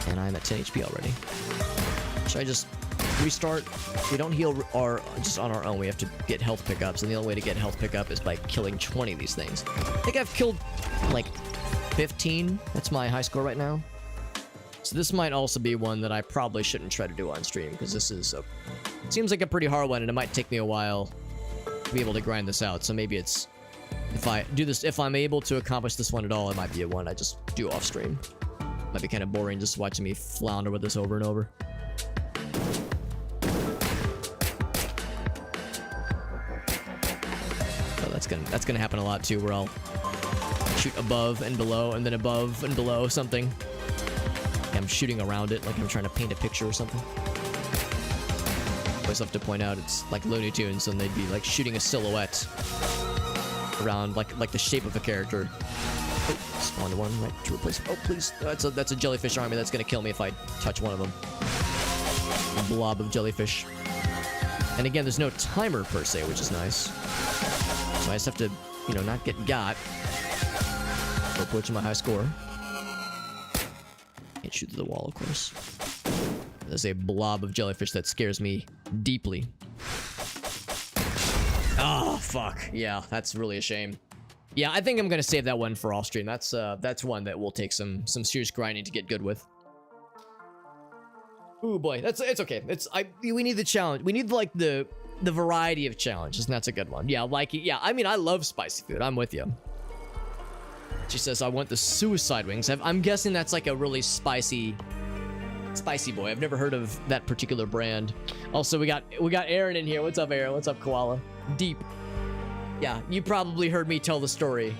And I'm at 10 HP already. Should I just restart? We don't heal just on our own. We have to get health pickups, and the only way to get health pickup is by killing 20 of these things. I think I've killed like 15. That's my high score right now. So this might also be one that I probably shouldn't try to do on stream, because this is seems like a pretty hard one, and it might take me a while to be able to grind this out. So maybe it's, if I'm able to accomplish this one at all, it might be a one I just do off stream. Might be kind of boring just watching me flounder with this over and over. Oh, that's gonna happen a lot too, where I'll shoot above and below, and then above and below something. I'm shooting around it like I'm trying to paint a picture or something. I always have to point out it's like Looney Tunes, and they'd be like shooting a silhouette around like the shape of a character. Oh, spawned one right to replace. Oh, please! That's a jellyfish army that's gonna kill me if I touch one of them. A blob of jellyfish. And again, there's no timer per se, which is nice. So I just have to, not get got. We'll put you my high score. Can't shoot through the wall, of course. There's a blob of jellyfish that scares me deeply. Oh, fuck. Yeah, that's really a shame. Yeah, I think I'm gonna save that one for off stream. That's one that will take some serious grinding to get good with. Ooh boy, it's okay. We need the challenge. We need like the variety of challenges, and that's a good one. Yeah, I mean, I love spicy food. I'm with you. She says, I want the suicide wings. I'm guessing that's like a really spicy boy. I've never heard of that particular brand. Also, we got Aaron in here. What's up, Aaron? What's up, Koala? Deep. Yeah, you probably heard me tell the story.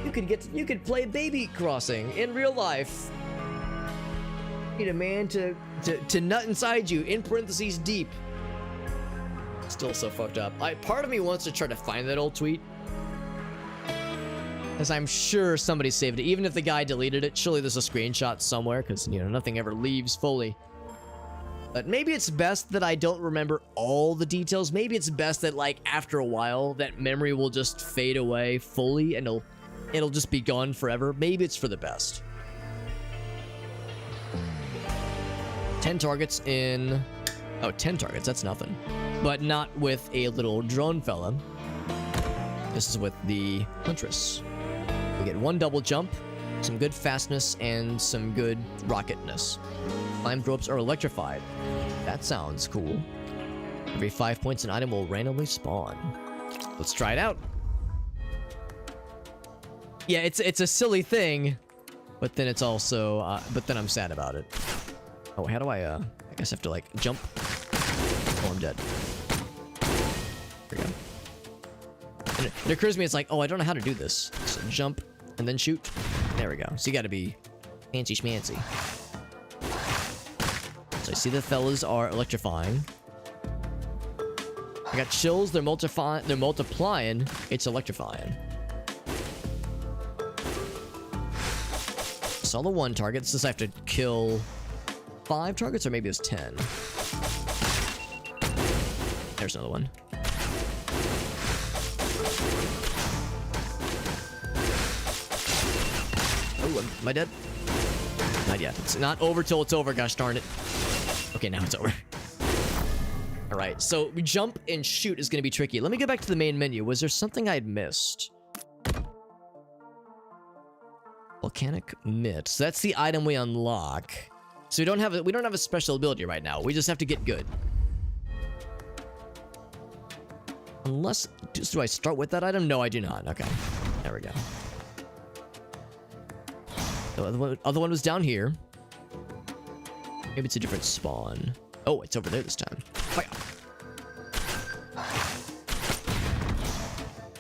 You could play Baby Crossing in real life. Need a man to nut inside you, in parentheses, deep. Still so fucked up. Part of me wants to try to find that old tweet, as I'm sure somebody saved it. Even if the guy deleted it, surely there's a screenshot somewhere, because, you know, nothing ever leaves fully. But maybe it's best that I don't remember all the details. Maybe it's best that, like, after a while, that memory will just fade away fully, and it'll just be gone forever. Maybe it's for the best. 10 targets in... Oh, 10 targets, that's nothing. But not with a little drone fella. This is with the Huntress. We get 1 double jump, some good fastness, and some good rocketness. Climbed ropes are electrified. That sounds cool. Every 5 points, an item will randomly spawn. Let's try it out. Yeah, it's a silly thing, but then it's also... but then I'm sad about it. Oh, how do I guess I have to, like, jump. Oh, I'm dead. There we go. And it occurs to me, it's like, oh, I don't know how to do this. So jump, and then shoot. There we go. So you gotta be fancy schmancy. So I see the fellas are electrifying. I got chills, they're multiplying, it's electrifying. Saw the 1 target. This is I have to kill 5 targets, or maybe it's 10. There's another one. Oh, am I dead? Not yet. It's not over till it's over, gosh darn it. Okay, now it's over. Alright, so jump and shoot is going to be tricky. Let me go back to the main menu. Was there something I'd missed? Volcanic mitt. So that's the item we unlock. So we don't have a special ability right now. We just have to get good. Unless... Do I start with that item? No, I do not. Okay. There we go. The other one was down here. Maybe it's a different spawn. Oh, it's over there this time. Fire.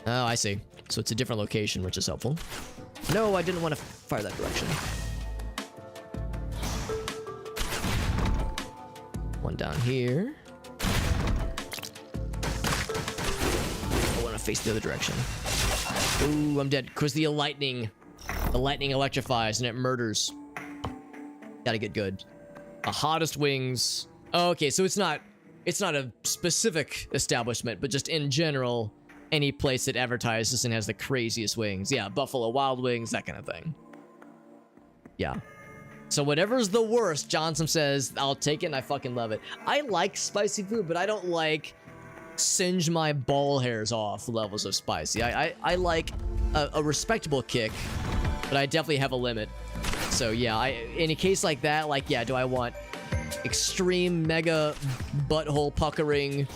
Oh, I see. So it's a different location, which is helpful. No, I didn't want to fire that direction. One down here. I want to face the other direction. Ooh, I'm dead. Because the lightning electrifies and it murders. Gotta get good. The hottest wings. Oh, okay, so it's not a specific establishment, but just in general, any place that advertises and has the craziest wings. Yeah, Buffalo Wild Wings, that kind of thing. Yeah. So whatever's the worst, Johnson says, I'll take it and I fucking love it. I like spicy food, but I don't like singe my ball hairs off levels of spicy. I like a respectable kick, but I definitely have a limit. So yeah, in a case like that, like, yeah, do I want extreme mega butthole puckering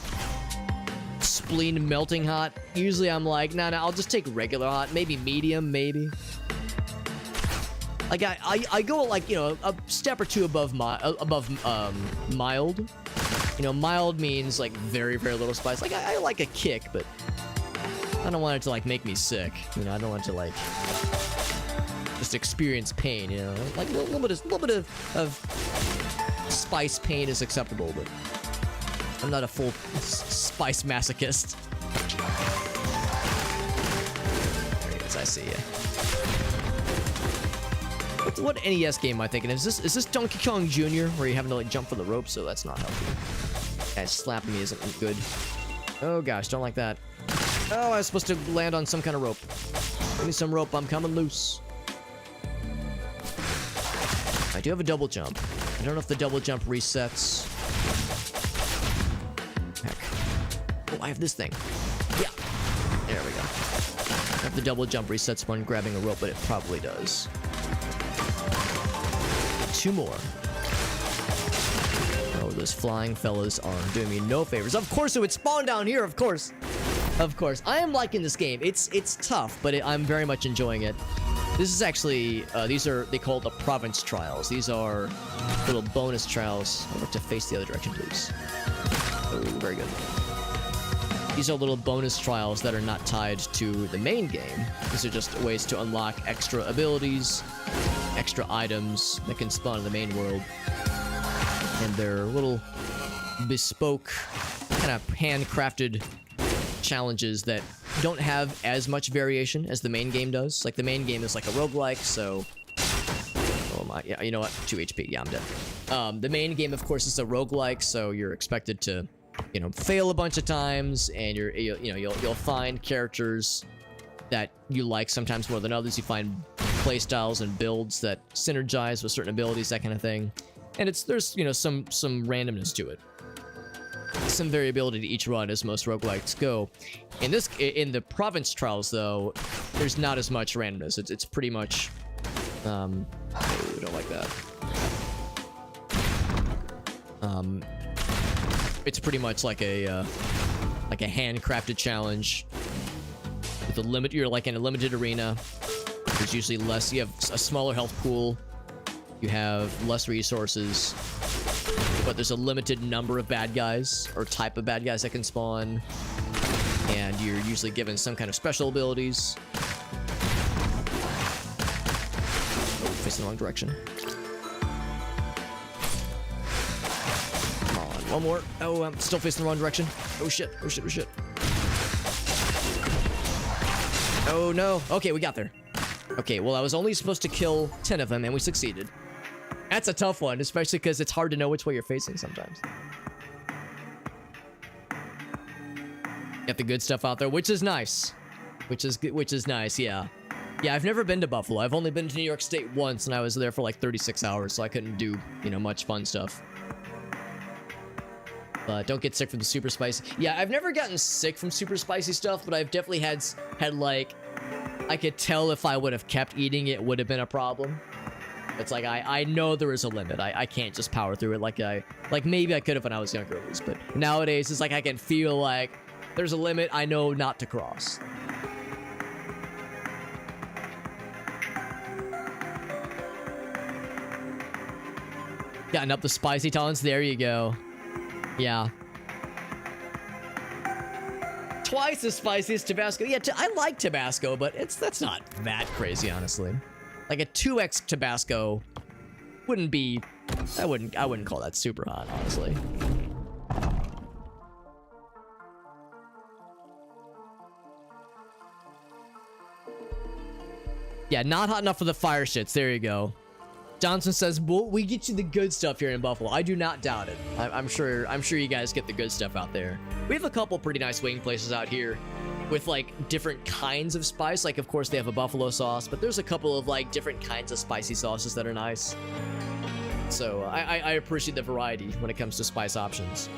spleen melting hot? Usually I'm like, no, I'll just take regular hot, maybe medium, maybe. Like I go like, you know, a step or two above mild. You know, mild means like very, very little spice. Like I like a kick, but I don't want it to like make me sick. You know, I don't want to like just experience pain. You know, like a little bit of spice pain is acceptable, but I'm not a full spice masochist. There he is, I see ya. What NES game am I thinking? Is this Donkey Kong Jr. where you having to like jump for the rope? So that's not helpful. Guys, slapping me isn't good. Oh gosh, don't like that. Oh, I was supposed to land on some kind of rope. Give me some rope, I'm coming loose. I do have a double jump. I don't know if the double jump resets. Heck. Oh, I have this thing. Yeah. There we go. I have the double jump resets when grabbing a rope, but it probably does. 2 more. Oh, those flying fellas are doing me no favors. Of course it would spawn down here, of course. Of course. I am liking this game. It's tough, but I'm very much enjoying it. This is actually, they call it the province trials. These are little bonus trials. I'd like to face the other direction, please. Oh, very good. These are little bonus trials that are not tied to the main game. These are just ways to unlock extra abilities, extra items that can spawn in the main world. And they're little bespoke, kind of handcrafted challenges that don't have as much variation as the main game does. Like, the main game is like a roguelike, so... Oh my, yeah, you know what? 2 HP, yeah, I'm dead. The main game, of course, is a roguelike, so you're expected to, you know, fail a bunch of times, and you'll find characters that you like sometimes more than others. You find playstyles and builds that synergize with certain abilities, that kind of thing. And there's, you know, some randomness to it. Some variability to each run, as most roguelikes go. In the province trials, though, there's not as much randomness. It's pretty much, oh, we don't like that. It's pretty much like a handcrafted challenge with a limit. You're like in a limited arena. There's usually less. You have a smaller health pool. You have less resources. But there's a limited number of bad guys, or type of bad guys that can spawn. And you're usually given some kind of special abilities. Oh, facing the wrong direction. Come on, one more. Oh, I'm still facing the wrong direction. Oh shit, oh shit, oh shit. Oh no. Okay, we got there. Okay, well, I was only supposed to kill 10 of them, and we succeeded. That's a tough one, especially because it's hard to know which way you're facing sometimes. Got the good stuff out there, which is nice. Which is nice, yeah. Yeah, I've never been to Buffalo. I've only been to New York State once, and I was there for like 36 hours, so I couldn't do, you know, much fun stuff. But don't get sick from the super spicy. Yeah, I've never gotten sick from super spicy stuff, but I've definitely had like, I could tell if I would have kept eating it would have been a problem. It's like, I know there is a limit. I can't just power through it like maybe I could have when I was younger at least. But nowadays, it's like I can feel like there's a limit I know not to cross. Gotten up the spicy tolerance. There you go. Yeah. Twice as spicy as Tabasco. Yeah, I like Tabasco, but that's not that crazy, honestly. Like a 2x Tabasco wouldn't be... I wouldn't call that super hot, honestly. Yeah, not hot enough for the fire shits. There you go. Johnson says, well, we get you the good stuff here in Buffalo. I do not doubt it. I'm sure you guys get the good stuff out there. We have a couple pretty nice wing places out here with like different kinds of spice. Like, of course, they have a buffalo sauce, but there's a couple of like different kinds of spicy sauces that are nice. So I appreciate the variety when it comes to spice options.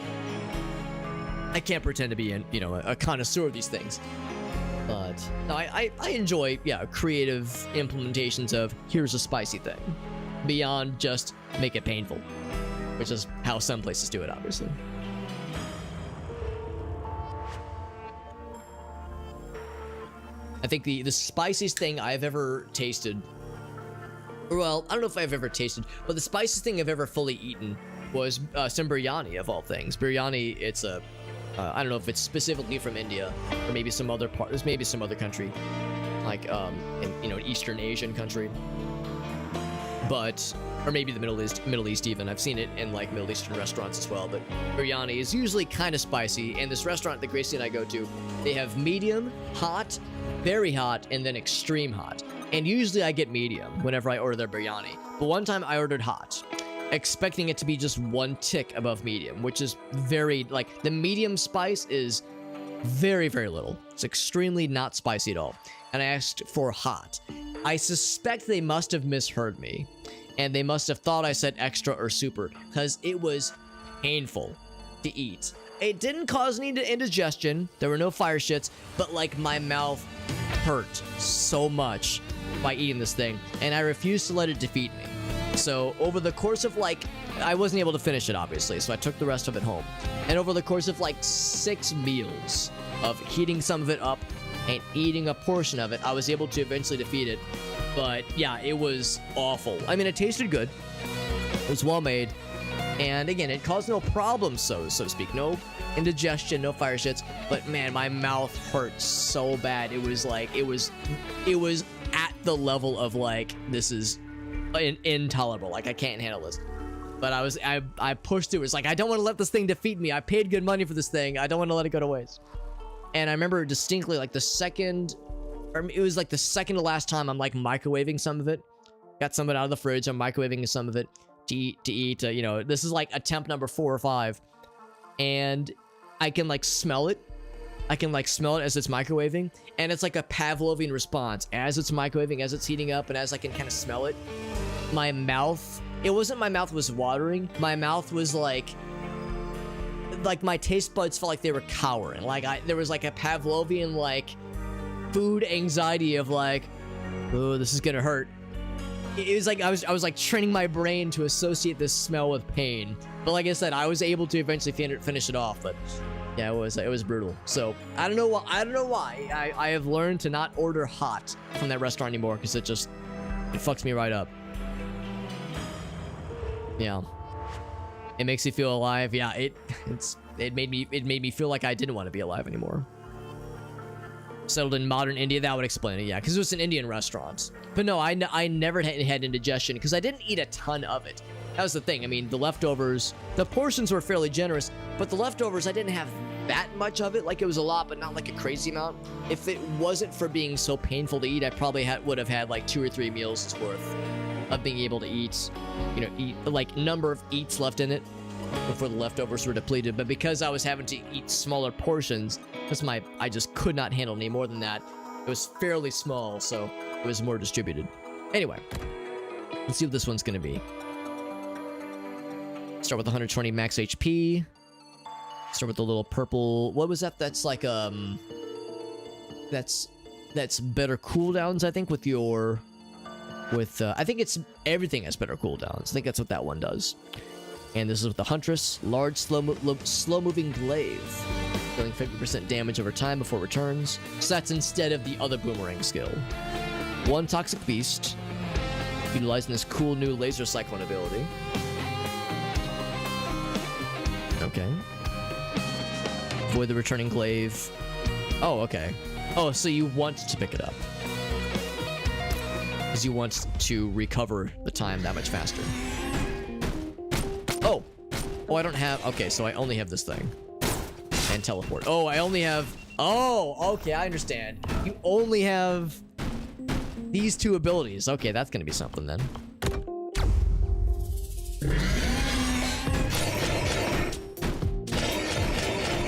I can't pretend to be a connoisseur of these things. But no, I enjoy, yeah, creative implementations of here's a spicy thing beyond just make it painful, which is how some places do it, obviously. I think the spiciest thing I've ever tasted, well, I don't know if I've ever tasted, but the spiciest thing I've ever fully eaten was some biryani, of all things. Biryani, it's a, I don't know if it's specifically from India, or maybe some other part, there's maybe some other country, like, Eastern Asian country. But, or maybe the Middle East even. I've seen it in like Middle Eastern restaurants as well, but biryani is usually kind of spicy. And this restaurant that Gracie and I go to, they have medium, hot, very hot, and then extreme hot. And usually I get medium whenever I order their biryani. But one time I ordered hot, expecting it to be just one tick above medium, which is very, like, the medium spice is very, very little. It's extremely not spicy at all. and I asked for hot. I suspect they must have misheard me, and they must have thought I said extra or super, because it was painful to eat. It didn't cause any indigestion. There were no fire shits, but like my mouth hurt so much by eating this thing, and I refused to let it defeat me. So over the course of like, I wasn't able to finish it obviously, so I took the rest of it home. And over the course of like 6 meals of heating some of it up and eating a portion of it, I was able to eventually defeat it. But yeah, it was awful. I mean, it tasted good. It was well made. And again, it caused no problems, so to speak. No indigestion, no fire shits. But man, my mouth hurt so bad. It was like, it was at the level of like, this is intolerable. Like, I can't handle this. But I pushed through. It's like, I don't want to let this thing defeat me. I paid good money for this thing. I don't want to let it go to waste. And I remember distinctly, like, the second, or it was like the second to last time I'm like microwaving some of it. Got some of it out of the fridge. I'm microwaving some of it to eat. You know, this is like attempt number 4 or 5. And I can like smell it. I can like smell it as it's microwaving. And it's like a Pavlovian response. As it's microwaving, as it's heating up, and as I can kind of smell it, my mouth, it wasn't my mouth was watering. My mouth was like my taste buds felt like they were cowering. Like there was like a Pavlovian like food anxiety of like, oh, this is gonna hurt. It was like I was like training my brain to associate this smell with pain. But like I said, I was able to eventually finish it off. But yeah, it was brutal. So I don't know why. I have learned to not order hot from that restaurant anymore, because it fucks me right up. Yeah, it makes you feel alive. Yeah, it made me feel like I didn't want to be alive anymore. Settled in modern India, that would explain it. Yeah, because it was an Indian restaurant. But no, I never had indigestion because I didn't eat a ton of it. That was the thing. I mean, the leftovers, the portions were fairly generous, but the leftovers, I didn't have that much of it. Like, it was a lot, but not like a crazy amount. If it wasn't for being so painful to eat, I probably would have had like 2 or 3 meals worth of being able to eat, you know, like number of eats left in it before the leftovers were depleted. But because I was having to eat smaller portions, because I just could not handle any more than that. It was fairly small, so it was more distributed. Anyway, let's see what this one's gonna be. Start with 120 max HP. Start with the little purple. What was that? That's like that's better cooldowns, I think, with your. I think it's everything has better cooldowns. I think that's what that one does. And this is with the Huntress. Large, slow-moving glaive. Dealing 50% damage over time before returns. So that's instead of the other boomerang skill. 1 Toxic Beast. Utilizing this cool new laser cyclone ability. Okay. Avoid the returning glaive. Oh, okay. Oh, so you want to pick it up. Because you want to recover the time that much faster. Oh, I don't have... Okay, so I only have this thing. And teleport. Oh, I only have... Oh, okay, I understand. You only have these 2 abilities. Okay, that's gonna be something then.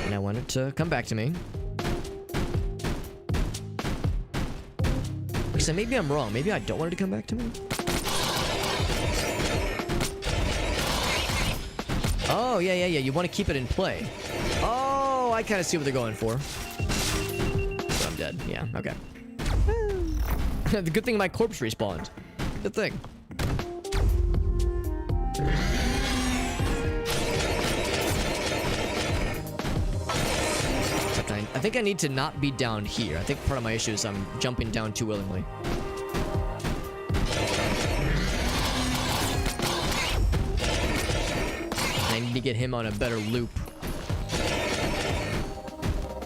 And I want it to come back to me. So maybe I'm wrong. Maybe I don't want it to come back to me. Oh, yeah. You want to keep it in play. Oh, I kind of see what they're going for. But I'm dead. Yeah, okay. The good thing my corpse respawned. Good thing. I think I need to not be down here. I think part of my issue is I'm jumping down too willingly. I need to get him on a better loop.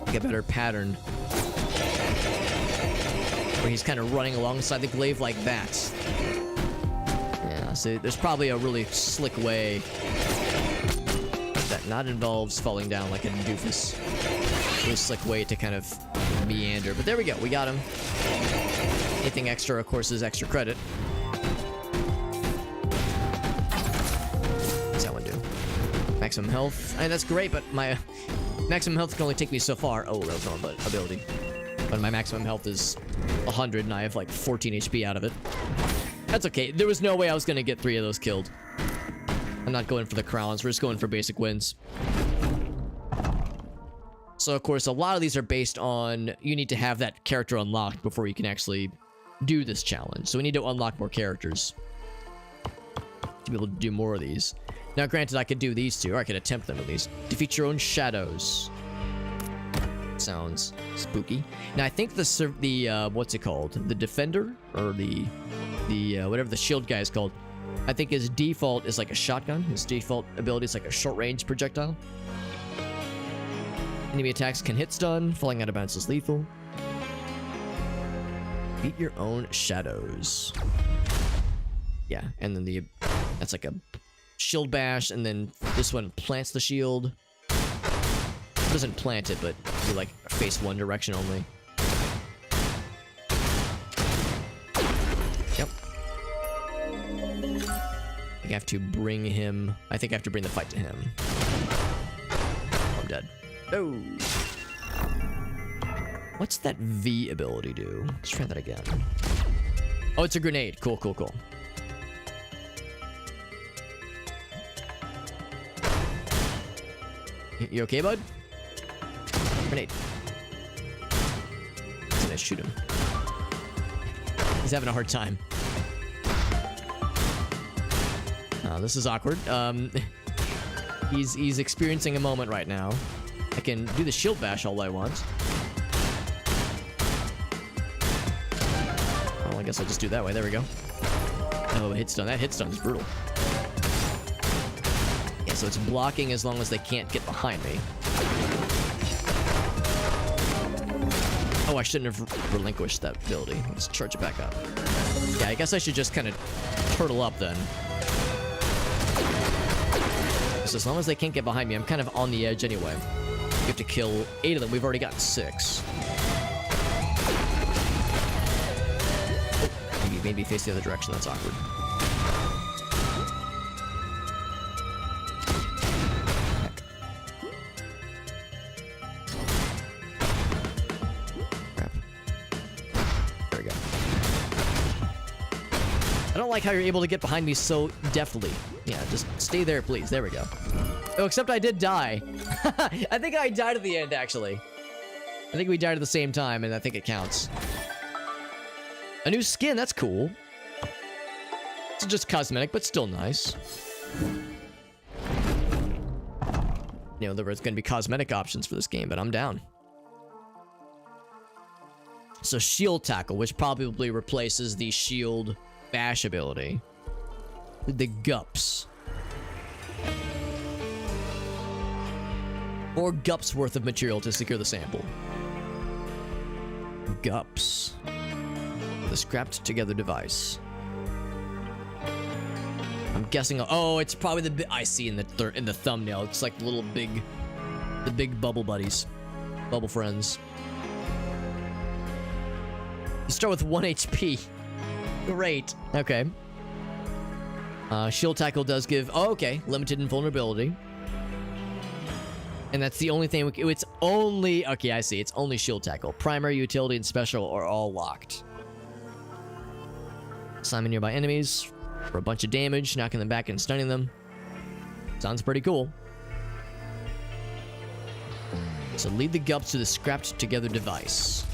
Like a better pattern. Where he's kind of running alongside the glaive like that. Yeah, so there's probably a really slick way that not involves falling down like a doofus. Really slick way to kind of meander. But there we go. We got him. Anything extra, of course, is extra credit. What's that one do? Maximum health. I mean, that's great, but my maximum health can only take me so far. Oh, that was one ability. But my maximum health is 100 and I have like 14 HP out of it. That's okay. There was no way I was gonna get 3 of those killed. I'm not going for the crowns. We're just going for basic wins. So, of course, a lot of these are based on you need to have that character unlocked before you can actually do this challenge. So we need to unlock more characters to be able to do more of these. Now, granted, I could do these two, or I could attempt them at least. Defeat your own shadows. Sounds spooky. Now, I think the what's it called? The defender? Or the whatever the shield guy is called. I think his default is like a shotgun. His default ability is like a short-range projectile. Enemy attacks can hit stun. Falling out of bounds is lethal. Beat your own shadows. Yeah, and then that's like a shield bash, and then this one plants the shield. It doesn't plant it, but you like face one direction only. Yep. I have to bring him. I think I have to bring the fight to him. Oh, I'm dead. No. What's that V ability do? Let's try that again. Oh, it's a grenade. Cool, cool, cool. You okay, bud? Grenade. I'm gonna shoot him. He's having a hard time. This is awkward. He's experiencing a moment right now. I can do the shield bash all I want. Well, I guess I'll just do that way. There we go. Oh, hit stun. That hit stun is brutal. Yeah, so it's blocking as long as they can't get behind me. Oh, I shouldn't have relinquished that ability. Let's charge it back up. Yeah, I guess I should just kind of turtle up then. So as long as they can't get behind me, I'm kind of on the edge anyway. We have to kill 8 of them. We've already gotten 6. Oh, maybe face the other direction. That's awkward. Heck. Crap. There we go. I don't like how you're able to get behind me so deftly. Yeah, just stay there, please. There we go. Oh, except I did die. I think I died at the end, actually. I think we died at the same time, and I think it counts. A new skin, that's cool. It's just cosmetic, but still nice. You know, there's gonna be cosmetic options for this game, but I'm down. So shield tackle, which probably replaces the shield bash ability. The gups. 4 gups worth of material to secure the sample. Gups. The scrapped together device. I'm guessing. Oh, it's probably the I see in the thumbnail. It's like the big bubble buddies, bubble friends. You start with 1 HP. Great. Okay. Shield tackle does give. Oh, okay. Limited invulnerability. And that's the only thing. It's only. Okay, I see. It's only shield tackle. Primary, utility, and special are all locked. Summon nearby enemies for a bunch of damage, knocking them back and stunning them. Sounds pretty cool. So lead the gups to the scrapped together device.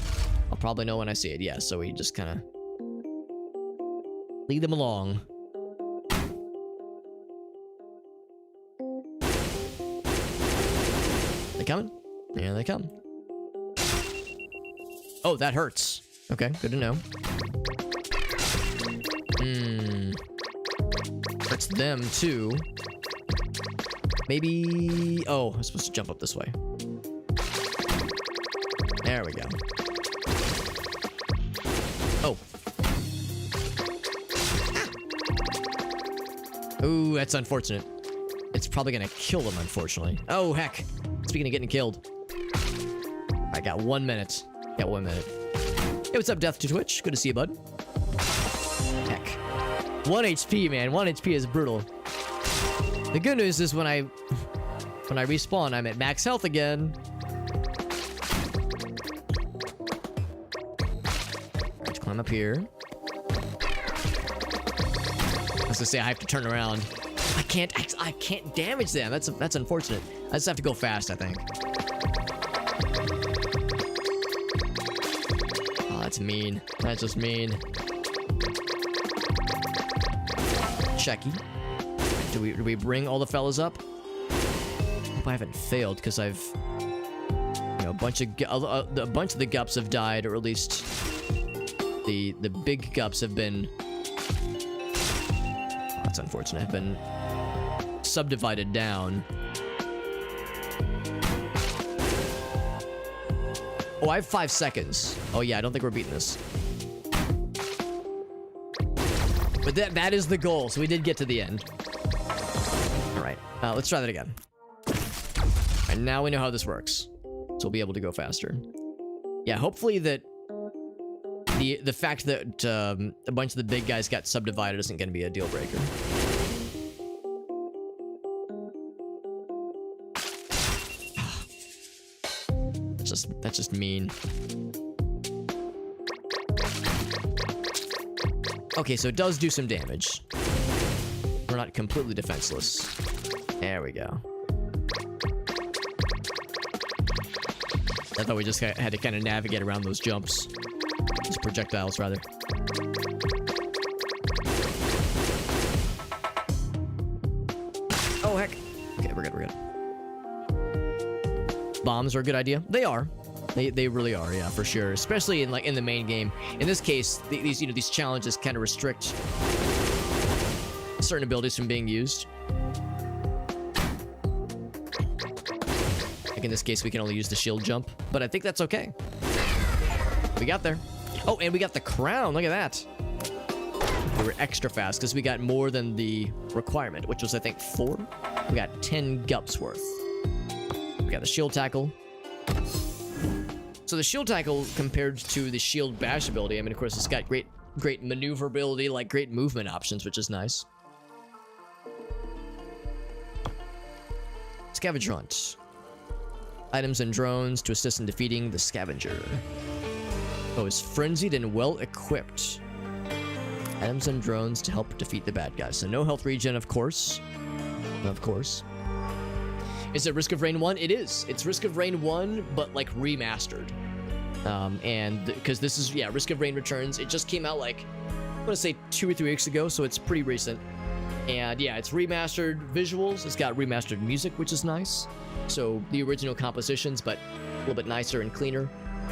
I'll probably know when I see it. Yeah, so we just kind of lead them along. They coming? Here they come. Oh, that hurts. Okay, good to know. Hurts them too. Maybe. Oh, I'm supposed to jump up this way. There we go. Oh. Ooh, that's unfortunate. It's probably gonna kill them, unfortunately. Oh, heck. Speaking of getting killed. I got 1 minute. Got 1 minute. Hey, what's up, Death to Twitch? Good to see you, bud. Heck. 1 HP, man. 1 HP is brutal. The good news is when I respawn, I'm at max health again. I'm up here. As I say, I have to turn around. I can't damage them. That's unfortunate. I just have to go fast, I think. Oh, that's mean. That's just mean. Checky. Do we bring all the fellas up? Hope I haven't failed because I've, you know, a bunch of the gups have died, or at least the big gups have been. That's unfortunate. Have been subdivided down. Oh, I have 5 seconds. Oh yeah, I don't think we're beating this. But that is the goal, so we did get to the end. All right, let's try that again. And now we know how this works, so we'll be able to go faster. Yeah, hopefully that the fact that a bunch of the big guys got subdivided isn't going to be a deal breaker. That's just mean. Okay, so it does do some damage. We're not completely defenseless. There we go. I thought we just had to kind of navigate around those jumps. Those projectiles, rather. Oh, heck. Okay, we're good, we're good. Bombs are a good idea. They are. They really are, yeah, for sure. Especially in the main game. In this case, these challenges kind of restrict certain abilities from being used. Like in this case, we can only use the shield jump, but I think that's okay. We got there. Oh, and we got the crown. Look at that. We were extra fast because we got more than the requirement, which was, I think, 4. We got 10 gups worth. We got the shield tackle. So the shield tackle compared to the shield bash ability, I mean, of course, it's got great maneuverability, like great movement options, which is nice. Scavenger hunt. Items and drones to assist in defeating the scavenger. Oh, is frenzied and well equipped. Items and drones to help defeat the bad guys. So no health regen, of course. Of course. Is it Risk of Rain 1? It is. It's Risk of Rain 1, but like remastered. And because this is, yeah, Risk of Rain Returns. It just came out like, I want to say 2 or 3 weeks ago, so it's pretty recent. And yeah, it's remastered visuals. It's got remastered music, which is nice. So the original compositions, but a little bit nicer and cleaner.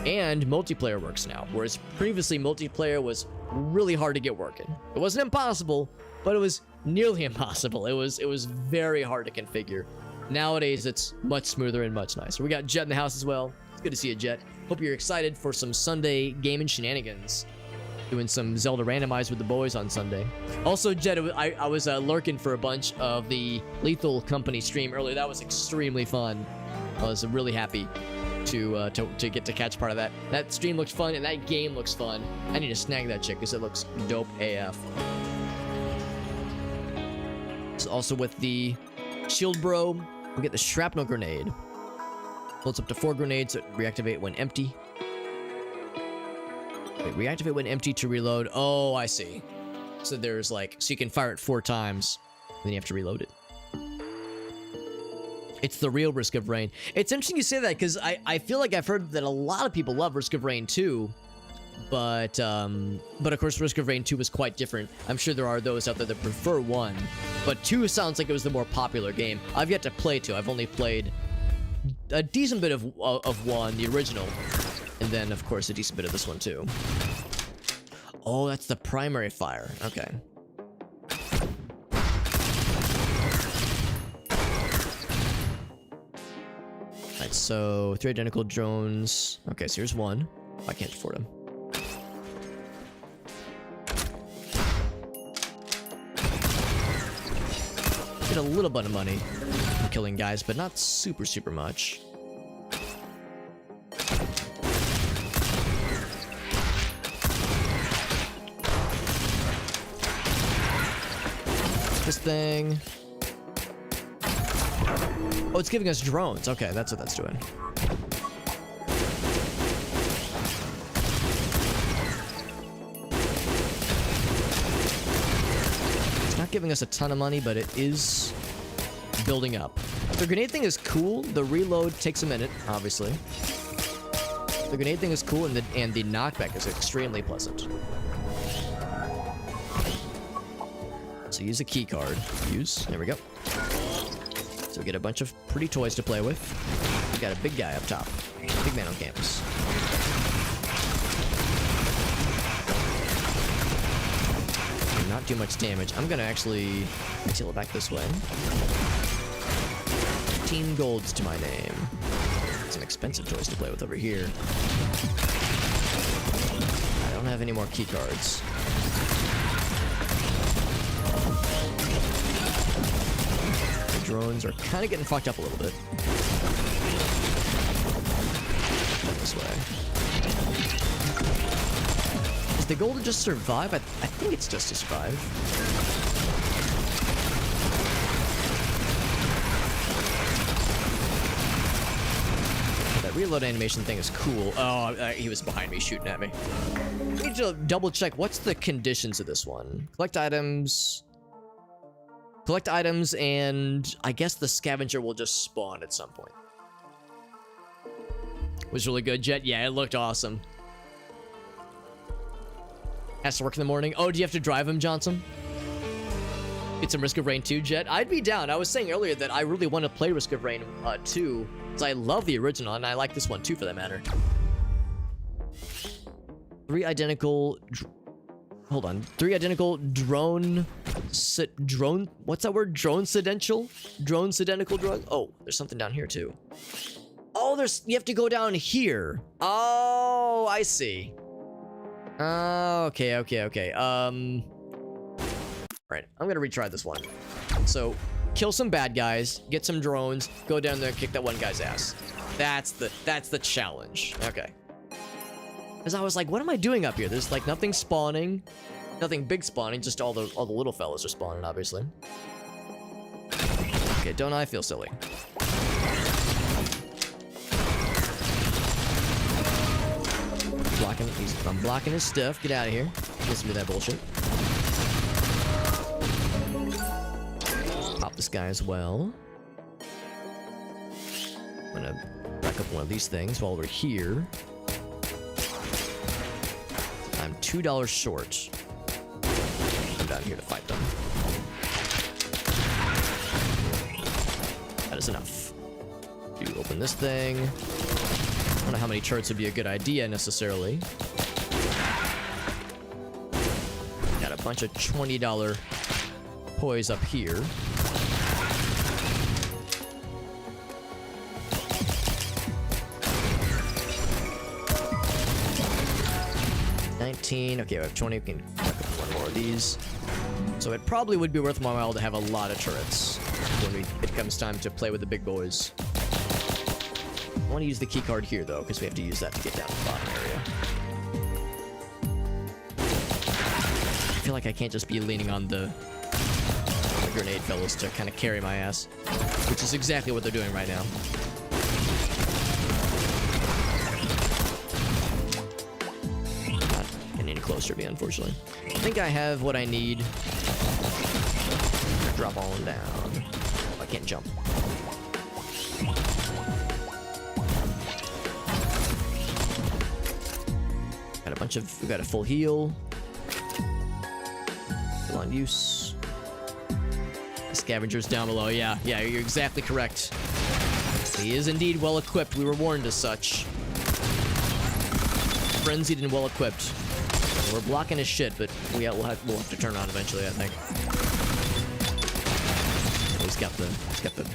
And multiplayer works now, whereas previously multiplayer was really hard to get working. It wasn't impossible, but it was nearly impossible. It was very hard to configure. Nowadays, it's much smoother and much nicer. We got Jet in the house as well. It's good to see you, Jet. Hope you're excited for some Sunday gaming shenanigans. Doing some Zelda randomized with the boys on Sunday. Also, Jet, I was lurking for a bunch of the Lethal Company stream earlier. That was extremely fun. I was really happy to get to catch part of that. That stream looks fun, and that game looks fun. I need to snag that chick because it looks dope AF. So also with the Shield Bro, we get the Shrapnel Grenade. Builds up to 4 grenades that reactivate when empty. Wait, reactivate when empty to reload. Oh, I see. So there's like, so you can fire it 4 times, then you have to reload it. It's the real Risk of Rain. It's interesting you say that because I feel like I've heard that a lot of people love Risk of Rain 2, but of course Risk of Rain 2 was quite different. I'm sure there are those out there that prefer 1, but 2 sounds like it was the more popular game. I've yet to play 2. I've only played a decent bit of 1, the original, and then of course a decent bit of this one too. Oh, that's the primary fire. Okay. Alright, so 3 identical drones. Okay, so here's 1. I can't afford them. Get a little bit of money from killing guys, but not super much. This thing. Oh, it's giving us drones. Okay, that's what that's doing. giving us a ton of money, but it is building up. The grenade thing is cool. The reload takes a minute, obviously. The grenade thing is cool, and the knockback is extremely pleasant. So use a key card. Use. There we go. So we get a bunch of pretty toys to play with. We got a big guy up top. Big man on campus. Not too much damage. I'm gonna actually seal it back this way. 15 golds to my name. Some expensive toys to play with over here. I don't have any more key cards. The drones are kind of getting fucked up a little bit. This way. Is the goal to just survive? I think it's just to survive. That reload animation thing is cool. Oh, he was behind me shooting at me. I need to double check. What's the conditions of this one? Collect items. Collect items, and I guess the scavenger will just spawn at some point. Was really good, Jet. Yeah, it looked awesome. Has to work in the morning. Oh, do you have to drive him, Johnson? Get some Risk of Rain 2, Jet? I'd be down. I was saying earlier that I really want to play Risk of Rain 2, because I love the original, and I like this one too, for that matter. 3 identical... Hold on. 3 identical drone... Drone... What's that word? Drone-cidential? Drone-cidentical drug? Oh, there's something down here too. Oh, there's... You have to go down here. Oh, I see. Okay. Right, I'm gonna retry this one. So, kill some bad guys, get some drones, go down there and kick that one guy's ass. That's the challenge. Okay. Because I was like, what am I doing up here? There's like nothing spawning, nothing big spawning, just all the little fellas are spawning, obviously. Okay, don't I feel silly? I'm blocking his stuff. Get out of here. Listen to that bullshit. Pop this guy as well. I'm gonna rack up one of these things while we're here. I'm $2 short. I'm down here to fight them. That is enough. You open this thing. I don't know how many turrets would be a good idea necessarily. Got a bunch of $20 toys up here. $19. Okay, we have 20. We can pick up one more of these. So it probably would be worth my while to have a lot of turrets when it comes time to play with the big boys. I want to use the key card here, though, because we have to use that to get down to the bottom area. I feel like I can't just be leaning on the grenade fellas to kind of carry my ass, which is exactly what they're doing right now. Not getting any closer to me, unfortunately. I think I have what I need. Drop on down. I can't jump. We got a full heal. Full on use. The scavenger's down below. Yeah, you're exactly correct. He is indeed well equipped. We were warned as such. Frenzied and well equipped. We're blocking his shit, but we'll have to turn on eventually, I think. Oh, he's got the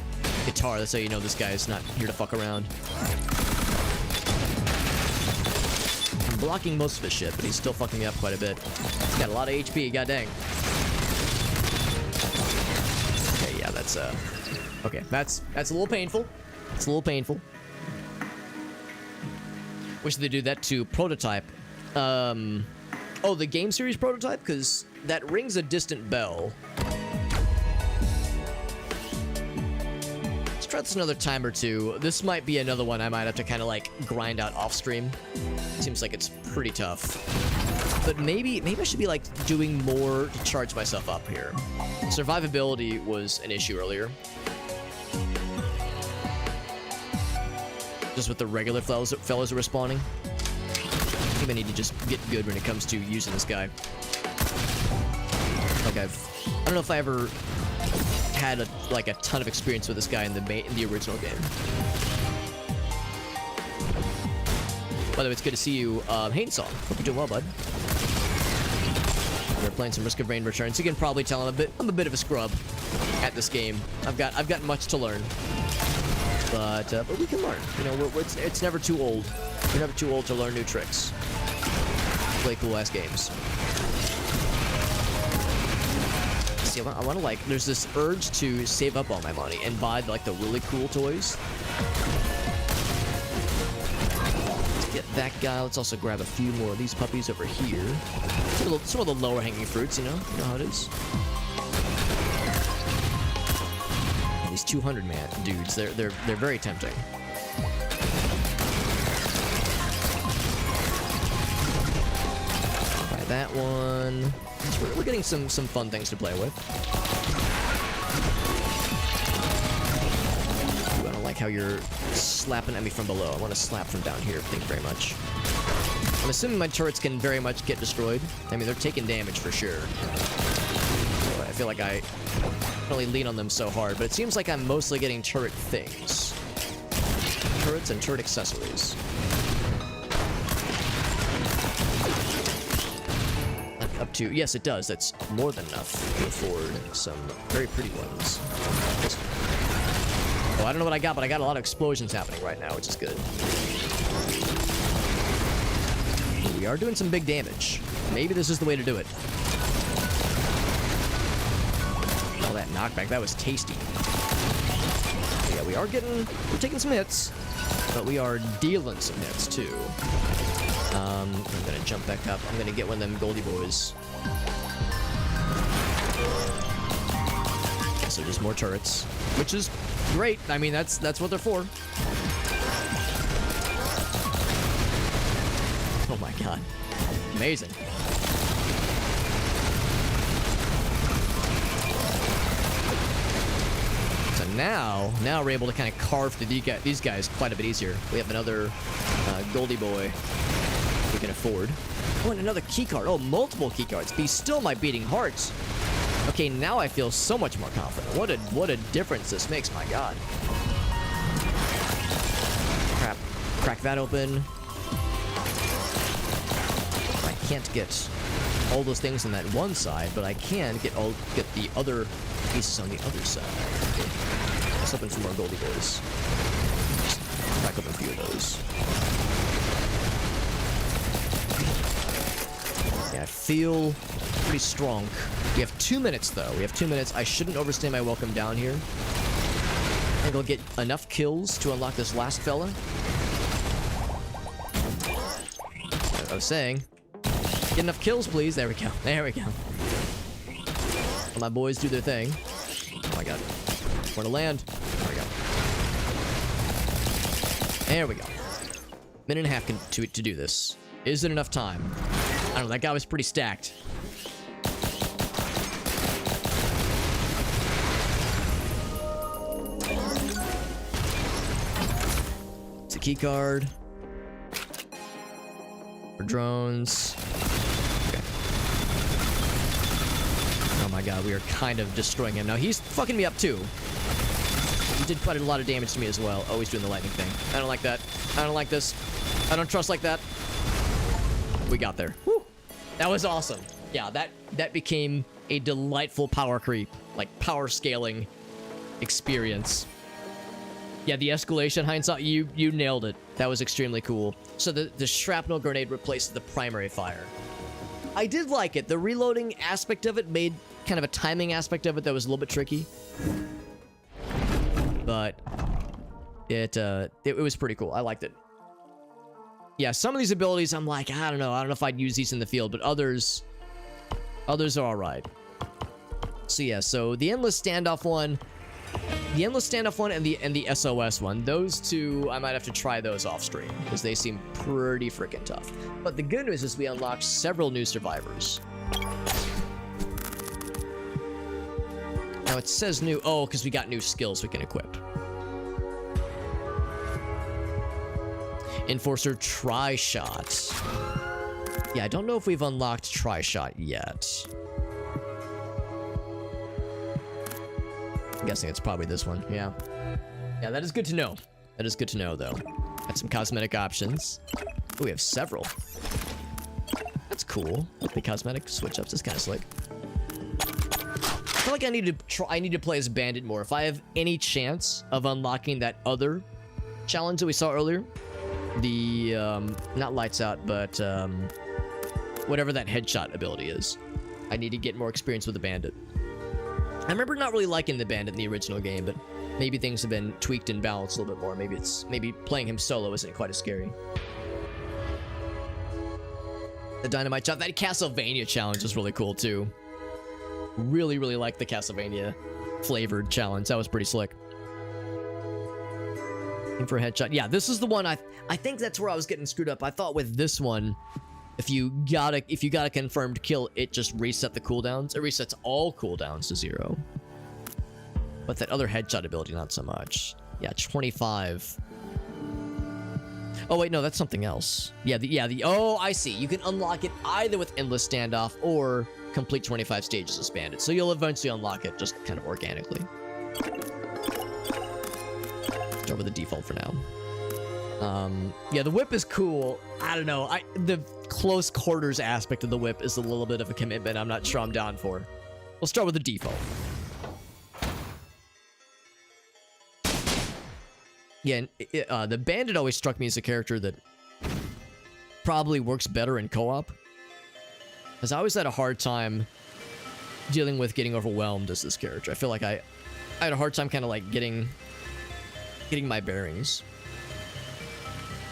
guitar. That's how you know this guy is not here to fuck around. Blocking most of his shit, but he's still fucking me up quite a bit. He's got a lot of HP, god dang. Okay, yeah, that's okay, that's a little painful. It's a little painful. Wish they do that to Prototype. Oh, the game series Prototype, because that rings a distant bell. Let's try this another time or two. This might be another one I might have to kind of like grind out off stream. Seems like it's pretty tough. But maybe I should be like doing more to charge myself up here. Survivability was an issue earlier. Just with the regular fellas that were spawning. I think I need to just get good when it comes to using this guy. Like I don't know if I ever had a ton of experience with this guy in the original game. By the way, it's good to see you, Hainsong. Hope you're doing well, bud. We're playing some Risk of Rain Returns. You can probably tell I'm a bit of a scrub at this game. I've got much to learn, but we can learn. You know, it's never too old. We're never too old to learn new tricks. Play cool ass games. See, I want to like. There's this urge to save up all my money and buy like the really cool toys. Let's get that guy. Let's also grab a few more of these puppies over here. Some of the lower hanging fruits, you know how it is. And these 200 man dudes, they're very tempting. Try that one. So we're getting some fun things to play with. Ooh, I don't like how you're slapping at me from below. I want to slap from down here. Thank you very much. I'm assuming my turrets can very much get destroyed. I mean, they're taking damage for sure. So I feel like I can only lean on them so hard, but it seems like I'm mostly getting turret things. Turrets and turret accessories. Up to, yes, it does. That's more than enough to afford some very pretty ones. Oh, I don't know what I got, but I got a lot of explosions happening right now, which is good. We are doing some big damage. Maybe this is the way to do it. Oh, that knockback, that was tasty. Yeah, we're taking some hits, but we are dealing some hits too. I'm gonna jump back up. I'm gonna get one of them Goldie boys. Okay, so just more turrets, which is great. I mean, that's what they're for. Oh my god. Amazing. So now we're able to kind of carve through these guys quite a bit easier. We have another Goldie boy we can afford. Oh, and another keycard. Oh, multiple keycards. Be still my beating hearts. Okay, now I feel so much more confident. What a difference this makes, my god. Crap. Crack that open. I can't get all those things on that one side, but I can get the other pieces on the other side. Okay. Let's open some more Goldie boys. Crack open a few of those. Yeah, I feel pretty strong. We have 2 minutes, though. We have 2 minutes. I shouldn't overstay my welcome down here. I think I'll get enough kills to unlock this last fella. I was saying, get enough kills, please. There we go. There we go. Let my boys do their thing. Oh my god. Where to land? There we go. There we go. Minute and a half to do this. Is it enough time? I don't know. That guy was pretty stacked. It's a key card. For drones. Okay. Oh my god, we are kind of destroying him. Now he's fucking me up too. He did quite a lot of damage to me as well. Oh, he's doing the lightning thing. I don't like that. I don't like this. I don't trust like that. We got there. Woo. That was awesome. Yeah, that became a delightful power creep, like power scaling experience. Yeah, the escalation, hindsight, you nailed it. That was extremely cool. So the shrapnel grenade replaced the primary fire. I did like it. The reloading aspect of it made kind of a timing aspect of it that was a little bit tricky. But it was pretty cool. I liked it. Yeah, some of these abilities, I'm like, I don't know if I'd use these in the field, but others are all right. So yeah, so the endless standoff one, The endless standoff one and the SOS one, those two, I might have to try those off stream because they seem pretty freaking tough. But the good news is we unlocked several new survivors. Now it says new, oh, because we got new skills we can equip. Enforcer Tri-Shot. Yeah, I don't know if we've unlocked Tri-Shot yet. I'm guessing it's probably this one, yeah. Yeah, that is good to know. That is good to know, though. Got some cosmetic options. Oh, we have several. That's cool. The cosmetic switch-ups is kind of slick. I feel like I need to play as Bandit more. If I have any chance of unlocking that other challenge that we saw earlier, the not lights out, but whatever that headshot ability is, I need to get more experience with the Bandit. I remember not really liking the Bandit in the original game, but maybe things have been tweaked and balanced a little bit more. Maybe playing him solo isn't quite as scary. The dynamite shot, that Castlevania challenge is really cool too. Really like the Castlevania flavored challenge. That was pretty slick. Aim for a headshot. Yeah, this is the one I think that's where I was getting screwed up. I thought with this one, if you got a confirmed kill, it just reset the cooldowns. It resets all cooldowns to 0. But that other headshot ability, not so much. Yeah, 25. Oh wait, no, that's something else. Yeah, oh, I see. You can unlock it either with endless standoff or complete 25 stages as Bandit. So you'll eventually unlock it just kind of organically. Start with the default for now. Yeah, the whip is cool. I don't know. The close quarters aspect of the whip is a little bit of a commitment I'm not sure I'm down for. We'll start with the default. Yeah, and the Bandit always struck me as a character that probably works better in co-op. Because I always had a hard time dealing with getting overwhelmed as this character. I feel like I had a hard time kind of like getting my bearings.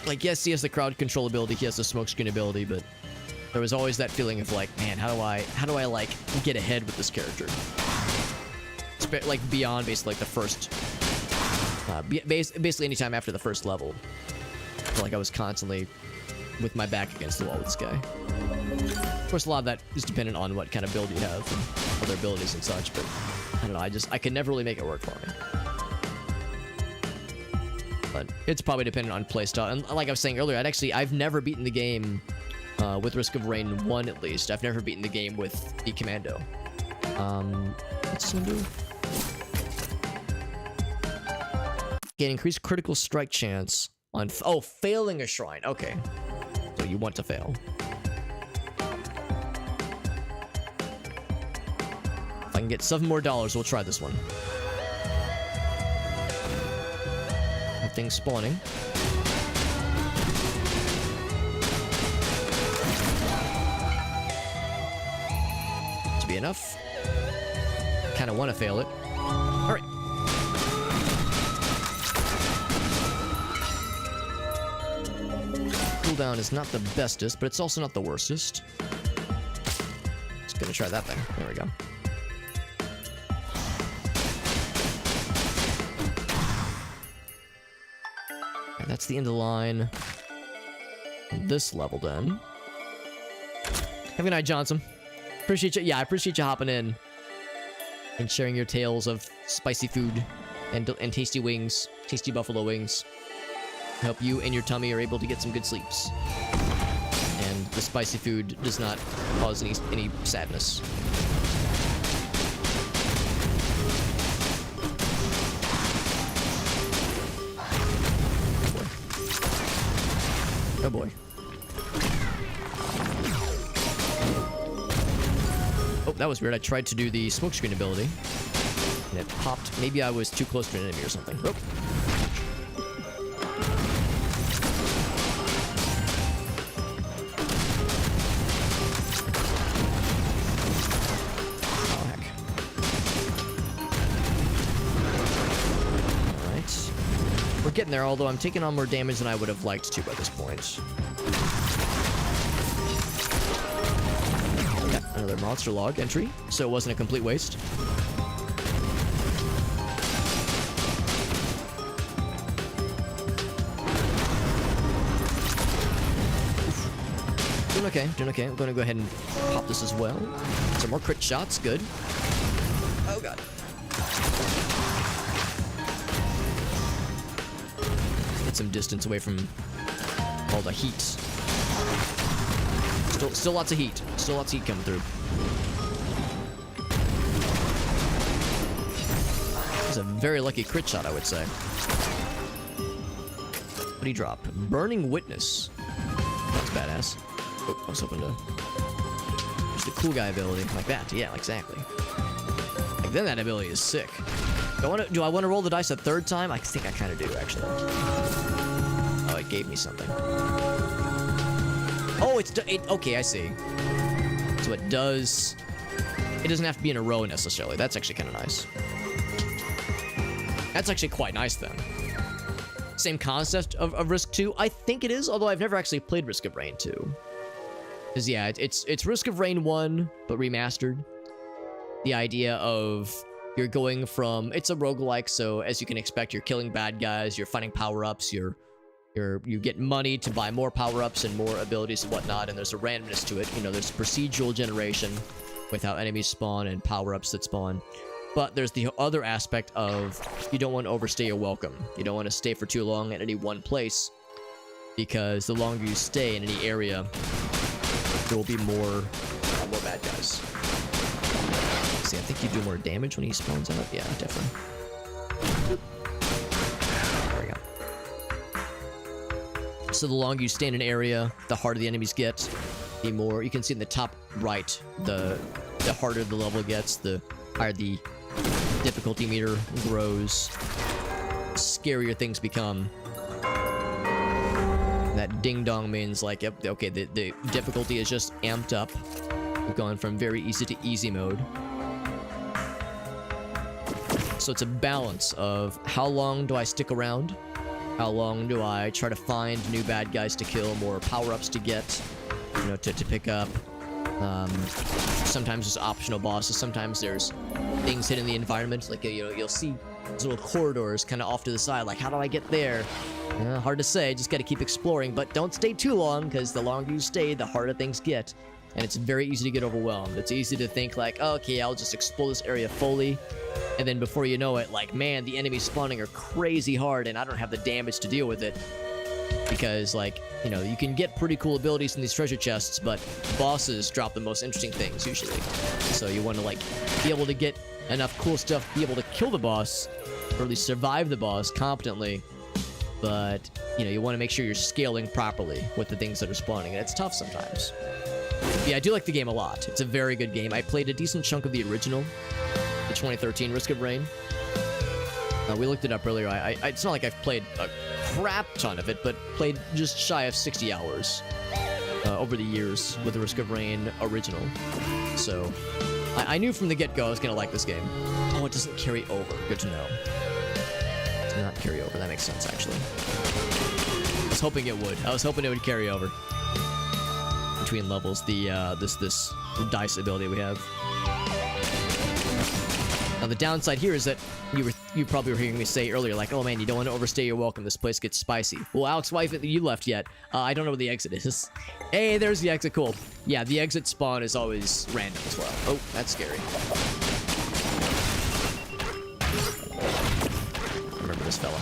Like, yes, he has the crowd control ability, he has the smokescreen ability, but there was always that feeling of like, man, how do I like get ahead with this character? Like beyond basically like the first, basically anytime after the first level. I feel like I was constantly with my back against the wall with this guy. Of course, a lot of that is dependent on what kind of build you have and other abilities and such, but I don't know, I could never really make it work for me. But it's probably dependent on playstyle. And like I was saying earlier, I've never beaten the game with Risk of Rain 1 at least. I've never beaten the game with the Commando. What's this do? Gain increased critical strike chance on... Oh, failing a shrine. Okay. So you want to fail. If I can get $7 more, we'll try this one. Things spawning. To be enough. Kind of want to fail it. All right. Cooldown is not the bestest, but it's also not the worstest. Just gonna try that thing. There we go. That's the end of the line. This level, then. Have a good night, Johnson. Appreciate you. Yeah, I appreciate you hopping in and sharing your tales of spicy food and tasty wings, tasty buffalo wings. I hope you and your tummy are able to get some good sleeps. And the spicy food does not cause any sadness. Oh boy. Oh, that was weird. I tried to do the smokescreen ability, and it popped. Maybe I was too close to an enemy or something. Oh. Oh, heck. Alright. We're getting there, although I'm taking on more damage than I would have liked to by this point. Got another monster log entry, so it wasn't a complete waste. doing okay, doing okay. I'm gonna go ahead and pop this as well. Some more crit shots, good. Oh god. Get some distance away from all the heat. Still lots of heat. Still lots of heat coming through. It's a very lucky crit shot, I would say. What do you drop? Burning Witness. That's badass. Oh, I was hoping to... Just the cool guy ability. Like that. Yeah, exactly. Like, then that ability is sick. Do I want to roll the dice a third time? I think I kind of do, actually. Oh, it gave me something. Oh, okay, I see. So it does... It doesn't have to be in a row, necessarily. That's actually kind of nice. That's actually quite nice, then. Same concept of Risk 2? I think it is, although I've never actually played Risk of Rain 2. Because, yeah, it's Risk of Rain 1, but remastered. The idea of you're going from... It's a roguelike, so as you can expect, you're killing bad guys, you're finding power-ups, you get money to buy more power-ups and more abilities and whatnot, and there's a randomness to it. You know, there's procedural generation with how enemies spawn and power-ups that spawn. But there's the other aspect of you don't want to overstay your welcome. You don't want to stay for too long at any one place, because the longer you stay in any area, there will be more bad guys. See, I think you do more damage when he spawns out. Yeah, definitely. There we go. So the longer you stay in an area, the harder the enemies get. The more you can see in the top right, the harder the level gets, the higher the difficulty meter grows, scarier things become. That ding dong means like, okay, the difficulty is just amped up. We've gone from very easy to easy mode. So it's a balance of how long do I stick around? How long do I try to find new bad guys to kill, more power-ups to get, you know, to pick up. Sometimes there's optional bosses, sometimes there's things hidden in the environment, like, you know, you'll see these little corridors kind of off to the side, like, how do I get there? Hard to say, just gotta keep exploring, but don't stay too long, because the longer you stay, the harder things get, and it's very easy to get overwhelmed. It's easy to think, like, oh, okay, I'll just explore this area fully, and then before you know it, like, man, the enemies spawning are crazy hard, and I don't have the damage to deal with it. Because, like, you know, you can get pretty cool abilities in these treasure chests, but bosses drop the most interesting things, usually. So you want to, like, be able to get enough cool stuff, be able to kill the boss, or at least survive the boss competently. But, you know, you want to make sure you're scaling properly with the things that are spawning, and it's tough sometimes. But yeah, I do like the game a lot. It's a very good game. I played a decent chunk of the original, the 2013 Risk of Rain. We looked it up earlier. It's not like I've played a crap ton of it, but played just shy of 60 hours over the years with the Risk of Rain original. So I knew from the get-go I was going to like this game. Oh, it doesn't carry over. Good to know. It does not carry over. That makes sense, actually. I was hoping it would. I was hoping it would carry over between levels. This dice ability we have. Now, the downside here is that you probably were hearing me say earlier, like, oh man, you don't want to overstay your welcome. This place gets spicy. Well, Alex, why haven't you left yet? I don't know where the exit is. Hey, there's the exit. Cool. Yeah, the exit spawn is always random as well. Oh, that's scary. I remember this fella.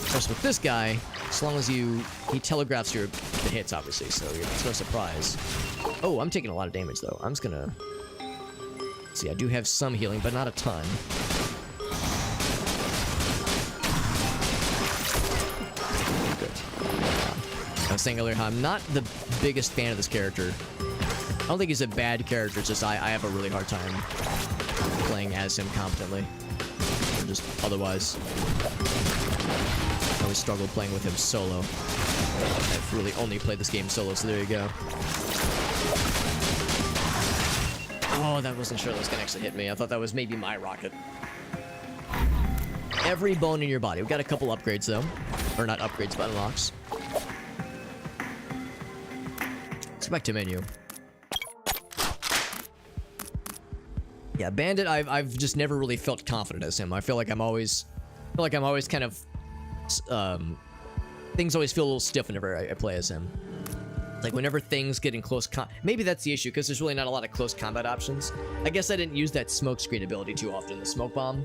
Of course, with this guy, as long as he telegraphs the hits, obviously, so it's no surprise. Oh, I'm taking a lot of damage, though. I'm just gonna... See, I do have some healing, but not a ton. Good. I was saying earlier how I'm not the biggest fan of this character. I don't think he's a bad character, it's just I have a really hard time playing as him competently. Or just otherwise. I always struggle playing with him solo. I've really only played this game solo, so there you go. Oh, that wasn't sure that was gonna actually hit me. I thought that was maybe my rocket. Every bone in your body. We've got a couple upgrades, though. Or not upgrades, but unlocks. Let's go back to menu. Yeah, Bandit, I've just never really felt confident as him. I feel like I'm always kind of... things always feel a little stiff whenever I play as him. Like whenever things get in close maybe that's the issue, because there's really not a lot of close combat options. I guess I didn't use that smoke screen ability too often, the smoke bomb.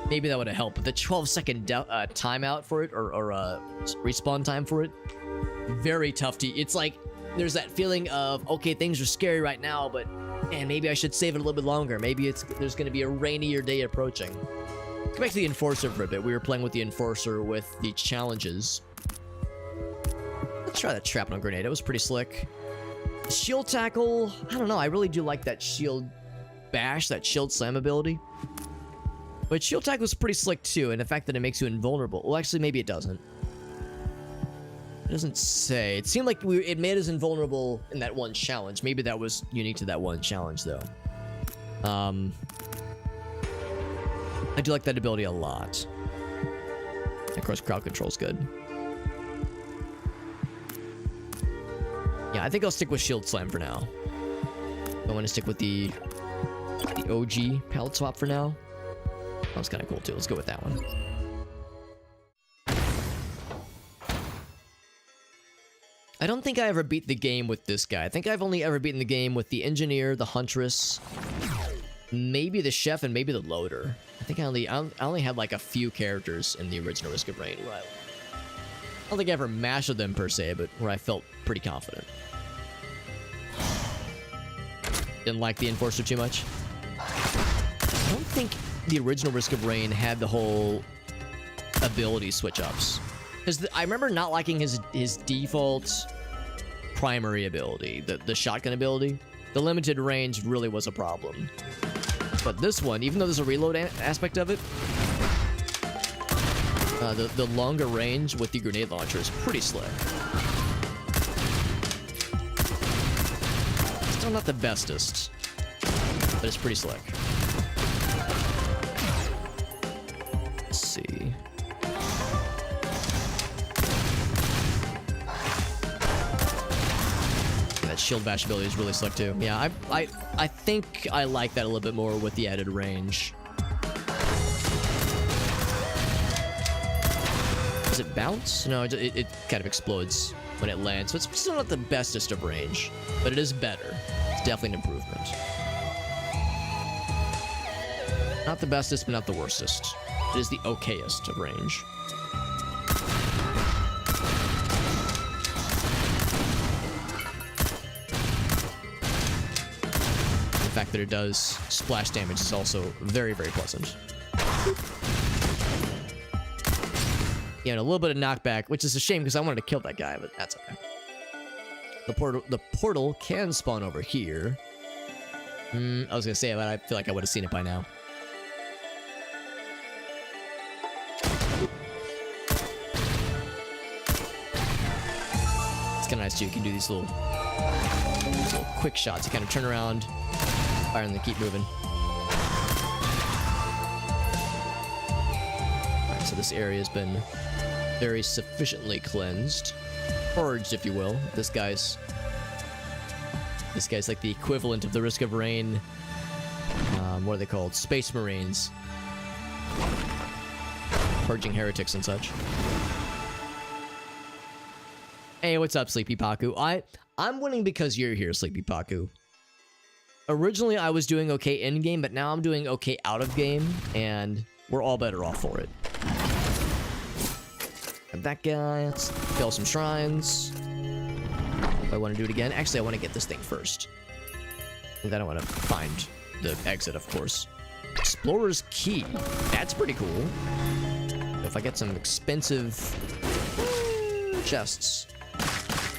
Maybe that would have helped, but the 12-second timeout for it, or respawn time for it, very tough to... It's like, there's that feeling of, okay, things are scary right now, but man, maybe I should save it a little bit longer. Maybe there's going to be a rainier day approaching. Let's go back to the Enforcer for a bit. We were playing with the Enforcer with the challenges. Let's try that shrapnel grenade. It was pretty slick. Shield tackle, I don't know. I really do like that shield bash, that shield slam ability. But shield tackle is pretty slick too, and the fact that it makes you invulnerable. Well, actually, maybe it doesn't. It doesn't say. It seemed like it made us invulnerable in that one challenge. Maybe that was unique to that one challenge, though. I do like that ability a lot. Of course, crowd control's good. Yeah, I think I'll stick with Shield Slam for now. I want to stick with the OG palette swap for now. That was kind of cool, too. Let's go with that one. I don't think I ever beat the game with this guy. I think I've only ever beaten the game with the Engineer, the Huntress, maybe the Chef, and maybe the Loader. I think I only had like a few characters in the original Risk of Rain where I don't think I ever mastered them per se, but where I felt pretty confident. Didn't like the Enforcer too much. I don't think the original Risk of Rain had the whole ability switch-ups. Because I remember not liking his default primary ability, the shotgun ability. The limited range really was a problem. But this one, even though there's a reload aspect of it, the longer range with the grenade launcher is pretty slick. Still not the bestest, but it's pretty slick. Let's see. That shield bash ability is really slick too. Yeah, I think I like that a little bit more with the added range. Does it bounce? No, it kind of explodes when it lands. So it's still not the bestest of range, but it is better. It's definitely an improvement. Not the bestest, but not the worstest. It is the okayest of range. The fact that it does splash damage is also very, very pleasant. Yeah, and a little bit of knockback, which is a shame because I wanted to kill that guy, but that's okay. The portal can spawn over here. I was gonna say, but I feel like I would have seen it by now. It's kind of nice too. You can do these little quick shots. You kind of turn around, fire, and then keep moving. Alright, so this area has been very sufficiently cleansed. Purged, if you will. This guy's like the equivalent of the Risk of Rain. What are they called? Space Marines. Purging heretics and such. Hey, what's up, Sleepy Paku? I'm winning because you're here, Sleepy Paku. Originally, I was doing okay in-game, but now I'm doing okay out-of-game, and we're all better off for it. Got that guy. Let's kill some shrines. If I want to do it again. Actually, I want to get this thing first. And then I want to find the exit, of course. Explorer's Key. That's pretty cool. If I get some expensive chests,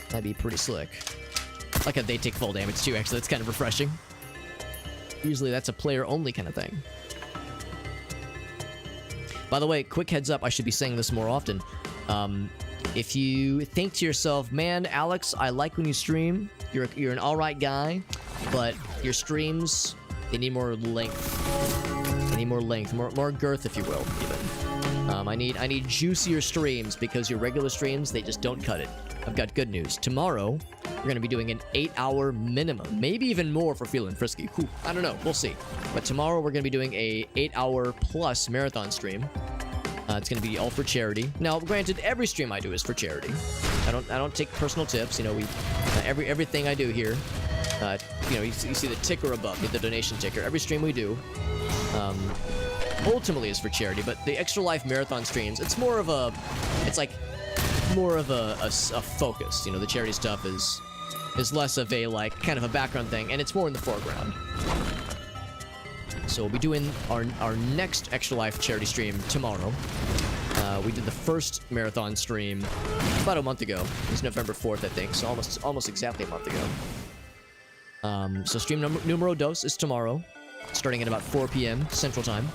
that'd be pretty slick. I like how they take full damage too, actually. That's kind of refreshing. Usually that's a player-only kind of thing. By the way, quick heads up, I should be saying this more often. If you think to yourself, man, Alex, I like when you stream. You're an alright guy, but your streams, they need more length. They need more length, more girth, if you will, even. I need juicier streams because your regular streams, they just don't cut it. I've got good news. Tomorrow, we're going to be doing an 8-hour minimum. Maybe even more for feeling frisky. Whew, I don't know. We'll see. But tomorrow, we're going to be doing a 8-hour plus marathon stream. It's gonna be all for charity. Now, granted, every stream I do is for charity. I don't take personal tips. You know, everything I do here. You know, you see the ticker above, the donation ticker. Every stream we do, ultimately is for charity. But the Extra Life Marathon streams, it's more of a focus. You know, the charity stuff is less of a like kind of a background thing, and it's more in the foreground. So we'll be doing our next Extra Life charity stream tomorrow. We did the first marathon stream about a month ago. It was November 4th, I think, so almost exactly a month ago. So stream numero dos is tomorrow, starting at about 4 p.m. Central Time.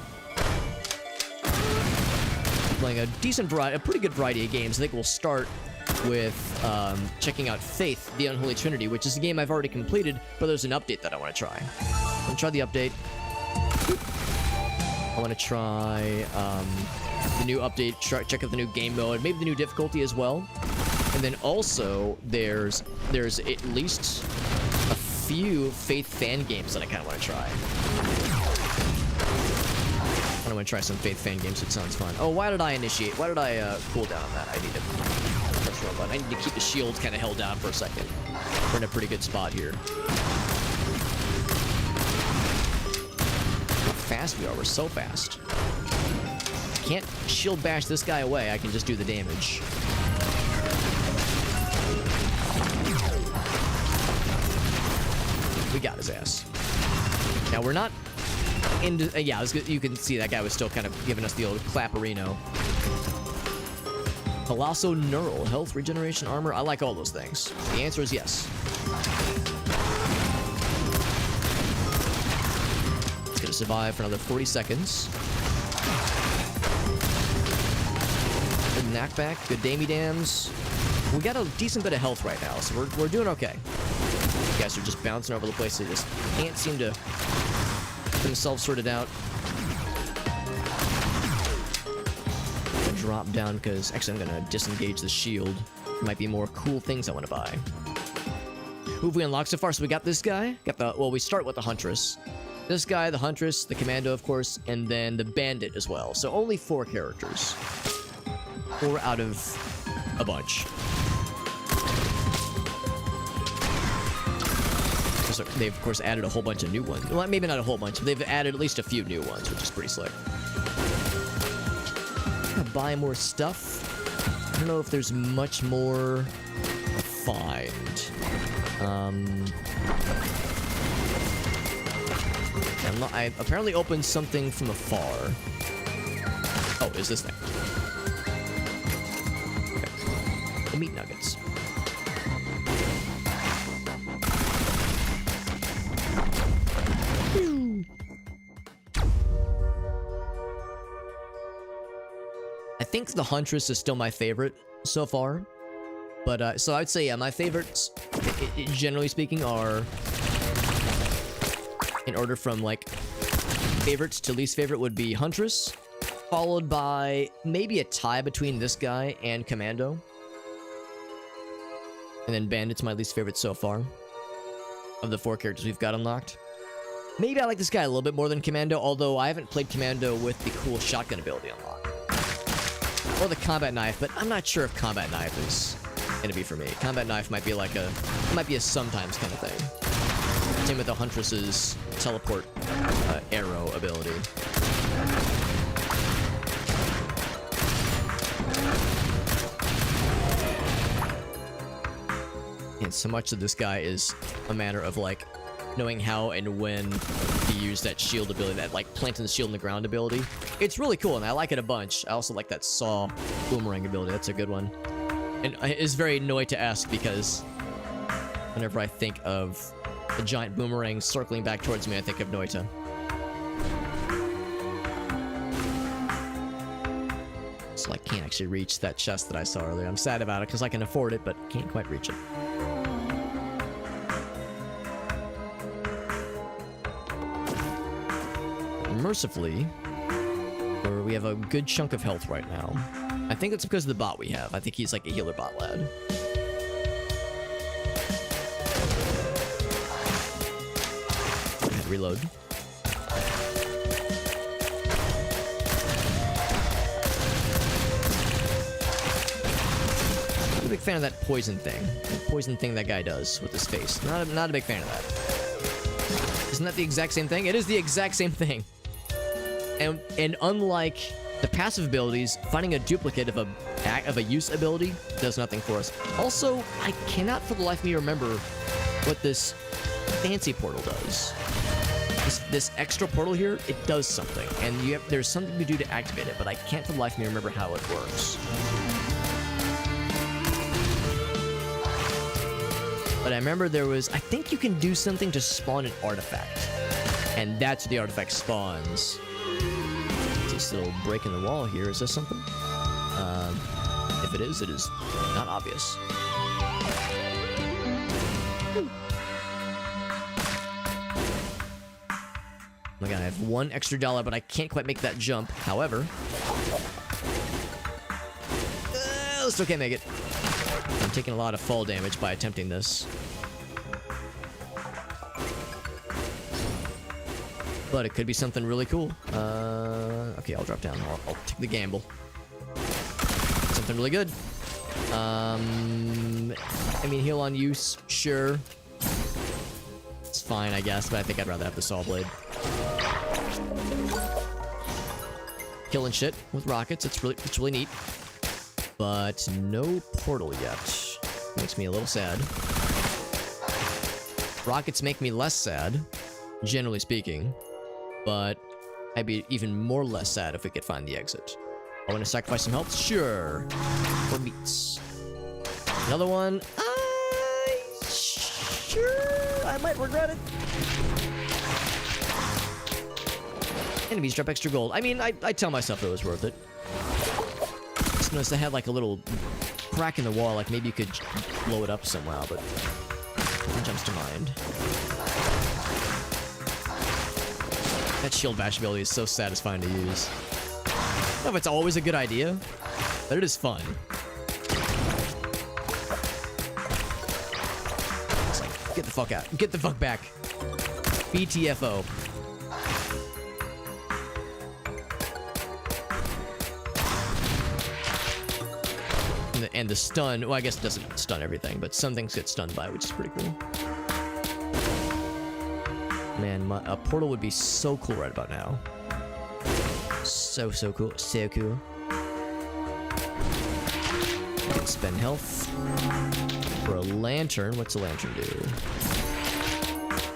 Playing a decent variety, a pretty good variety of games. I think we'll start with checking out Faith, the Unholy Trinity, which is a game I've already completed, but there's an update that I want to try. I'm going to try the update. I want to try the new update, check out the new game mode, maybe the new difficulty as well. And then also, there's at least a few Faith fan games that I kind of want to try. I want to try some Faith fan games. It sounds fun. Oh, why did I initiate? Why did I cool down on that? I need to press roll button. I need to keep the shield kind of held down for a second. We're in a pretty good spot here. How fast we are. We're so fast. I can't shield bash this guy away. I can just do the damage. We got his ass. Now we're not into... yeah, you can see that guy was still kind of giving us the old clapperino. Colossal Neural. Health, regeneration, armor. I like all those things. The answer is yes. It's gonna survive for another 40 seconds. Good knockback. Good dammy-dams. We got a decent bit of health right now, so we're doing okay. You guys are just bouncing over the place. They just can't seem to get themselves sorted out. I'm gonna drop down because actually I'm gonna disengage the shield. There might be more cool things I want to buy. Who have we unlocked so far? So we got this guy. Well, we start with the Huntress. This guy, the Huntress, the Commando, of course, and then the Bandit as well. So only 4 characters. 4 out of a bunch. They've, of course, added a whole bunch of new ones. Well, maybe not a whole bunch, but they've added at least a few new ones, which is pretty slick. I'm gonna buy more stuff. I don't know if there's much more to find. I apparently opened something from afar. Oh, is this thing? Okay. The meat nuggets. I think the Huntress is still my favorite so far. But, so I'd say, yeah, my favorites, generally speaking, are in order from, like, favorites to least favorite would be Huntress, followed by maybe a tie between this guy and Commando. And then Bandit's my least favorite so far of the 4 characters we've got unlocked. Maybe I like this guy a little bit more than Commando, although I haven't played Commando with the cool shotgun ability unlocked. Or the combat knife, but I'm not sure if combat knife is gonna be for me. Combat knife might be like it might be a sometimes kind of thing. Same with the Huntress's teleport arrow ability. And so much of this guy is a matter of like knowing how and when to use that shield ability, that like planting the shield in the ground ability. It's really cool and I like it a bunch. I also like that saw boomerang ability. That's a good one. And it's very annoying to ask because whenever I think of a giant boomerang circling back towards me, I think of Noita. So I can't actually reach that chest that I saw earlier. I'm sad about it because I can afford it, but can't quite reach it. Mercifully, we have a good chunk of health right now. I think it's because of the bot we have. I think he's like a healer bot lad. Reload. fan of that poison thing. The poison thing that guy does with his face. Not a big fan of that. Isn't that the exact same thing? It is the exact same thing. And unlike the passive abilities, finding a duplicate of a use ability does nothing for us. Also, I cannot for the life of me remember what this fancy portal does. This extra portal here, it does something, and there's something to do to activate it, but I can't for the life of me remember how it works. But I remember I think you can do something to spawn an artifact, and that's where the artifact spawns. This little break in the wall here, is this something? If it is not obvious. Oh my god, I have $1 extra, but I can't quite make that jump. However, still can't make it. I'm taking a lot of fall damage by attempting this. But it could be something really cool. Okay, I'll drop down. I'll take the gamble. Something really good. I mean, heal on use, sure. It's fine, I guess, but I think I'd rather have the saw blade. Killing shit with rockets, it's really neat. But no portal yet. Makes me a little sad. Rockets make me less sad, generally speaking. But I'd be even more less sad if we could find the exit. I want to sacrifice some health? Sure. For meats. Another one? Sure. I might regret it. Enemies drop extra gold. I mean, I tell myself it was worth it. Just noticed I had like a little crack in the wall, like maybe you could blow it up somehow, but nothing jumps to mind. That shield bash ability is so satisfying to use. I don't know if it's always a good idea, but it is fun. It's like, get the fuck out. Get the fuck back. BTFO. And the stun, well, I guess it doesn't stun everything, but some things get stunned by, which is pretty cool. Man, a portal would be so cool right about now. So cool. So cool. You can spend health for a lantern. What's a lantern do?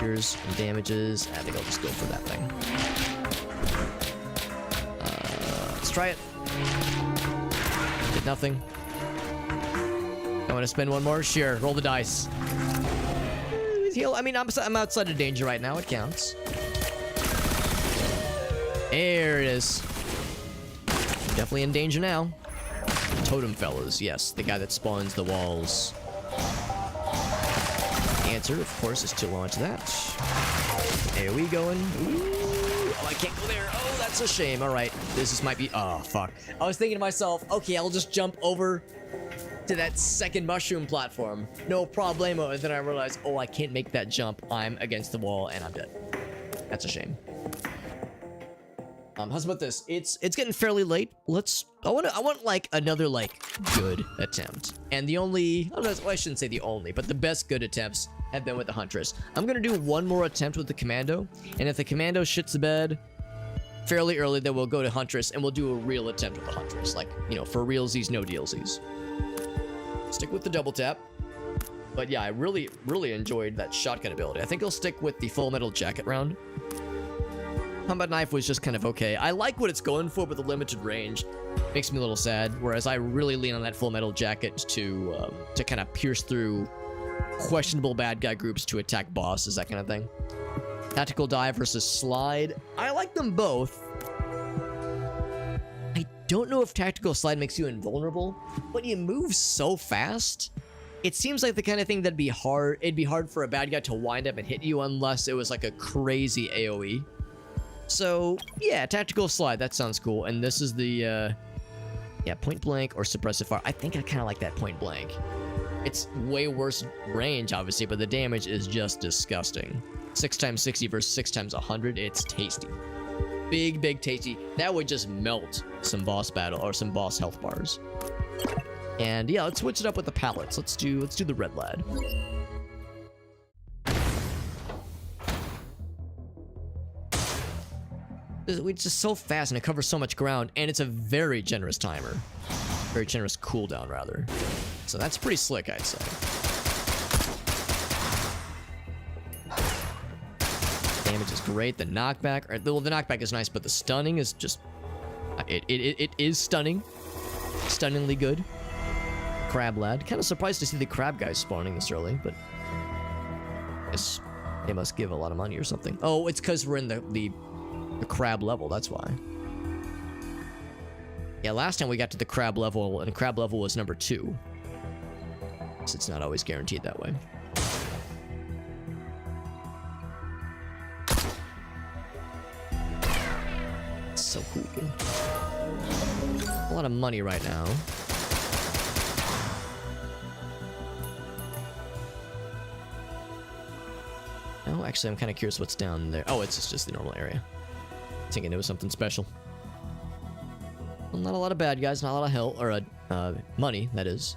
Here's damages. I think I'll just go for that thing. Let's try it. Did nothing. I want to spend one more? Sure. Roll the dice. Heal. I mean, I'm outside of danger right now. It counts. There it is. Definitely in danger now. Totem fellas. Yes, the guy that spawns the walls. Answer, of course, is to launch that. AoE going. Ooh. Oh, I can't go there. Oh, that's a shame. All right. This might be... Oh, fuck. I was thinking to myself, okay, I'll just jump over to that second mushroom platform. No problemo. And then I realized, oh, I can't make that jump. I'm against the wall and I'm dead. That's a shame. How's about this? It's getting fairly late. I want like another like good attempt. And the only, well, I shouldn't say the only, but the best good attempts have been with the Huntress. I'm gonna do one more attempt with the Commando, and if the Commando shits the bed fairly early, then we'll go to Huntress and we'll do a real attempt with the Huntress. Like, you know, for realsies, no dealsies. Stick with the double tap. But yeah, I really enjoyed that shotgun ability. I think I'll stick with the full metal jacket round. Combat knife was just kind of okay. I like what it's going for, but the limited range makes me a little sad. Whereas I really lean on that full metal jacket to kind of pierce through questionable bad guy groups to attack bosses, that kind of thing. Tactical dive versus slide. I like them both. I don't know if tactical slide makes you invulnerable, but you move so fast. It seems like the kind of thing that'd be hard. It'd be hard for a bad guy to wind up and hit you unless it was like a crazy AoE. So, yeah, tactical slide, that sounds cool. And this is the, yeah, point blank or suppressive fire. I think I kind of like that point blank. It's way worse range, obviously, but the damage is just disgusting. 6 times 60 versus 6 times 100, it's tasty. Big tasty. That would just melt some boss battle or some boss health bars. And yeah, let's switch it up with the palettes. Let's do the red lad. It's just so fast and it covers so much ground, and it's a very generous timer. Very generous cooldown, rather. So that's pretty slick, I'd say. Damage is great. The knockback, well, the knockback is nice, but the stunning is just... It is stunning. Stunningly good. Crab lad. Kind of surprised to see the crab guys spawning this early, but... I guess they must give a lot of money or something. Oh, it's because we're in the crab level, that's why. Yeah, last time we got to the crab level, and crab level was number 2. So it's not always guaranteed that way. So cool. A lot of money right now. Oh, actually, I'm kind of curious what's down there. Oh, it's just the normal area. Thinking it was something special. Well, not a lot of bad guys, not a lot of hell, or money, that is.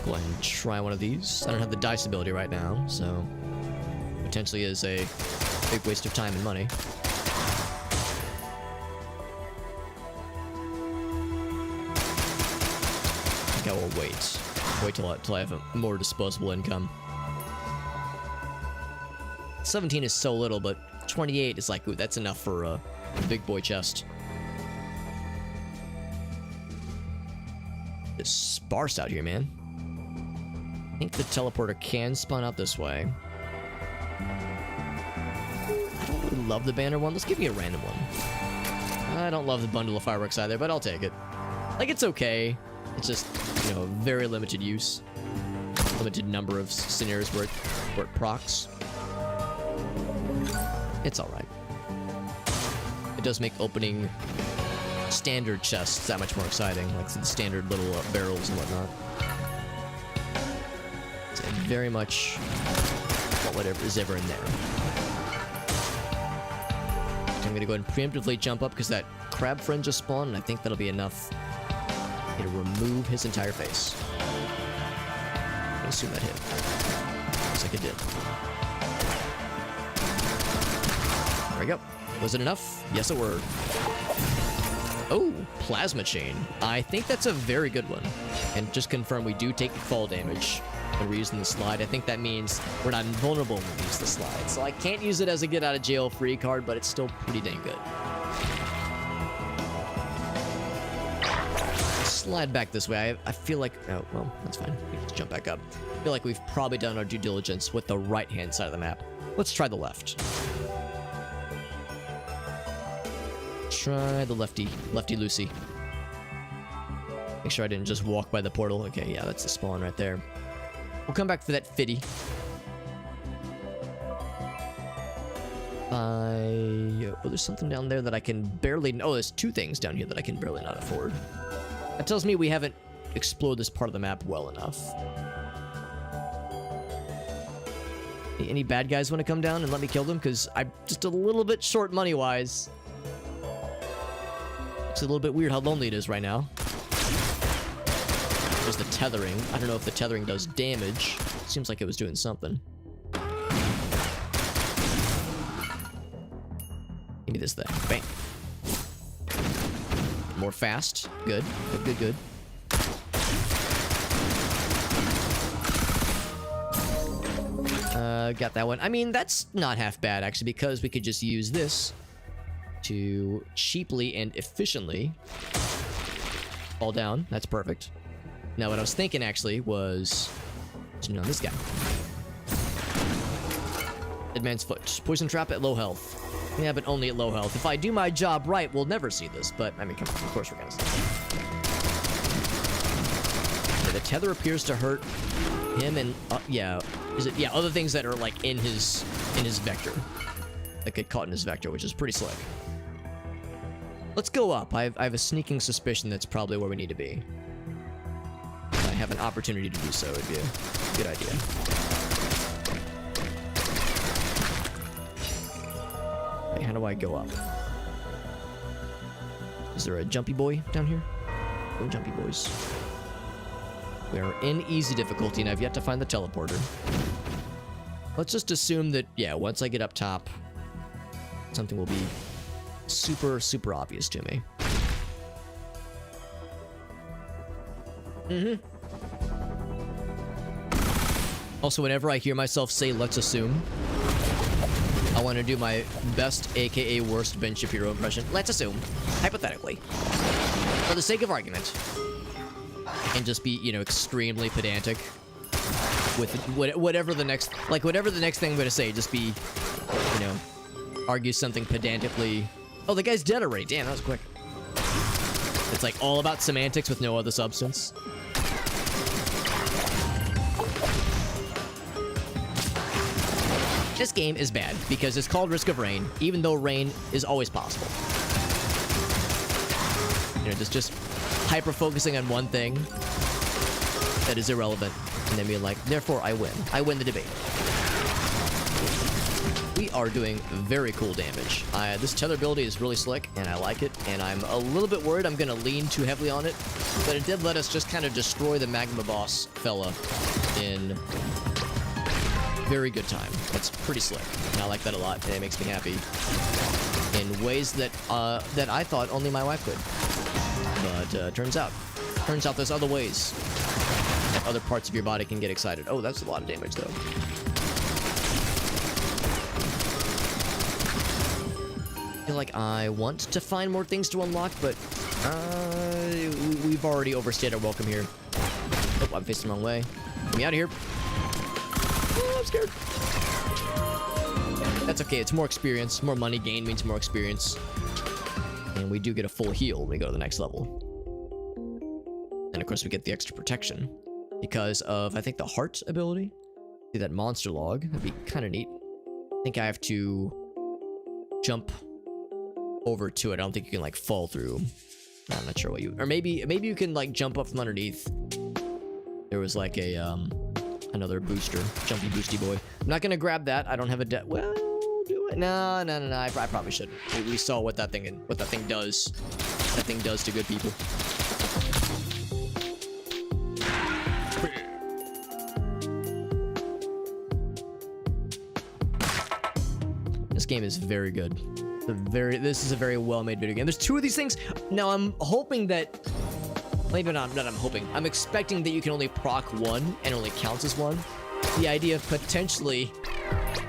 Go ahead and try one of these. I don't have the dice ability right now, so potentially is a big waste of time and money. I think I will wait. Wait till I have a more disposable income. 17 is so little, but 28 is like, ooh, that's enough for a big boy chest. It's sparse out here, man. I think the teleporter can spawn out this way. I don't really love the banner one. Let's give me a random one. I don't love the bundle of fireworks either, but I'll take it. Like, it's okay. It's just, you know, very limited use. Limited number of scenarios where it procs. It's alright. It does make opening standard chests that much more exciting, like the standard little barrels and whatnot. It's very much whatever is ever in there. So I'm gonna go ahead and preemptively jump up because that crab friend just spawned, and I think that'll be enough to remove his entire face. I assume that hit. Looks like it did. There we go. Was it enough? Yes, it were. Oh, plasma chain. I think that's a very good one. And just confirm we do take fall damage when we're using the slide. I think that means we're not invulnerable when we use the slide. So I can't use it as a get out of jail free card, but it's still pretty dang good. Slide back this way. I feel like... Oh, well, that's fine. We can just jump back up. I feel like we've probably done our due diligence with the right-hand side of the map. Let's try the left. Try the lefty Lucy. Make sure I didn't just walk by the portal. Okay, yeah, that's the spawn right there. We'll come back for that fitty. Oh, there's something down there that I can barely... Oh, there's 2 things down here that I can barely not afford. That tells me we haven't explored this part of the map well enough. Any bad guys want to come down and let me kill them? Because I'm just a little bit short money-wise. It's a little bit weird how lonely it is right now. There's the tethering. I don't know if the tethering does damage. Seems like it was doing something. Give me this thing. Bang. More fast. Good. Good. Got that one. I mean, that's not half bad, actually, because we could just use this to cheaply and efficiently fall down. That's perfect. Now, what I was thinking, actually, was... on this guy. Advanced Foot. Poison Trap at low health. Yeah, but only at low health. If I do my job right, we'll never see this, but, I mean, come on, of course we're gonna see it. Okay, the tether appears to hurt him and, yeah, yeah, other things that are, like, in his vector. That get caught in his vector, which is pretty slick. Let's go up. I have a sneaking suspicion that's probably where we need to be. If I have an opportunity to do so, it'd be a good idea. How do I go up? Is there a jumpy boy down here? No jumpy boys. We are in easy difficulty, and I've yet to find the teleporter. Let's just assume that, yeah, once I get up top, something will be super, super obvious to me. Also, whenever I hear myself say, let's assume, I want to do my best, aka worst Ben Shapiro impression. Let's assume, hypothetically, for the sake of argument, and just be, you know, extremely pedantic with whatever the next, like, whatever the next thing I'm going to say, just be, you know, argue something pedantically. Oh, the guy's dead already. Damn, that was quick. It's like all about semantics with no other substance. This game is bad because it's called Risk of Rain, even though rain is always possible. You know, just hyper-focusing on one thing that is irrelevant, and then being like, therefore I win. I win the debate. We are doing very cool damage. This tether ability is really slick, and I like it, and I'm a little bit worried I'm going to lean too heavily on it, but it did let us just kind of destroy the magma boss fella in very good time. That's pretty slick, and I like that a lot, and it makes me happy in ways that that I thought only my wife could. But turns out there's other ways that other parts of your body can get excited. Oh, that's a lot of damage, though. I feel like I want to find more things to unlock, but we've already overstayed our welcome here. Oh, I'm facing the wrong way. Get me out of here. Oh, I'm scared. That's okay. It's more experience. More money gained means more experience. And we do get a full heal when we go to the next level. And of course, we get the extra protection because of, I think, the heart ability. See that monster log? That'd be kind of neat. I think I have to jump over to it. I don't think you can like fall through. I'm not sure what you, or maybe you can like jump up from underneath. There was like a another booster, jumpy boosty boy. I'm not gonna grab that. I don't have a well, do it. No. I probably should. We saw what that thing does. That thing does to good people. This game is very good. This is a very well-made video game. There's two of these things. Now I'm hoping that, maybe not I'm hoping. I'm expecting that you can only proc one and only counts as one. The idea of potentially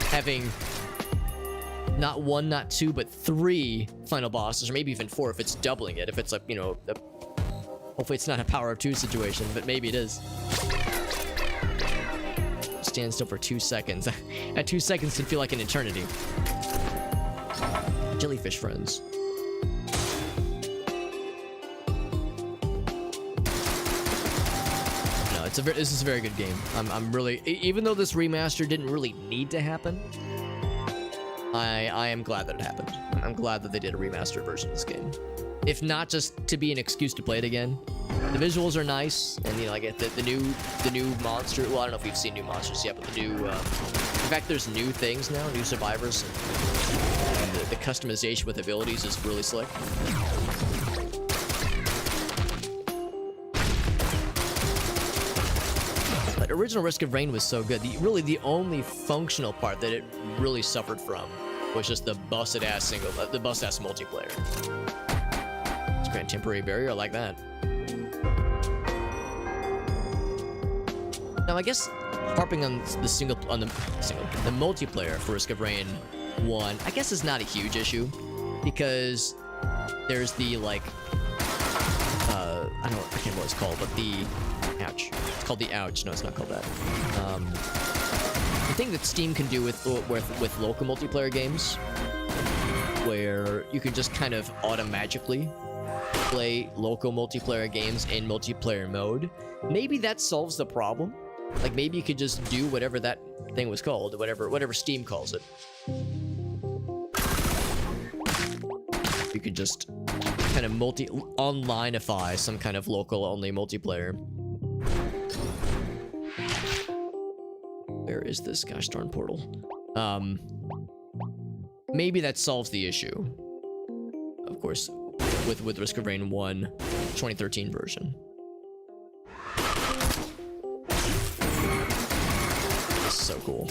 having not one, not two, but three final bosses, or maybe even four if it's doubling it. If it's like, you know, hopefully it's not a power of two situation, but maybe it is. Stand still for 2 seconds. At 2 seconds can feel like an eternity. Jellyfish friends. No, this is a very good game. I'm really, even though this remaster didn't really need to happen, I am glad that it happened. I'm glad that they did a remastered version of this game. If not just to be an excuse to play it again. The visuals are nice, and you know, like the new monster. Well, I don't know if we've seen new monsters yet, but the new. In fact, there's new things now, new survivors, and the customization with abilities is really slick. But original Risk of Rain was so good. Really, the only functional part that it really suffered from was just the busted ass multiplayer. It's grant temporary barrier. I like that. Now, I guess harping on the multiplayer for Risk of Rain 1, I guess is not a huge issue because there's the like I can't remember what it's called, but the ouch. It's called the ouch. No, it's not called that. The thing that Steam can do with local multiplayer games, where you can just kind of automatically play local multiplayer games in multiplayer mode. Maybe that solves the problem. Like maybe you could just do whatever that thing was called, whatever Steam calls it. You could just kind of onlineify some kind of local only multiplayer. Where is this gosh darn portal? Maybe that solves the issue. Of course, with Risk of Rain 1 2013 version. So cool.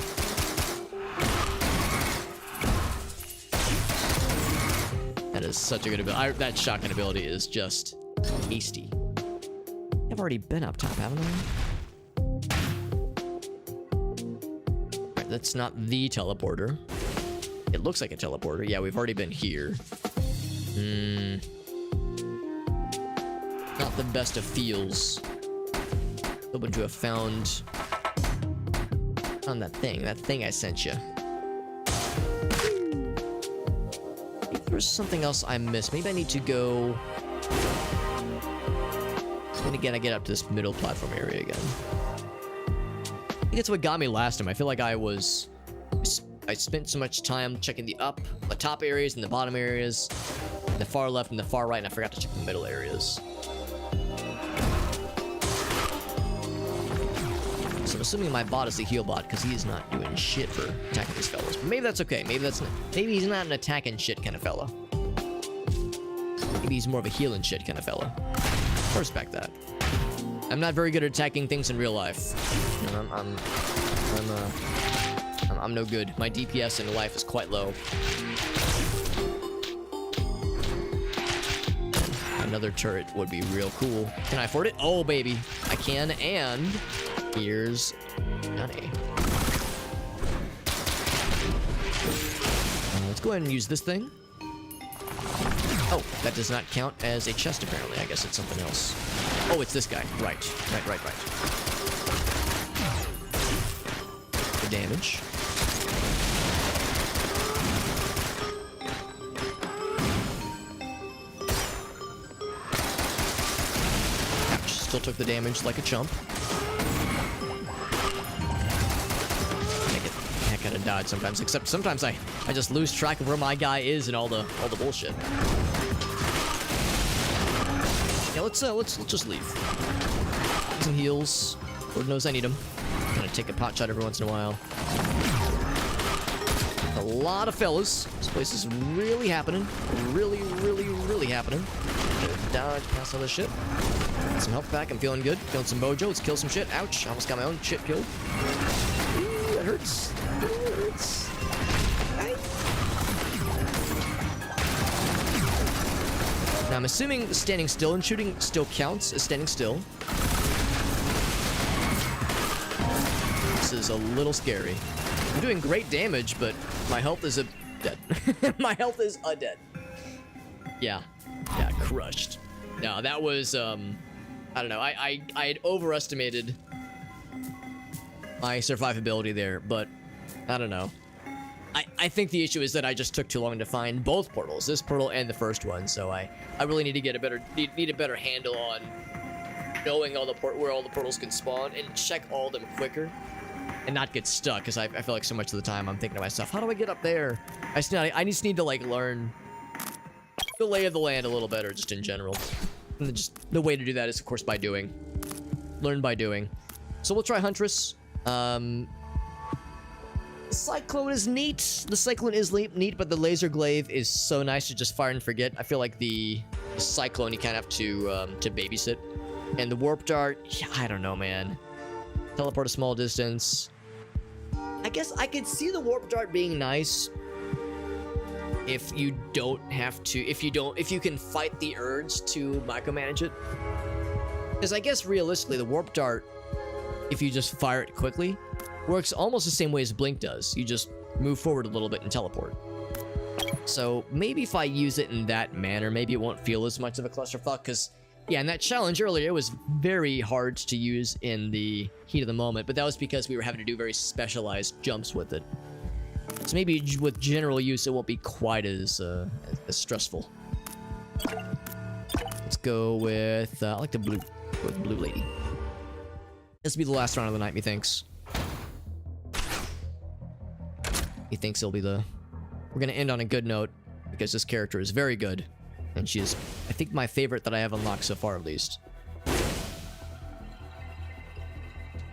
That is such a good ability. That shotgun ability is just tasty. I've already been up top, haven't I? Right, that's not the teleporter. It looks like a teleporter. Yeah, we've already been here. Not the best of feels. Hoping to have found that thing I sent you. Maybe there's something else I missed. Maybe I need to go. And again, I get up to this middle platform area again. I think it's what got me last time. I feel like I spent so much time checking the top areas and the bottom areas, the far left and the far right, and I forgot to check the middle areas. So I'm assuming my bot is the heal bot because he's not doing shit for attacking these fellas. But maybe that's okay. Maybe he's not an attacking shit kind of fella. Maybe he's more of a healing shit kind of fella. I respect that. I'm not very good at attacking things in real life. You know, I'm no good. My DPS in life is quite low. Another turret would be real cool. Can I afford it? Oh, baby. I can, and here's money. Let's go ahead and use this thing. Oh, that does not count as a chest, apparently. I guess it's something else. Oh, it's this guy. Right. The damage. Ouch. Still took the damage like a chump. I gotta dodge sometimes, except sometimes I just lose track of where my guy is and all the bullshit. Yeah, let's just leave. Some heals. Lord knows I need them. I'm gonna take a pot shot every once in a while. A lot of fellas. This place is really happening. Really happening. Dodge past all this shit. Get some health back. I'm feeling good. Feeling some mojo. Let's kill some shit. Ouch. Almost got my own shit killed. Ooh, that hurts. Ooh, that hurts. Now, I'm assuming standing still and shooting still counts as standing still. This is a little scary. I'm doing great damage, but my health is dead. My health is dead. Yeah, crushed. No, that was, I don't know. I had overestimated my survivability there, but I don't know. I think the issue is that I just took too long to find both portals, this portal and the first one. So I really need to get a better handle on knowing where all the portals can spawn and check all of them quicker and not get stuck. Because I feel like so much of the time I'm thinking to myself, how do I get up there? I just need to like learn the lay of the land a little better, just in general. And just the way to do that is of course by doing. Learn by doing. So we'll try Huntress. Cyclone is neat. The Cyclone is neat, but the Laser Glaive is so nice to just fire and forget. I feel like the Cyclone you kind of have to babysit. And the Warp Dart, yeah, I don't know, man. Teleport a small distance. I guess I could see the Warp Dart being nice if you don't have to, if you can fight the urge to micromanage it. Because I guess realistically, the Warp Dart, if you just fire it quickly, works almost the same way as Blink does. You just move forward a little bit and teleport. So maybe if I use it in that manner, maybe it won't feel as much of a clusterfuck. Because yeah, in that challenge earlier, it was very hard to use in the heat of the moment, but that was because we were having to do very specialized jumps with it. So maybe with general use, it won't be quite as stressful. Let's go with I like the blue lady. This will be the last round of the night, methinks. He thinks it'll be we're gonna end on a good note because this character is very good, and she is, I think, my favorite that I have unlocked so far, at least.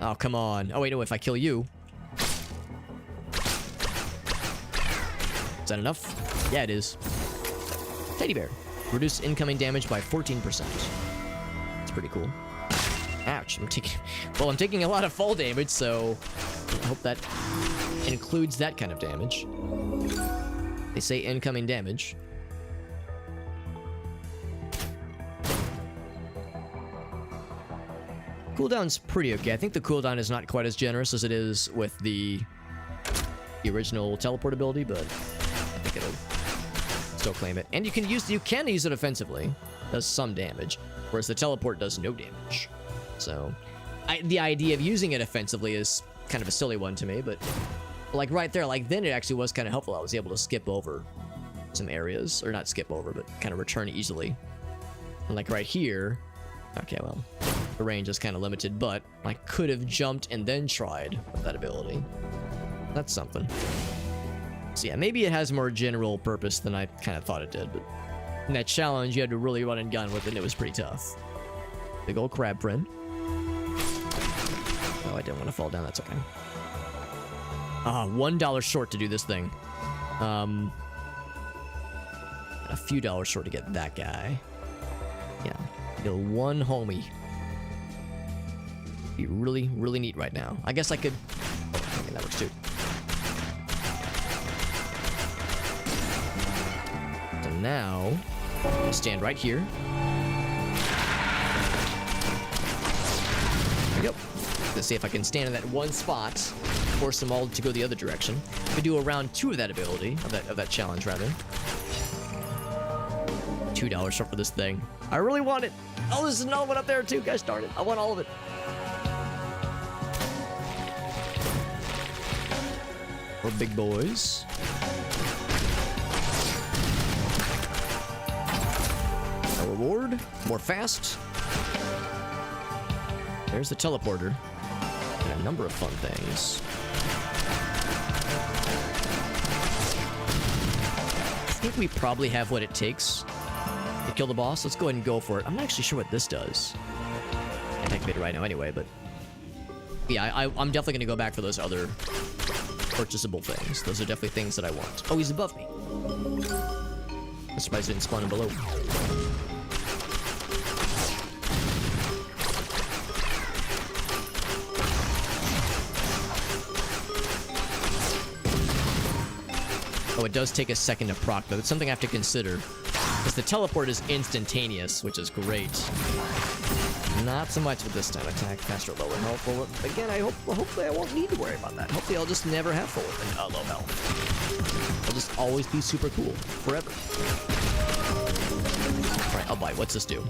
Oh, come on. Oh wait, no, if I kill you. Is that enough? Yeah, it is. Teddy bear. Reduce incoming damage by 14%. That's pretty cool. Ouch, I'm taking a lot of fall damage, so I hope that includes that kind of damage. They say incoming damage. Cooldown's pretty okay. I think the cooldown is not quite as generous as it is with the original teleport ability, but I think it'll still claim it. And you can use it offensively. It does some damage, whereas the teleport does no damage. So the idea of using it offensively is kind of a silly one to me, but like right there, like then it actually was kind of helpful. I was able to skip over some areas, or not skip over, but kind of return easily. And like right here, okay, well, the range is kind of limited, but I could have jumped and then tried with that ability. That's something. So yeah, maybe it has more general purpose than I kind of thought it did, but in that challenge, you had to really run and gun with it, and it was pretty tough. Big old crab friend. Oh, I didn't want to fall down. That's okay. $1 short to do this thing. A few dollars short to get that guy. Yeah. Get one homie. Be really, really neat right now. I guess I could... Okay, that works too. So now, I stand right here. There we go. Let's see if I can stand in that one spot, force them all to go the other direction. We do a round 2 of that ability, of that challenge rather. $2 short for this thing. I really want it. Oh, there's another one up there too. Gosh darn it. I want all of it. More big boys. A reward. More fast. There's the teleporter. And a number of fun things. I think we probably have what it takes to kill the boss. Let's go ahead and go for it. I'm not actually sure what this does. I can't activate it right now anyway, but yeah, I'm definitely going to go back for those other purchasable things. Those are definitely things that I want. Oh, he's above me. I'm surprised he didn't spawn him below. Oh, it does take a second to proc, though. It's something I have to consider. Because the teleport is instantaneous, which is great. Not so much with this time. Attack faster, lower health. Well, again, hopefully I won't need to worry about that. Hopefully I'll just never have low health. I'll just always be super cool. Forever. Alright, I'll buy. What's this do?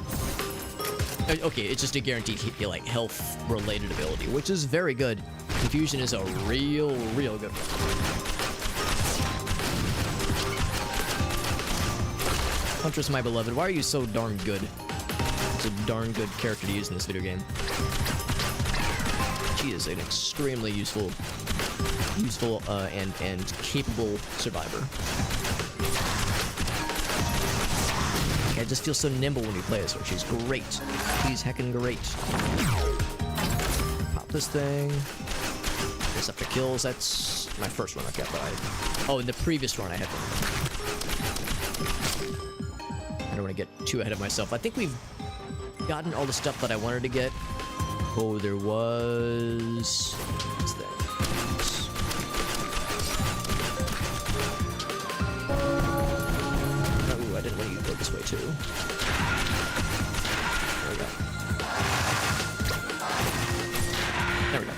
Okay, it's just a guaranteed like health-related ability, which is very good. Confusion is a real good one. Huntress, my beloved, why are you so darn good? It's a darn good character to use in this video game. She is an extremely useful and capable survivor. I just feel so nimble when you play as her. She's great. She's heckin' great. Pop this thing. This after kills. That's my first run. Okay, but oh, in the previous run I had one. I don't want to get too ahead of myself. I think we've gotten all the stuff that I wanted to get. Oh, there was... What's that? Oh, I didn't want you to go this way, too. There we go. There we go.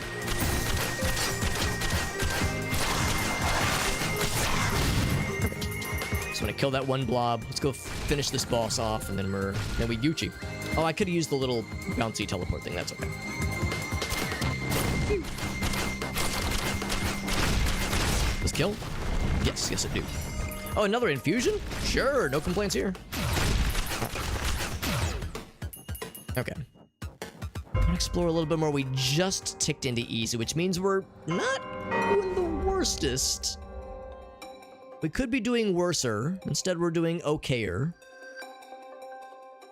So when I kill that one blob, let's go finish this boss off, and then we Gucci. Oh, I could have used the little bouncy teleport thing. That's okay. Does kill? Yes, it do. Oh, another infusion? Sure, no complaints here. Okay. I want to explore a little bit more. We just ticked into easy, which means we're not doing the worstest. We could be doing worser. Instead, we're doing okayer.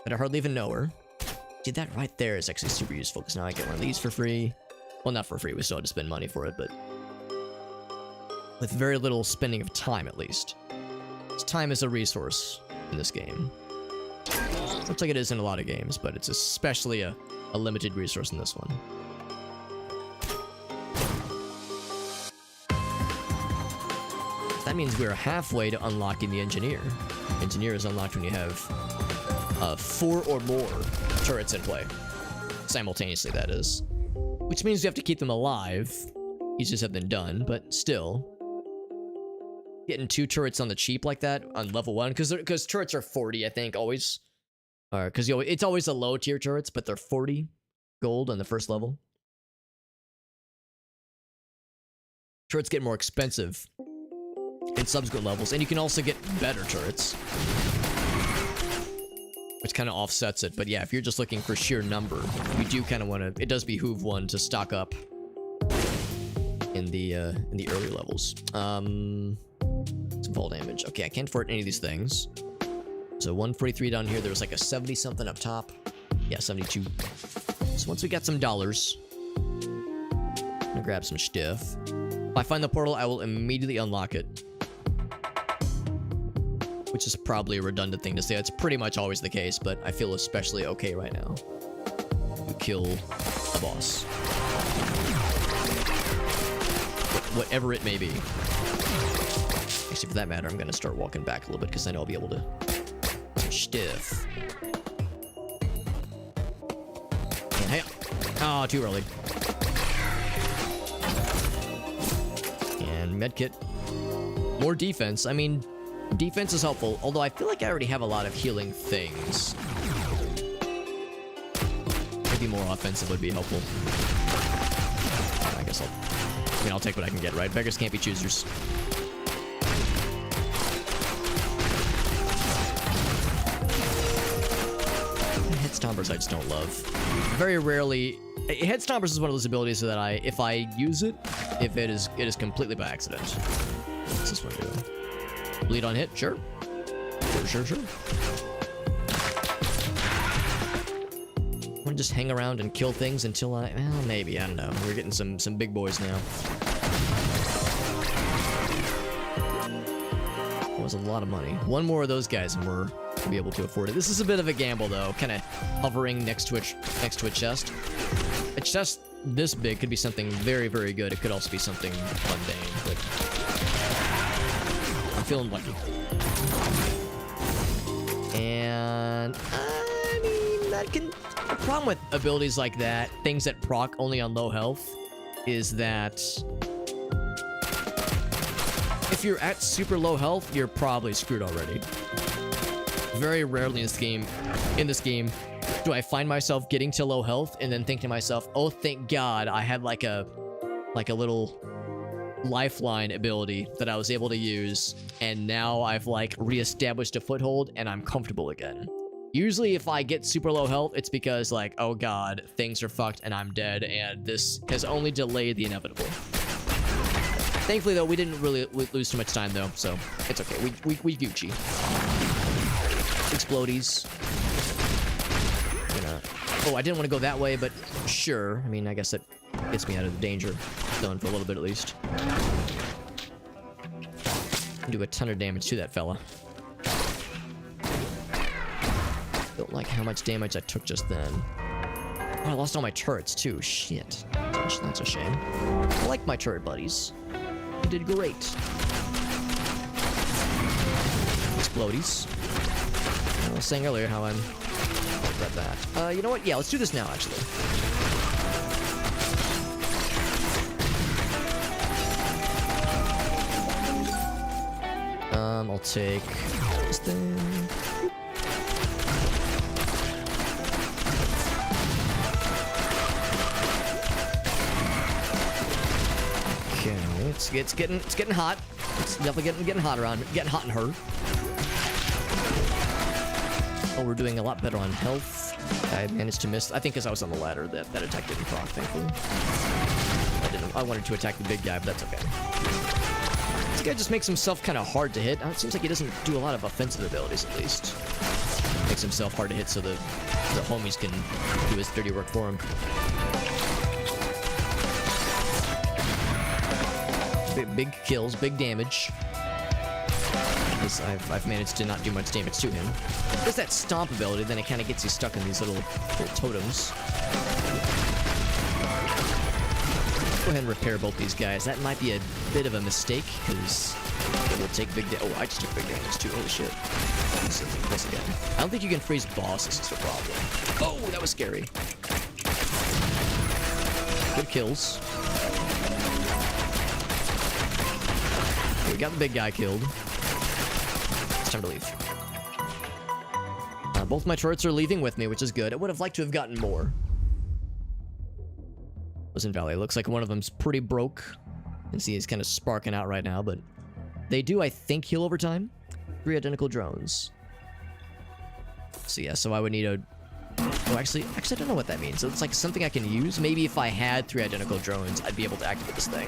But I hardly even know her. See, that right there is actually super useful, because now I get one of these for free. Well, not for free. We still have to spend money for it, but with very little spending of time, at least. Time is a resource in this game. Looks like it is in a lot of games, but it's especially a limited resource in this one. That means we're halfway to unlocking the engineer. Engineer is unlocked when you have 4 or more turrets in play. Simultaneously, that is. Which means you have to keep them alive. Easier said than done, but still. Getting 2 turrets on the cheap like that on level 1, because turrets are 40, I think, always. Because it's always the low tier turrets, but they're 40 gold on the first level. Turrets get more expensive in subsequent levels, and you can also get better turrets, which kind of offsets it. But yeah, if you're just looking for sheer number, you do kind of want to. It does behoove one to stock up in the early levels. Some fall damage. Okay, I can't afford any of these things. So 143 down here. There was like a 70 something up top. Yeah, 72. So once we got some dollars, I'm gonna grab some stuff. If I find the portal, I will immediately unlock it. Which is probably a redundant thing to say. It's pretty much always the case, but I feel especially okay right now. We kill a boss. Whatever it may be. Actually, for that matter, I'm gonna start walking back a little bit, because then I'll be able to... Stiff. And hey, oh, too early. And medkit. More defense. I mean, defense is helpful, although I feel like I already have a lot of healing things. Maybe more offensive would be helpful. I guess I'll take what I can get, right? Beggars can't be choosers. Head stompers I just don't love. Very rarely. Head stompers is one of those abilities that if I use it, it is completely by accident. What's this one do? Bleed on hit? Sure. Sure. I'm gonna just hang around and kill things until well, maybe, I don't know. We're getting some big boys now. That was a lot of money. One more of those guys and we're gonna be able to afford it. This is a bit of a gamble though, kind of hovering next to a chest. A chest this big could be something very, very good. It could also be something mundane, but I'm feeling lucky. And I mean, the problem with abilities like that, things that proc only on low health, is that if you're at super low health, you're probably screwed already. Very rarely in this game, do I find myself getting to low health and then think to myself, oh, thank God I had like a little lifeline ability that I was able to use, and now I've like reestablished a foothold and I'm comfortable again. Usually if I get super low health, it's because like, oh God, things are fucked and I'm dead, and this has only delayed the inevitable. Thankfully though, we didn't really lose too much time though, so it's okay. We Gucci. Explodies. Oh, I didn't want to go that way, but sure. I mean, I guess it gets me out of the danger zone for a little bit at least. Do a ton of damage to that fella. Don't like how much damage I took just then. Oh, I lost all my turrets too. Shit. That's a shame. I like my turret buddies. They did great. Explodies. I was saying earlier how I'm... Got that. You know what? Yeah, let's do this now, actually. I'll take this thing. Okay, it's getting hot. It's definitely getting hot around, getting hot in her. Oh, we're doing a lot better on health. I managed to miss. I think because I was on the ladder, that attack didn't proc, thankfully. I wanted to attack the big guy, but that's okay. This guy just makes himself kind of hard to hit. It seems like he doesn't do a lot of offensive abilities, at least. Makes himself hard to hit so the homies can do his dirty work for him. Big kills, big damage. because I've managed to not do much damage to him. There's that stomp ability, then it kind of gets you stuck in these little totems. Go ahead and repair both these guys. That might be a bit of a mistake, because it will take big damage. Oh, I just took big damage too. Holy shit. This again. I don't think you can freeze bosses, is the problem. Oh, that was scary. Good kills. Okay, we got the big guy killed. It's time to leave. Both my turrets are leaving with me, which is good. I would have liked to have gotten more. Listen, Valley, looks like one of them's pretty broke. You can see he's kind of sparking out right now, but they do, I think, heal over time. 3 identical drones. So yeah, so I would need a... Oh, actually, I don't know what that means. So it's like something I can use. Maybe if I had 3 identical drones, I'd be able to activate this thing.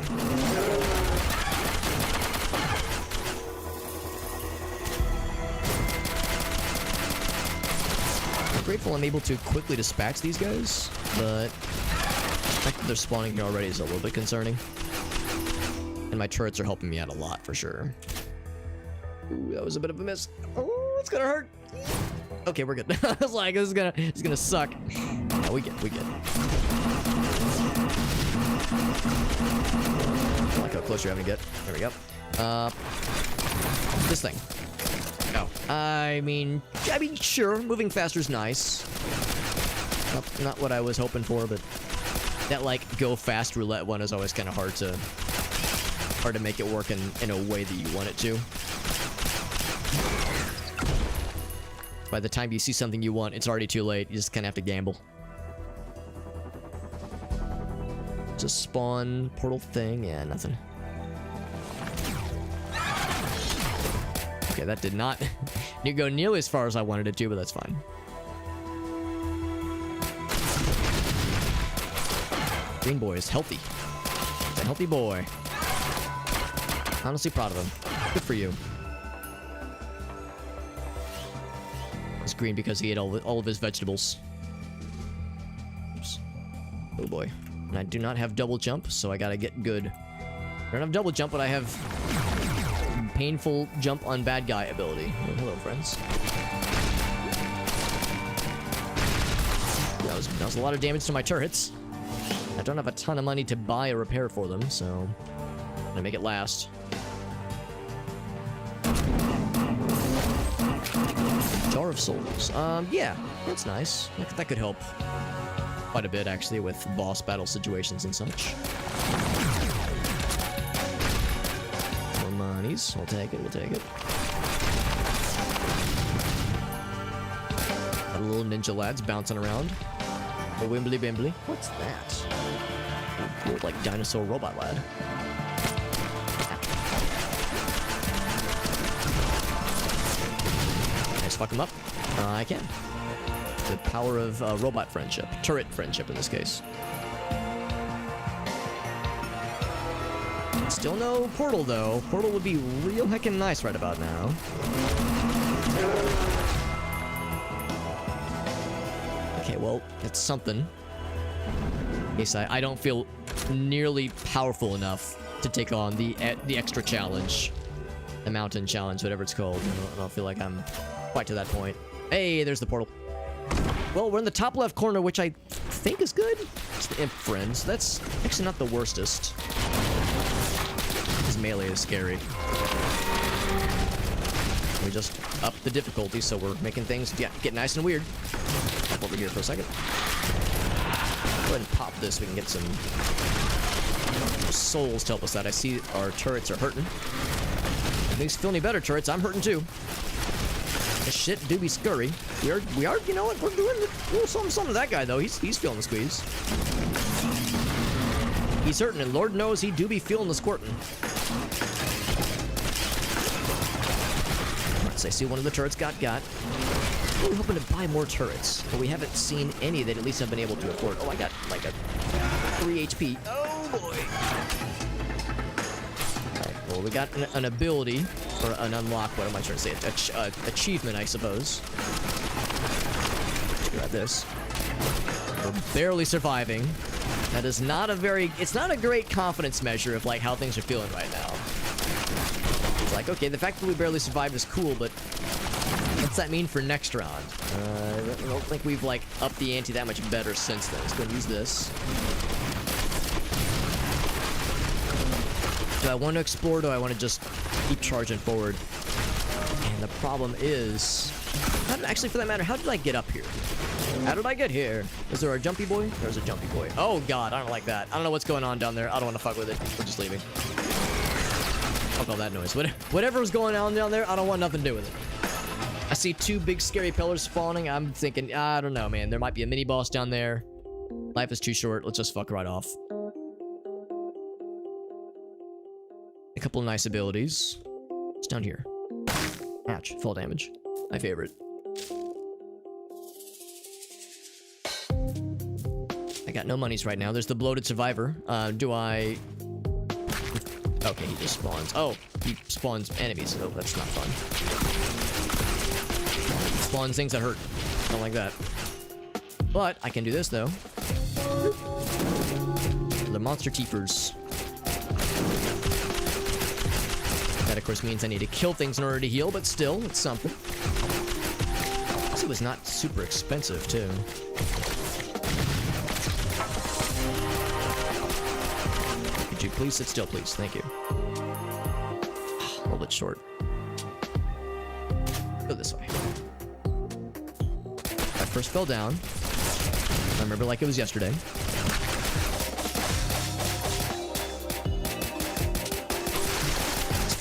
I'm grateful I'm able to quickly dispatch these guys, but the fact that they're spawning here already is a little bit concerning. And my turrets are helping me out a lot, for sure. Ooh, that was a bit of a miss. Oh, it's gonna hurt. Okay, we're good. I was like, this is gonna suck. No, we get. I like how close you're having to get. There we go. This thing. Oh, I mean, sure, moving faster is nice. Not what I was hoping for, but that like go fast roulette one is always kind of hard to make it work in a way that you want it to. By the time you see something you want, it's already too late. You just kind of have to gamble. Just spawn portal thing. Yeah, nothing. Okay, that did not go nearly as far as I wanted it to, but that's fine. Green boy is healthy. He's a healthy boy. Honestly proud of him. Good for you. It's green because he ate all of his vegetables. Oops. Oh boy. And I do not have double jump, so I gotta get good. I don't have double jump, but I have painful jump on bad guy ability. Oh, hello, friends. That was a lot of damage to my turrets. I don't have a ton of money to buy a repair for them, so I'm gonna make it last. Jar of Souls. Yeah, that's nice. That could help quite a bit, actually, with boss battle situations and such. More monies. We'll take it, we'll take it. Got a little ninja lads bouncing around. A wimbly bimbly. What's that? A cool, like, dinosaur robot lad. Fuck him up. I can. The power of robot friendship. Turret friendship in this case. Still no portal though. Portal would be real heckin' nice right about now. Okay, well, it's something. In case I don't feel nearly powerful enough to take on the extra challenge. The mountain challenge, whatever it's called. I don't feel like I'm quite to that point. Hey, there's the portal. Well, we're in the top left corner, which I think is good. It's the imp friends. That's actually not the worstest. His melee is scary. We just upped the difficulty, so we're making things get nice and weird. Hop over here for a second. Go ahead and pop this. We can get some souls to help us out. I see our turrets are hurting. If these feel any better, turrets, I'm hurting too. Shit do be scurry. We are, you know what, we're doing a little something to that guy though. He's feeling the squeeze. He's hurting, and Lord knows he do be feeling the squirting. So I see one of the turrets got. We're hoping to buy more turrets, but we haven't seen any that at least have been able to afford. Oh, I got like a 3 HP. Oh boy. Alright, well we got an ability. Or an unlock, what am I trying to say? Achievement, I suppose. Let's grab this. We're barely surviving. That is not a very... It's not a great confidence measure of, like, how things are feeling right now. Like, okay, the fact that we barely survived is cool, but what's that mean for next round? I don't think we've, like, upped the ante that much better since then. Let's go and use this. Do I want to explore, or do I want to just keep charging forward? And the problem is... actually, for that matter, how did I get up here? How did I get here? Is there a jumpy boy? There's a jumpy boy. Oh, God, I don't like that. I don't know what's going on down there. I don't want to fuck with it. We're just leaving. Fuck all that noise. Whatever's going on down there, I don't want nothing to do with it. I see 2 big scary pillars spawning. I'm thinking, I don't know, man. There might be a mini-boss down there. Life is too short. Let's just fuck right off. A couple of nice abilities. It's down here. Hatch. Fall damage. My favorite. I got no monies right now. There's the bloated survivor. Do I... Okay, he just spawns. Oh, he spawns enemies. Oh, that's not fun. Spawns things that hurt. Don't like that. But I can do this, though. The monster keepers. That, of course, means I need to kill things in order to heal, but still, it's something. This was not super expensive, too. Could you please sit still, please? Thank you. A little bit short. Go this way. I first fell down. I remember like it was yesterday.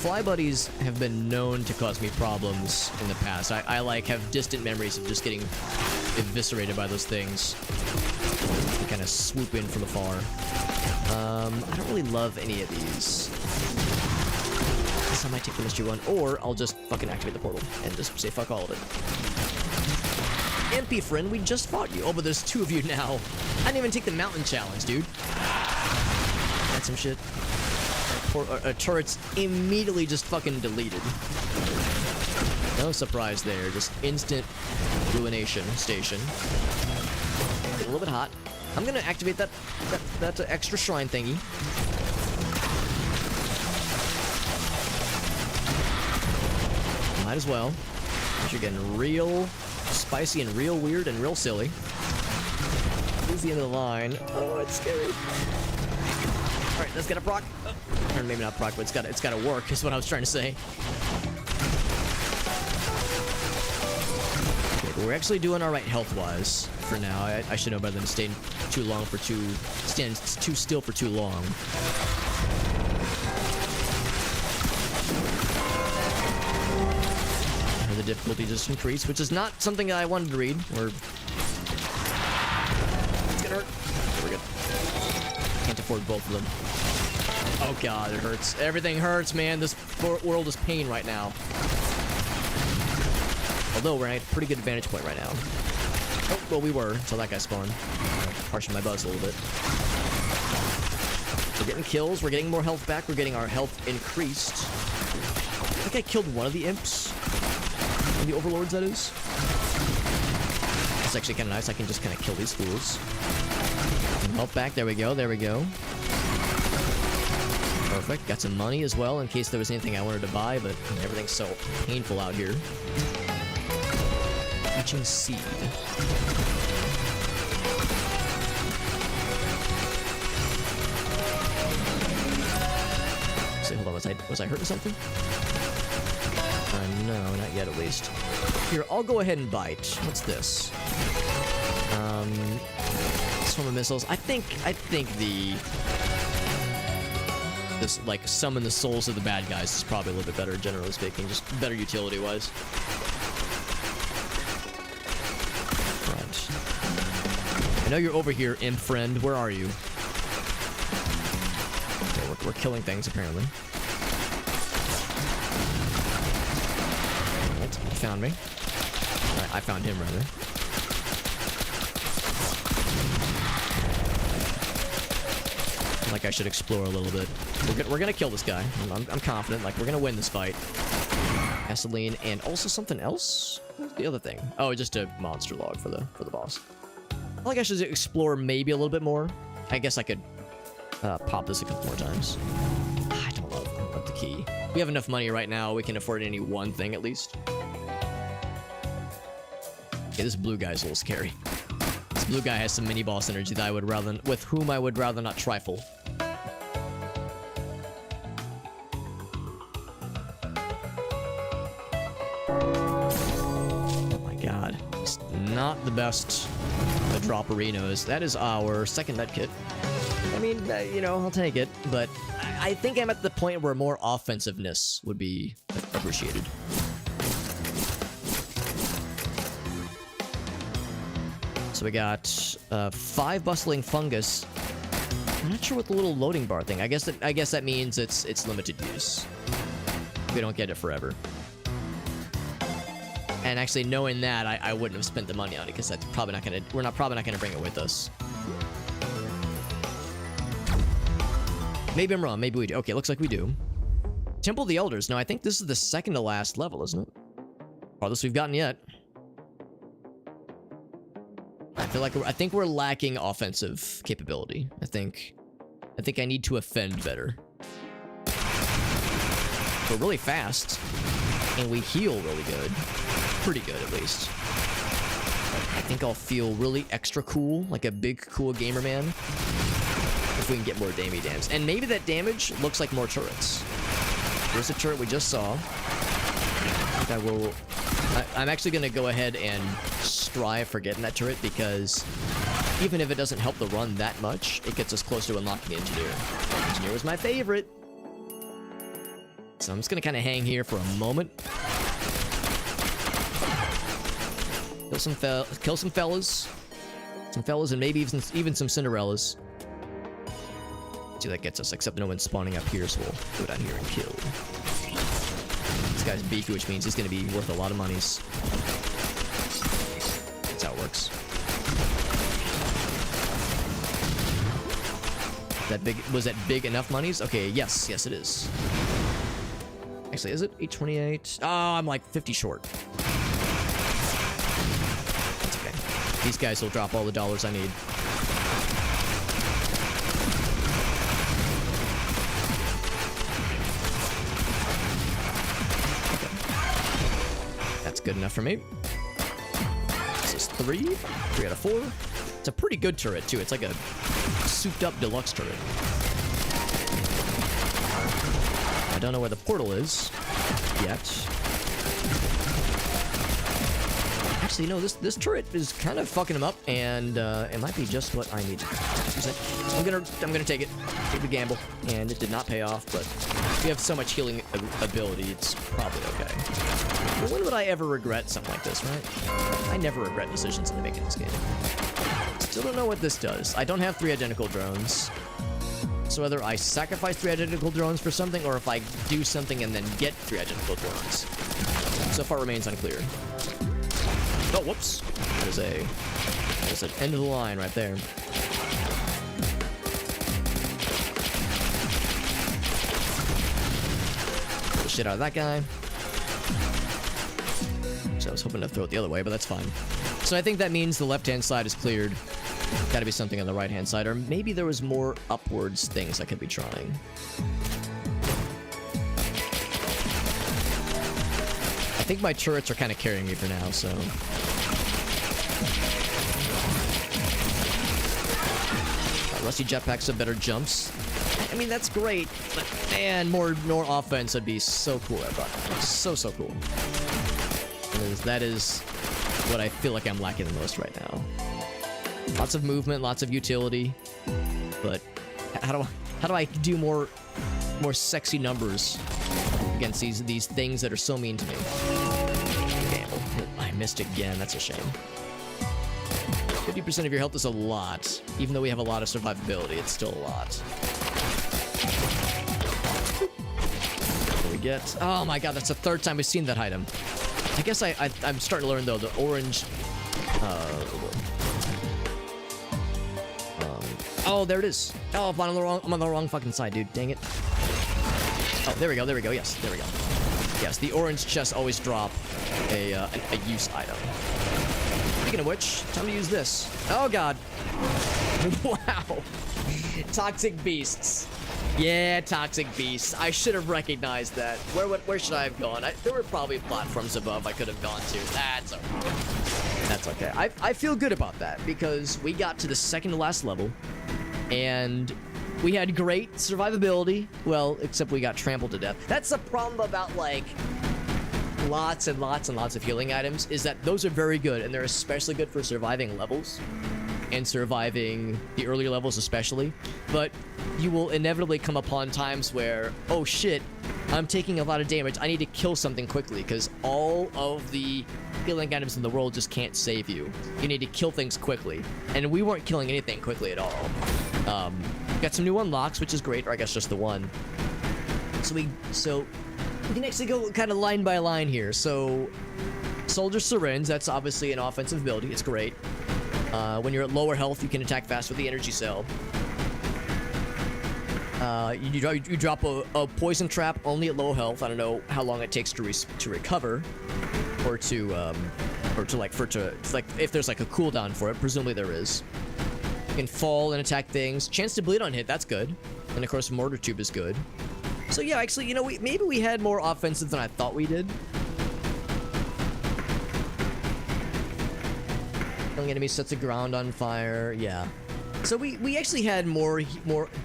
Fly buddies have been known to cause me problems in the past. I like have distant memories of just getting eviscerated by those things. They kind of swoop in from afar. I don't really love any of these. I guess I might take the mystery one, or I'll just fucking activate the portal and just say fuck all of it. MP friend, we just fought you. Oh, but there's 2 of you now. I didn't even take the mountain challenge, dude. That's some shit. Turret's immediately just fucking deleted. No surprise there. Just instant ruination station. Getting a little bit hot. I'm gonna activate that extra shrine thingy. Might as well. You're getting real spicy and real weird and real silly. Here's the end of the line. Oh, it's scary. Alright, let's get a proc. Or maybe not proc, but it's gotta work, is what I was trying to say. Okay, but we're actually doing alright health-wise for now. I should know better than to stand too still for too long. The difficulty just increased, which is not something I wanted to read. It's gonna hurt. We're good. Can't afford both of them. Oh god, it hurts. Everything hurts, man. This world is pain right now. Although we're at a pretty good vantage point right now. Oh, well, we were until that guy spawned. Harshing my buzz a little bit. We're getting kills. We're getting more health back. We're getting our health increased. I think I killed one of the imps. The overlords, that is. It's actually kind of nice. I can just kind of kill these fools. Health back. There we go. There we go. Perfect. Got some money as well in case there was anything I wanted to buy, but everything's so painful out here. Reaching seed. So hold on. Was I hurting something? No, not yet at least. Here, I'll go ahead and bite. What's this? Swarm of missiles. I think this, like, summon the souls of the bad guys is probably a little bit better, generally speaking. Just better utility-wise. Right. I know you're over here, imp friend. Where are you? Okay, we're killing things, apparently. He found me. Alright, I found him, rather. Like I should explore a little bit. We're gonna kill this guy. I'm confident. Like, we're gonna win this fight. Gasoline and also something else? What's the other thing? Oh, just a monster log for the boss. I think I should explore maybe a little bit more. I guess I could pop this a couple more times. I don't love the key. We have enough money right now. We can afford any one thing at least. Okay, this blue guy's a little scary. This blue guy has some mini boss energy that I would rather, with whom I would rather not trifle. Oh my god, it's not the best to drop arenas. That is our second med kit. I mean, you know, I'll take it, but I think I'm at the point where more offensiveness would be appreciated. So we got 5 bustling fungus. I'm not sure what the little loading bar thing. I guess that means it's limited use. We don't get it forever. And actually, knowing that, I wouldn't have spent the money on it because that's probably not gonna. We're probably not gonna bring it with us. Maybe I'm wrong. Maybe we do. Okay, looks like we do. Temple of the Elders. Now, I think this is the second to last level, isn't it? Farthest we've gotten yet. I think we're lacking offensive capability. I think I need to offend better. We're really fast, and we heal really good. Pretty good, at least. I think I'll feel really extra cool, like a big, cool gamer man, if we can get more damage. And maybe that damage looks like more turrets. There's a turret we just saw. I think I'm actually going to go ahead and strive for getting that turret, because even if it doesn't help the run that much, it gets us close to unlocking the Engineer. Engineer was my favorite. So I'm just going to kind of hang here for a moment. Kill some fellas. Some fellas, and maybe even some Cinderellas. Let's see what that gets us, except no one's spawning up here, so we'll go down here and kill. This guy's beefy, which means he's going to be worth a lot of monies. That's how it works. Was that big enough monies? Okay, yes it is. Actually, is it 828? Oh, I'm like 50 short. That's okay. These guys will drop all the dollars I need. Good enough for me. This is 3 out of 4. It's a pretty good turret too. It's like a souped up deluxe turret. I don't know where the portal is yet. Actually, no, this turret is kind of fucking him up, and it might be just what I need. I'm gonna take it. Take the gamble, and it did not pay off, but we have so much healing ability, it's probably okay. But when would I ever regret something like this, right? I never regret decisions that I make in this game. Still don't know what this does. I don't have 3 identical drones. So whether I sacrifice 3 identical drones for something, or if I do something and then get 3 identical drones. So far remains unclear. Oh, whoops. There's an end of the line right there. Pull the shit out of that guy. So I was hoping to throw it the other way, but that's fine. So I think that means the left-hand side is cleared. Gotta be something on the right-hand side, or maybe there was more upwards things I could be trying. I think my turrets are kind of carrying me for now, so... Rusty jetpacks have better jumps. I mean, that's great, but man, more offense would be so cool. I thought so cool. That is what I feel like I'm lacking the most right now. Lots of movement, lots of utility, but how do I do more sexy numbers against these things that are so mean to me? Gamble. I missed again. That's a shame. 50% of your health is a lot. Even though we have a lot of survivability, it's still a lot. What do we get? Oh my god, that's the 3rd time we've seen that item. I guess I'm starting to learn, though, the orange... oh, there it is. Oh, I'm on the wrong fucking side, dude. Dang it. Oh, there we go. Yes, there we go. Yes, the orange chests always drop a use item. Speaking of which, time to use this. Oh god. Wow. Toxic beasts. Yeah, Toxic Beast. I should have recognized that. Where should I have gone? There were probably platforms above I could have gone to. That's okay. That's okay. I feel good about that because we got to the second to last level and we had great survivability. Well, except we got trampled to death. That's the problem about like lots and lots and lots of healing items is that those are very good and they're especially good for surviving levels and surviving the earlier levels especially. But you will inevitably come upon times where, oh shit, I'm taking a lot of damage. I need to kill something quickly because all of the healing items in the world just can't save you. You need to kill things quickly. And we weren't killing anything quickly at all. Got some new unlocks, which is great, or I guess just the one. So we can actually go kind of line by line here. So Soldier Syringe, that's obviously an offensive ability. It's great. When you're at lower health, you can attack fast with the energy cell. You drop a poison trap only at low health. I don't know how long it takes to recover, or to if there's like a cooldown for it. Presumably there is. You can fall and attack things. Chance to bleed on hit. That's good. And of course, Mortar Tube is good. So yeah, actually, you know, maybe we had more offensive than I thought we did. Killing enemy sets the ground on fire. Yeah. So we actually had more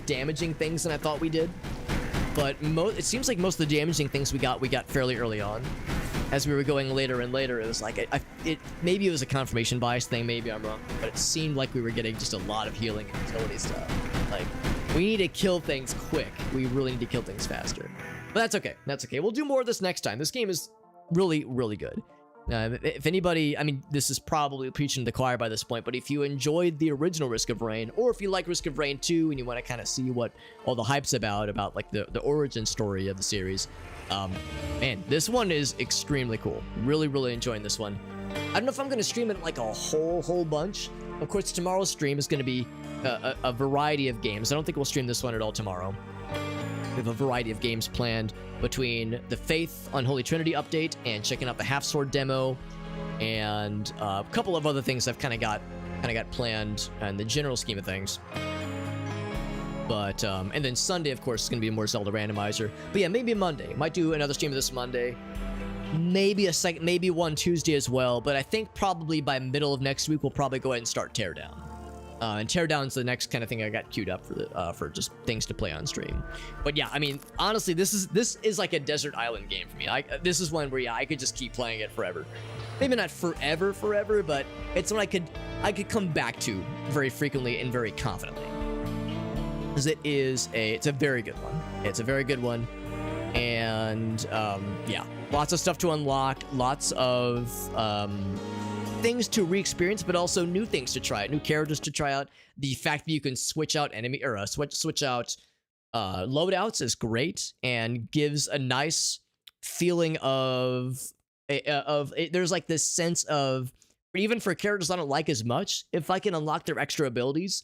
damaging things than I thought we did. But it seems like most of the damaging things we got fairly early on. As we were going later and later, it was like maybe it was a confirmation bias thing. Maybe I'm wrong, but it seemed like we were getting just a lot of healing and utility stuff. Like we need to kill things quick. We really need to kill things faster. But that's okay. That's okay. We'll do more of this next time. This game is really, really good. If anybody, I mean, this is probably preaching to the choir by this point, but if you enjoyed the original Risk of Rain, or if you like Risk of Rain 2 and you want to kind of see what all the hype's about like the origin story of the series, man, this one is extremely cool. Really, really enjoying this one. I don't know if I'm going to stream it like a whole bunch. Of course, tomorrow's stream is going to be a variety of games. I don't think we'll stream this one at all tomorrow. We have a variety of games planned between the Faith Unholy Trinity update and checking out the Half Sword demo, and a couple of other things I've kind of got planned in the general scheme of things. But and then Sunday, of course, is going to be more Zelda randomizer. But yeah, maybe Monday. Might do another stream this Monday. Maybe one Tuesday as well. But I think probably by middle of next week, we'll probably go ahead and start Teardown. And Teardown's the next kind of thing I got queued up for just things to play on stream. But yeah, I mean, honestly, this is like a desert island game for me. This is one where I could just keep playing it forever. Maybe not forever, but it's one I could come back to very frequently and very confidently. Because it's a very good one. It's a very good one. And yeah, lots of stuff to unlock, lots of things to re-experience, but also new things to try out, new characters to try out. The fact that you can switch out switch out loadouts is great and gives a nice feeling of there's like this sense of, even for characters I don't like as much, if I can unlock their extra abilities,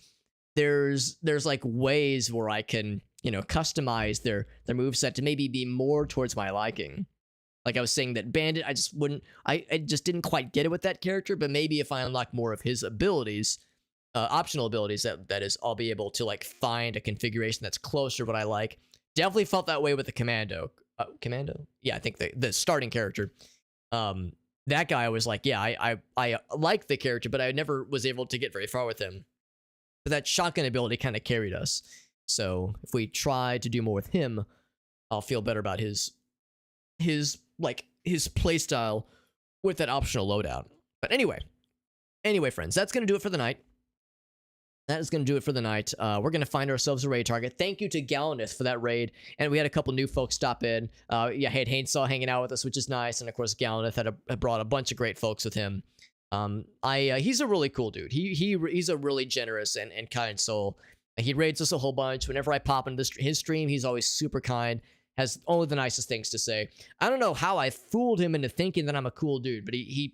there's like ways where I can, you know, customize their moveset to maybe be more towards my liking. Like I was saying that Bandit, I just didn't quite get it with that character, but maybe if I unlock more of his abilities, optional abilities, that is, I'll be able to like find a configuration that's closer to what I like. Definitely felt that way with the Commando. Commando? Yeah, I think the starting character. That guy was like, yeah, I liked the character, but I never was able to get very far with him. But that shotgun ability kind of carried us. So if we try to do more with him, I'll feel better about his playstyle with that optional loadout. But anyway, friends, that's going to do it for the night. That is going to do it for the night. We're going to find ourselves a raid target. Thank you to Gallinus for that raid. And we had a couple new folks stop in. Yeah, had Hainsaw hanging out with us, which is nice. And of course, Gallinus had brought a bunch of great folks with him. He's a really cool dude. He's a really generous and kind soul. He raids us a whole bunch. Whenever I pop into his stream, he's always super kind. Has only the nicest things to say. I don't know how I fooled him into thinking that I'm a cool dude, but he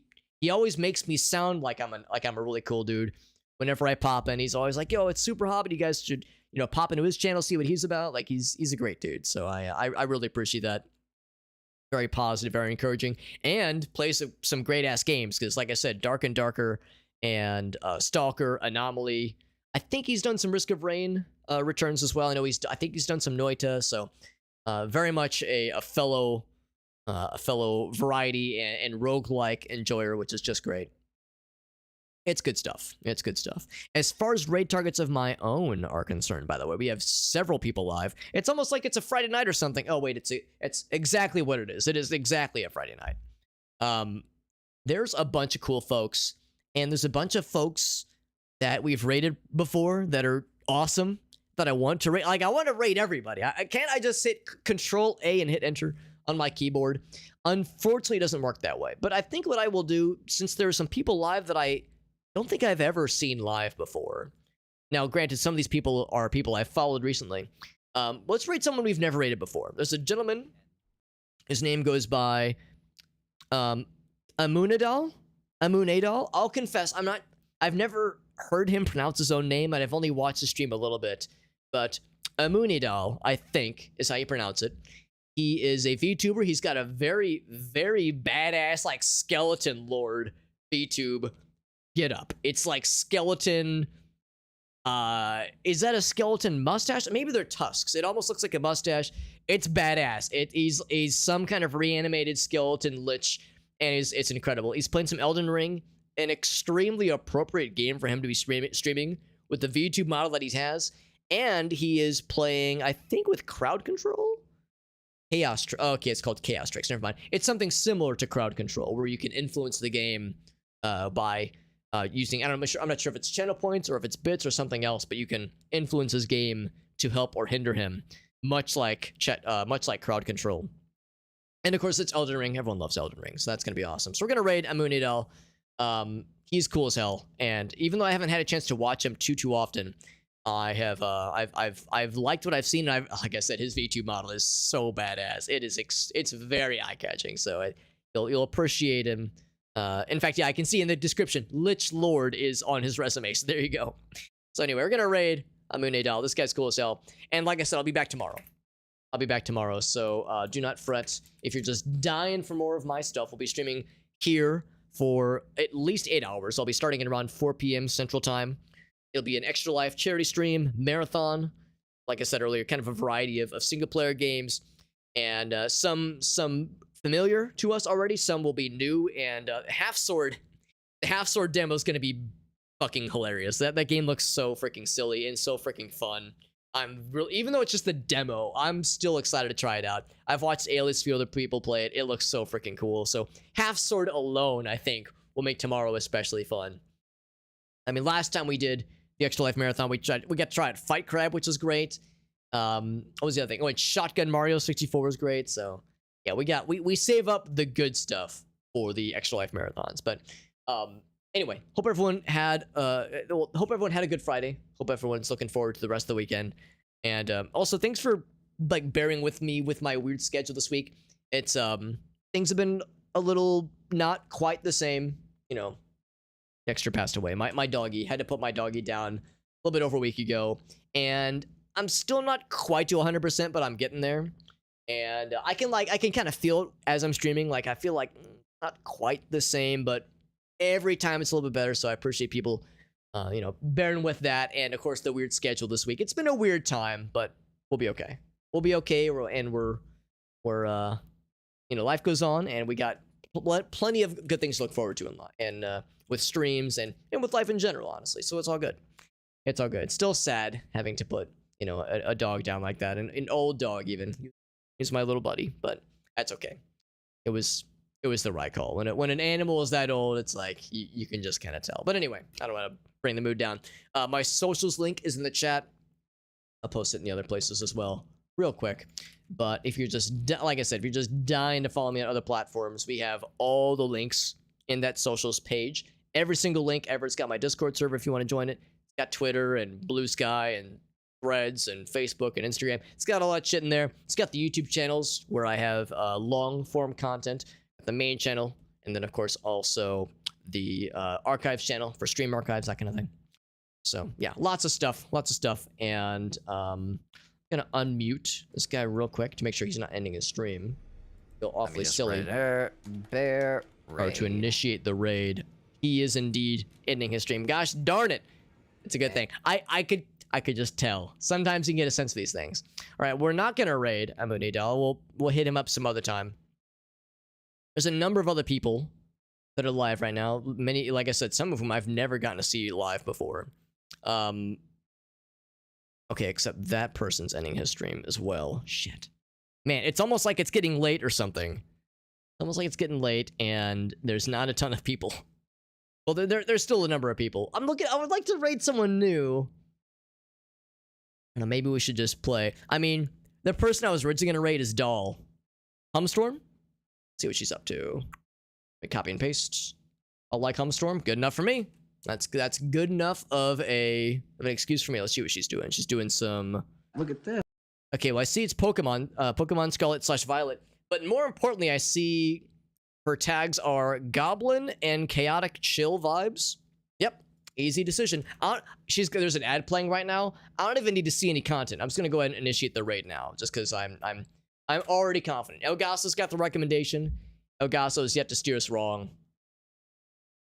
always makes me sound like I'm a really cool dude. Whenever I pop in, he's always like, "Yo, it's Super Hobbit. You guys should, you know, pop into his channel, see what he's about." Like he's a great dude. So I really appreciate that. Very positive, very encouraging, and plays some great ass games. Because like I said, Dark and Darker and Stalker, Anomaly. I think he's done some Risk of Rain. returns as well. I know I think he's done some Noita, so very much a fellow variety and roguelike enjoyer, which is just great. It's good stuff. It's good stuff. As far as raid targets of my own are concerned, by the way, we have several people live. It's almost like it's a Friday night or something. Oh wait, it's exactly what it is. It is exactly a Friday night. There's a bunch of cool folks, and there's a bunch of folks that we've raided before that are awesome that I want to raid. Like, I want to raid everybody. Can't I just hit Control A and hit enter on my keyboard? Unfortunately, it doesn't work that way. But I think what I will do, since there are some people live that I don't think I've ever seen live before. Now, granted, some of these people are people I've followed recently. Let's raid someone we've never raided before. There's a gentleman. His name goes by Amunadal. I'll confess, I've never heard him pronounce his own name, and I've only watched the stream a little bit. But Amunadal, I think, is how you pronounce it. He is a VTuber. He's got a very, very badass, like, skeleton lord VTube get up. It's like skeleton. Is that a skeleton mustache? Maybe they're tusks. It almost looks like a mustache. It's badass. He's some kind of reanimated skeleton lich, and it's incredible. He's playing some Elden Ring, an extremely appropriate game for him to be streaming with the VTube model that he has, and he is playing, I think, with crowd control. Okay, it's called Chaos Tricks. Never mind. It's something similar to crowd control, where you can influence the game by using, I'm not sure if it's channel points or if it's bits or something else, but you can influence his game to help or hinder him, much like crowd control. And of course, it's Elden Ring. Everyone loves Elden Ring, so that's gonna be awesome. So we're gonna raid Amunidal. He's cool as hell, and even though I haven't had a chance to watch him too often, I have I've liked what I've seen. And like I said, his VTube model is so badass. It's very eye catching. So you'll appreciate him. In fact, yeah, I can see in the description, Lich Lord is on his resume, so there you go. So anyway, we're gonna raid Amunadal. This guy's cool as hell. And like I said, I'll be back tomorrow. So do not fret. If you're just dying for more of my stuff, we'll be streaming here for at least 8 hours. I'll be starting at around 4 p.m. Central Time. It'll be an Extra Life charity stream, marathon. Like I said earlier, kind of a variety of single-player games. And some familiar to us already, some will be new, and the half sword demo is going to be fucking hilarious. That game looks so freaking silly and so freaking fun. Even though it's just the demo, I'm still excited to try it out. I've watched a few other people play it. It looks so freaking cool. So half sword alone, I think, will make tomorrow especially fun. I mean, last time we did the Extra Life Marathon, we got to try out Fight Crab, which was great. What was the other thing? Oh, and Shotgun Mario 64 was great. So yeah, we save up the good stuff for the Extra Life Marathons. But anyway, hope everyone had a good Friday. Hope everyone's looking forward to the rest of the weekend. And also, thanks for like bearing with me with my weird schedule this week. It's things have been a little not quite the same. You know, Dexter passed away. My doggy, had to put my doggy down a little bit over a week ago, and I'm still not quite to 100%, but I'm getting there. And I can kind of feel it as I'm streaming. Like, I feel like not quite the same, but every time it's a little bit better. So I appreciate people, bearing with that. And of course, the weird schedule this week. It's been a weird time, but we'll be okay. We'll be okay. We're life goes on, and we got plenty of good things to look forward to in life, and with streams and with life in general, honestly. So it's all good. It's all good. It's still sad having to put, a dog down like that, and an old dog even. He's my little buddy, but that's okay. It was the right call. When an animal is that old, it's like you can just kind of tell. But anyway, I don't want to bring the mood down. My socials link is in the chat. I'll post it in the other places as well, real quick. But if you're just like I said, if you're just dying to follow me on other platforms, we have all the links in that socials page. Every single link ever. It's got my Discord server if you want to join it. It's got Twitter and Blue Sky and Threads and Facebook and Instagram. It's got all that shit in there. It's got the YouTube channels where I have long form content, the main channel, and then of course also the archives channel for stream archives, that kind of thing. So yeah, lots of stuff, and I'm gonna unmute this guy real quick to make sure he's not ending his stream. Feel awfully silly. Bear to initiate the raid. He is indeed ending his stream. Gosh darn it! It's a good thing. I could just tell. Sometimes you can get a sense of these things. All right, we're not gonna raid Amunidal. We'll hit him up some other time. There's a number of other people that are live right now. Many, like I said, some of whom I've never gotten to see live before. Okay, except that person's ending his stream as well. Shit. Man, it's almost like it's getting late or something. Almost like it's getting late and there's not a ton of people. Well, there's still a number of people. I would like to raid someone new. I don't know, maybe we should just play. I mean, the person I was originally gonna raid is Doll. Humstorm? See what she's up to. Copy and paste. I'll like Humstorm. Good enough for me. That's good enough of an excuse for me. Let's see what she's doing. She's doing some. Look at this. Okay, well I see it's Pokemon, Pokemon Scarlet / Violet, but more importantly, I see her tags are Goblin and Chaotic Chill vibes. Yep, easy decision. There's an ad playing right now. I don't even need to see any content. I'm just gonna go ahead and initiate the raid now, just because I'm already confident. Elgasso's got the recommendation. Elgasso's yet to steer us wrong.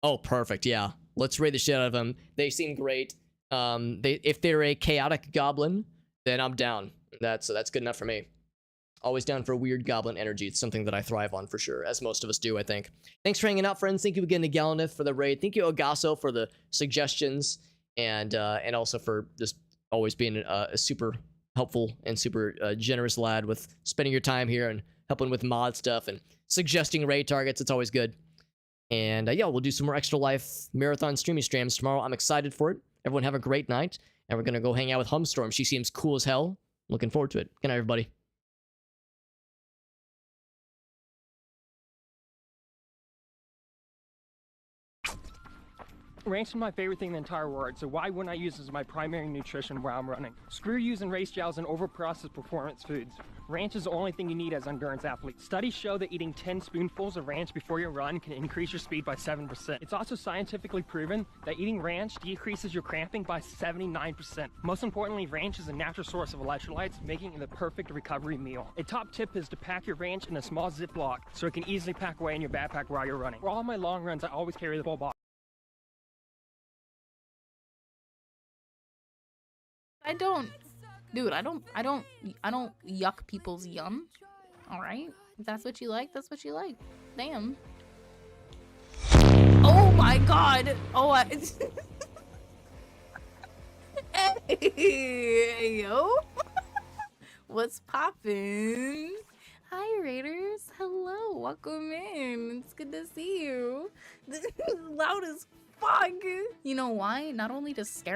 Oh, perfect. Yeah, let's raid the shit out of them. They seem great. If they're a chaotic goblin, then I'm down. That's good enough for me. Always down for weird goblin energy. It's something that I thrive on for sure, as most of us do, I think. Thanks for hanging out, friends. Thank you again to Galanith for the raid. Thank you, Elgasso, for the suggestions, and also for just always being a super helpful and super generous lad with spending your time here and helping with mod stuff and suggesting raid targets. It's always good. And yeah, we'll do some more Extra Life marathon streaming streams tomorrow. I'm excited for it. Everyone have a great night. And we're going to go hang out with Humstorm. She seems cool as hell. Looking forward to it. Good night, everybody. Ranch is my favorite thing in the entire world, so why wouldn't I use it as my primary nutrition while I'm running? Screw using race gels and overprocessed performance foods. Ranch is the only thing you need as an endurance athlete. Studies show that eating 10 spoonfuls of ranch before your run can increase your speed by 7%. It's also scientifically proven that eating ranch decreases your cramping by 79%. Most importantly, ranch is a natural source of electrolytes, making it the perfect recovery meal. A top tip is to pack your ranch in a small Ziploc so it can easily pack away in your backpack while you're running. For all my long runs, I always carry the full box. Dude, I don't yuck people's yum. All right, if that's what you like, that's what you like. Damn. Oh my god. Oh, hey, yo. What's poppin'? Hi, Raiders. Hello, welcome in. It's good to see you. This is loud as fuck. You know why? Not only to scare